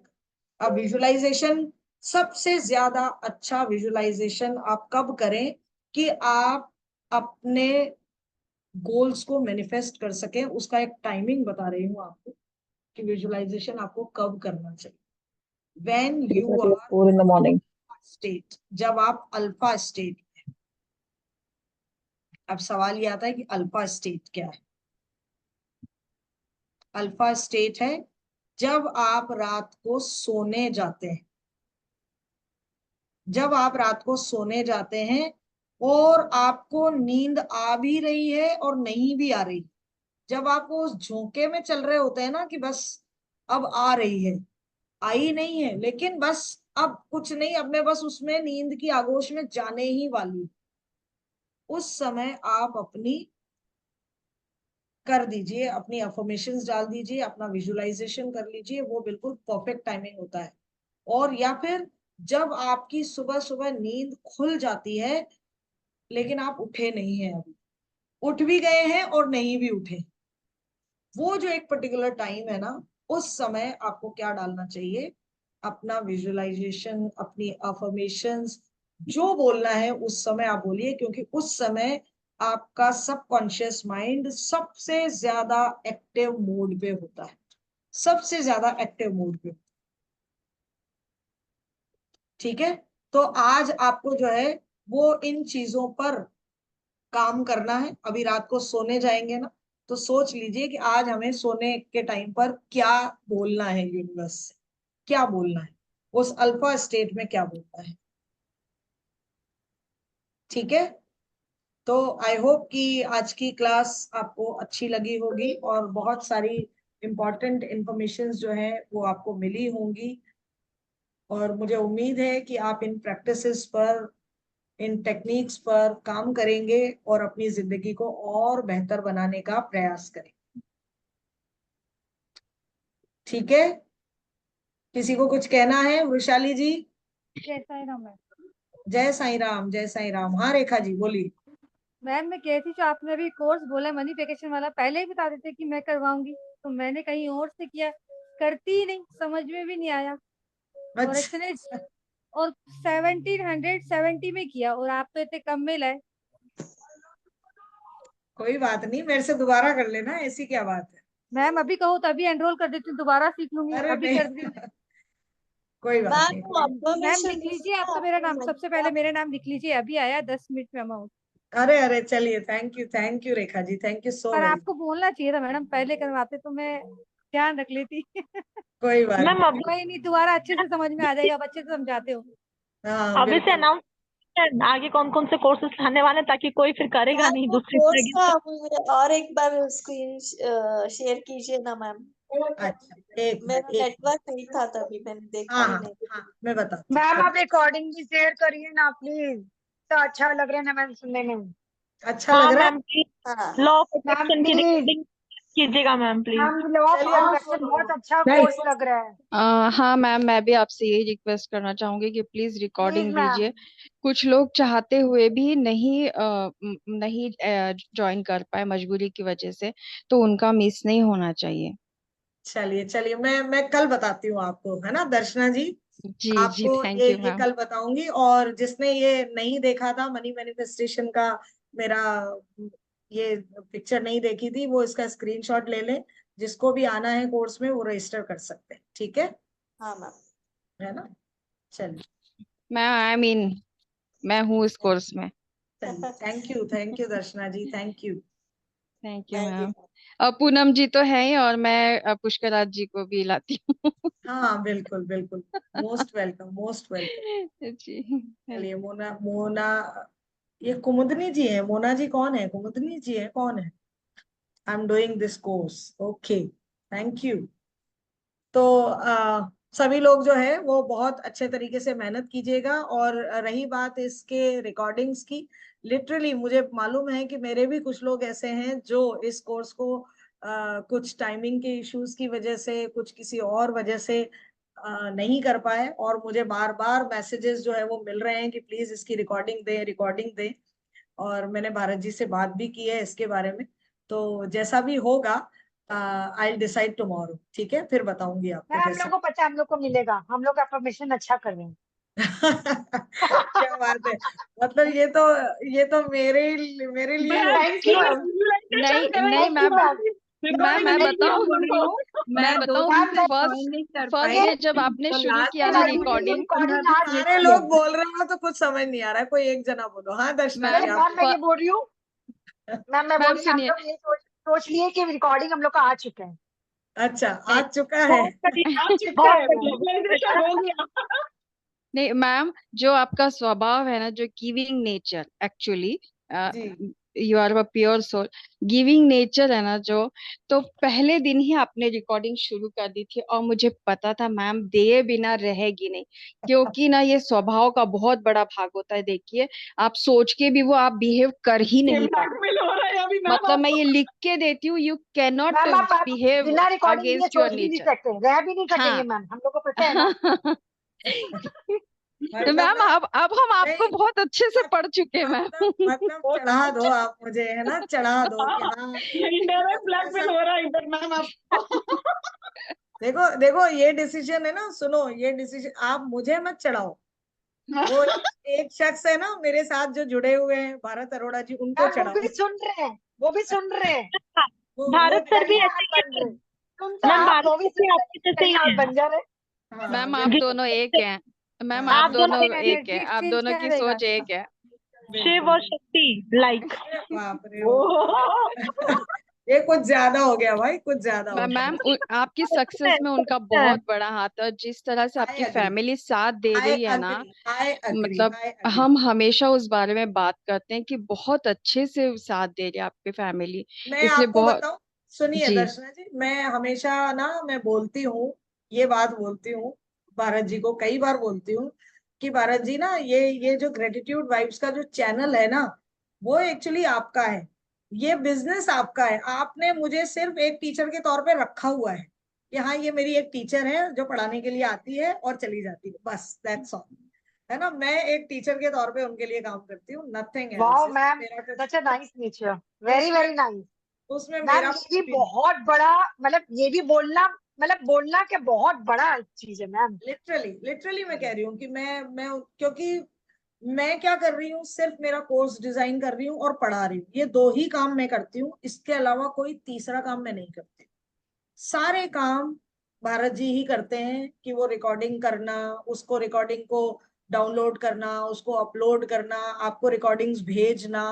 अब विजुअलाइजेशन, सबसे ज्यादा अच्छा विजुअलाइजेशन आप कब करें कि आप अपने गोल्स को मैनिफेस्ट कर सकें, उसका एक टाइमिंग बता रही हूँ आपको कि विजुअलाइजेशन आपको कब करना चाहिए। When you 3:30 or or 4 in the morning. State, जब आप अल्फा स्टेट। अब सवाल ये आता है कि अल्फा स्टेट क्या है? अल्फा स्टेट है जब आप रात को सोने जाते हैं, जब आप रात को सोने जाते हैं और आपको नींद आ भी रही है और नहीं भी आ रही, जब आप उस झोंके में चल रहे होते हैं ना कि बस अब आ रही है, आई नहीं है लेकिन बस अब कुछ नहीं, अब मैं बस उसमें नींद की आगोश में जाने ही वाली हूं, उस समय आप अपनी कर दीजिए, अपनी अफर्मेशंस डाल दीजिए, अपना विजुअलाइजेशन कर लीजिए, वो बिल्कुल परफेक्ट टाइमिंग होता है। और या फिर जब आपकी सुबह सुबह नींद खुल जाती है लेकिन आप उठे नहीं हैं, अभी उठ भी गए हैं और नहीं भी उठे, वो जो एक पर्टिकुलर टाइम है ना, उस समय आपको क्या डालना चाहिए, अपना विजुअलाइजेशन, अपनी अफर्मेशंस, जो बोलना है उस समय आप बोलिए, क्योंकि उस समय आपका सबकॉन्शियस माइंड सबसे ज्यादा एक्टिव मोड पे होता है, सबसे ज्यादा एक्टिव मोड पे। ठीक है, तो आज आपको जो है वो इन चीजों पर काम करना है। अभी रात को सोने जाएंगे ना, तो सोच लीजिए कि आज हमें सोने के टाइम पर क्या बोलना है, यूनिवर्स से क्या बोलना है, उस अल्फा स्टेट में क्या बोलना है। ठीक है, तो आई होप कि आज की क्लास आपको अच्छी लगी होगी और बहुत सारी इंपॉर्टेंट इंफॉर्मेशन जो है वो आपको मिली होंगी, और मुझे उम्मीद है कि आप इन प्रैक्टिसेस पर इन टेक्निक्स पर काम करेंगे और अपनी जिंदगी को और बेहतर बनाने का प्रयास करेंगे। ठीक है, किसी को कुछ कहना है? वैशाली जी। जय साई राम मैम। जय साईं राम, जय साईं राम। हाँ रेखा जी बोलिए। मैम मैं कह थी जो आपने अभी कोर्स बोला मनी वेकेशन वाला, पहले ही बता देते कि मैं करवाऊंगी, तो मैंने कहीं और से किया, करती ही नहीं, समझ में भी नहीं आया। और अच्छा, इतने और 1770 में किया और आप तो इतने कम में लाए। कोई बात नहीं, मेरे से दोबारा कर लेना, ऐसी क्या बात है। मैम अभी कहो तो अभी एनरोल कर देती हूँ, दोबारा सीख लूंगी, अरे अभी नहीं कर दी। कोई बात नहीं। मैम लिख लीजिए आप, तो मेरा नाम सबसे पहले मेरा नाम लिख लीजिए, अभी आया 10 मिनट में अमाउंट। अरे अरे चलिए, thank you Rekha ji, thank you so पर वेरी। आपको बोलना चाहिए था मैडम, पहले करवाते तो मैं ध्यान रख लेती। कोई बात मैम नहीं। अभी कोई नहीं, दोबारा अच्छे से समझ में आ जाएगा, आप अच्छे से समझाते हो। हाँ अभी से बिल्कुल। अनाउंस आगे कौन कौन से कोर्सेज आने वाले हैं, ताकि कोई फिर करेगा नहीं दूसरी कोर्स जगह का से। मुझे और एक बार स्क्रीन शेयर कीजिए ना मैम। अच्छा एक मेरा मिनट, एक नेटवर्क नहीं था तभी, मैंने देखा हाँ ही हाँ नहीं। हाँ मैं बताती हूँ। मैम आप रिकॉर्डिंग भी शेयर करिए ना प्लीज, तो अच्छा लग रहा है ना मैम सुनने में। अच्छा लग हाँ रहा है। मैम प्लीज, हाँ लॉ ऑफ मैम अट्रैक्शन की प्लीज, रिकॉर्डिंग कीजिएगा ma'am please. Ma'am law of चलिए आप अट्रैक्शन बहुत अच्छा नहीं कोर्स लग रहा है। हाँ मैम, मैं भी आपसे यही रिक्वेस्ट करना चाहूंगी कि प्लीज प्लीज रिकॉर्डिंग मैम। दीजिए। कुछ लोग चाहते हुए भी नहीं ज्वाइन कर पाए मजबूरी की वजह से, तो उनका मिस नहीं होना चाहिए। चलिए चलिए, मैं कल बताती हूँ आपको, है ना दर्शना जी। जी जी, आपको थैंक यू ये मैम। कल बताऊंगी। और जिसने ये नहीं देखा था मनी मैनिफेस्टेशन का, मेरा ये पिक्चर नहीं देखी थी, वो इसका स्क्रीनशॉट ले ले। जिसको भी आना है कोर्स में वो रजिस्टर कर सकते हैं, ठीक है? हाँ मैम। है ना? चलिए मैं हूँ इस कोर्स में। चलिए, thank you Darshana ji, thank you. Thank you thank you. Ma'am. Poonam ji तो है ही, और मैं पुष्कराज जी को भी लाती हूँ। हाँ बिल्कुल बिल्कुल, मोस्ट वेलकम, मोस्ट वेलकम। जी। चलिए मोना मोना, ये कुमुदनी जी है। मोना जी कौन है? कुमुदनी जी है, कौन है? I am doing this course, okay, thank you. तो सभी लोग जो है वो बहुत अच्छे तरीके से मेहनत कीजिएगा। और रही बात इसके रिकॉर्डिंग्स की, लिटरली मुझे मालूम है कि मेरे भी कुछ लोग ऐसे हैं जो इस कोर्स को कुछ टाइमिंग के इश्यूज की वजह से, कुछ किसी और वजह से नहीं कर पाए। और मुझे बार बार मैसेजेस जो है वो मिल रहे हैं कि प्लीज इसकी रिकॉर्डिंग दें, रिकॉर्डिंग दें। और मैंने भारत जी से बात भी की है इसके बारे में। तो जैसा भी होगा आई डिसाइड टुमारो, ठीक है? फिर बताऊंगी आपको मैम हम कैसे। लोग को पता है, हम लोग को मिलेगा, हम लोग अफर्मेशन अच्छा कर रहे हैं। क्या बात है। मतलब ये तो मेरे लिए ही थैंक यू मैम। नहीं नहीं थैंक यू मैम, मैम। मैं थैंक यू बताऊं मैं 2 दिन मैम। से फर्स्ट ज्वाइन नहीं कर फर्स्ट पाई, डे जब आपने तो शुरू लास्ट किया टाइम ना मैंने रिकॉर्डिंग, रिकॉर्डिंग 15-20 आज मिनट सारे किया। लोग बोल रहे हो तो कुछ समझ नहीं आ रहा है। कोई एक जना बोलो। हाँ दर्शना नहीं जी आप मैम मैं बोलो। ये बोल रही हूँ, मैम मैं बोल मैम रही हूँ, हम सुनिए। लोग ये सोच लिए कि रिकॉर्डिंग हम लोग का आ चुका है। अच्छा, नहीं आ चुका है। बहुत बढ़िया, आ चुका बहुत है बढ़िया। वैलिडेशन हो गया। नहीं मैम, जो आपका स्वभाव है ना, जो गिविंग नेचर, एक्चुअली जी you are a pure soul, giving nature है ना जो, तो पहले दिन ही आपने रिकॉर्डिंग शुरू कर दी थी, और मुझे पता था मैम दिए बिना रहेगी नहीं। क्योंकि ना ये स्वभाव का बहुत बड़ा भाग होता है। देखिए, आप सोच के भी वो आप बिहेव कर ही ये नहीं पाते। ब्लैकमेल हो रहा है अभी मैम मतलब मैं आपको। ये लिख के देती हूँ, यू कैन नॉट मैम आप बिहेव बिना रिकॉर्डिंग लिए अगेंस्ट योर सोच भी नहीं नेचर। सकते, रह भी नहीं सकेंगे हाँ। मैम, हम लोग को पता है ना। तो मतलब मैम ना, अब हम आपको नहीं बहुत अच्छे से पढ़ चुके हैं मैम। मतलब चढ़ा दो आप मुझे, है ना? चढ़ा दो कि हाँ ये इनडायरेक्ट ऐसा। ब्लैकमेल हो रहा है इधर मैम आपको। देखो देखो, ये डिसीजन है ना, सुनो, ये डिसीजन आप मुझे मत चढ़ाओ। वो एक शख्स है ना मेरे साथ जो जुड़े हुए हैं, भारत अरोड़ा जी, उनको मैम वो चढ़ाओ। भी सुन रहे हैं, वो भी सुन रहे हैं। वो भारत सर भी बढ़िया ऐसे आप ही बन रहे, है सुन तो मैम, आप, भारत वो भी सर सुन भी रहे, आपके जैसे बढ़िया ही आप है। बन जा रहे। हाँ मैम आप बिल्कुल दोनों एक हैं। मैम आप आप दोनों जैसे एक हैं, एनर्जी आप एक्सचेंज दोनों क्या की रहेगा सोच इसका? एक है। शिव बिल्कुल। और शक्ति लाइक। अरे बाप रे बाप। ये कुछ ज्यादा हो गया भाई, कुछ ज्यादा हो मैम गया। आपकी सक्सेस में उनका बहुत बड़ा हाथ है, और जिस तरह से आई आपकी अग्री, फैमिली साथ दे आई रही है ना, अग्री, आई अग्री, मतलब आई अग्री। हम हमेशा उस बारे में बात करते हैं कि बहुत अच्छे से साथ दे रही है आपकी फैमिली। मैं इसलिए आपको बहुत। बताऊं, सुनिए जी दर्शना जी, मैं हमेशा ना मैं बोलती हूँ, ये बात बोलती हूँ, भारत जी को कई बार बोलती हूँ कि भारत जी ना, ये जो ग्रेटिट्यूड वाइब्स का जो चैनल है ना, वो एक्चुअली आपका है, ये बिजनेस आपका है। आपने मुझे सिर्फ एक टीचर के तौर पे रखा हुआ है कि हाँ ये मेरी एक टीचर है जो पढ़ाने के लिए आती है और चली जाती है, बस दैट्स ऑल, है ना। मैं एक टीचर के तौर पे उनके लिए काम करती हूँ, नथिंग वाओ एल्स। मैम, मेरा such a nice nature, very very nice उसमें मैम। मेरा ये भी बहुत बड़ा, मतलब ये भी बोलना, मतलब बोलना के बहुत बड़ा चीज है मैम। लिटरली मैं कह रही हूँ कि मैं क्योंकि मैं क्या कर रही हूँ, सिर्फ मेरा कोर्स डिजाइन कर रही हूँ और पढ़ा रही हूँ, ये दो ही काम मैं करती हूँ, इसके अलावा कोई तीसरा काम मैं नहीं करती। सारे काम भारत जी ही करते हैं, कि वो रिकॉर्डिंग करना, उसको रिकॉर्डिंग को डाउनलोड करना, उसको अपलोड करना, आपको रिकॉर्डिंग्स भेजना,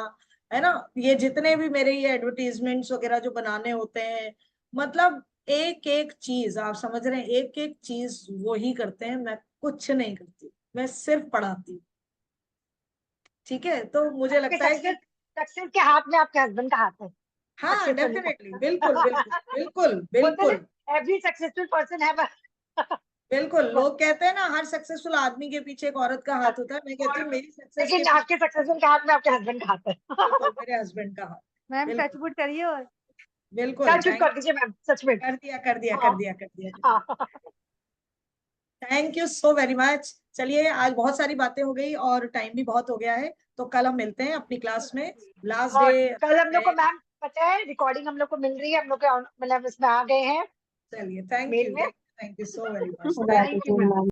है ना। ये जितने भी मेरे ये एडवर्टीजमेंट्स वगैरह जो बनाने होते हैं, मतलब एक एक चीज आप समझ रहे हैं, एक एक चीज वो ही करते हैं, मैं कुछ नहीं करती, मैं सिर्फ पढ़ाती हूँ। ठीक है, तो मुझे आपके लगता है कि सक्सेस, सक्सेस के हाथ में आपके हस्बैंड का हाथ है। हाँ सक्सेस होने डेफिनेटली, का। बिल्कुल बिल्कुल बिल्कुल बोलते बिल्कुल ना, एवरी सक्सेसफुल पर्सन हैव बिल्कुल। लोग कहते हैं ना, हर सक्सेसफुल आदमी के पीछे एक औरत का हाथ होता है, मैं कहती हूँ मेरी सक्सेस के लेकिन पीछे आपके सक्सेसफुल के हाथ में आपके हस्बैंड का हाथ है। बिल्कुल मेरे हस्बैंड का हाथ। मैम बिल्कुल टचवुड करिए और बिल्कुल, टच कर दीजिए मैम, सच में। कर दिया कर दिया हाँ कर दिया कर दिया। हाँ thank you so very much. चलिए, आज बहुत सारी बातें हो गई और टाइम भी बहुत हो गया है, तो कल हम मिलते हैं अपनी क्लास में, लास्ट और डे कल हम लोग को है। मैम पता है, रिकॉर्डिंग हम लोग को मिल रही है, हम लोग के मतलब इसमें आ गए हैं चलिए, थैंक मेल यू में। Thank you so very much. Thank you ma'am.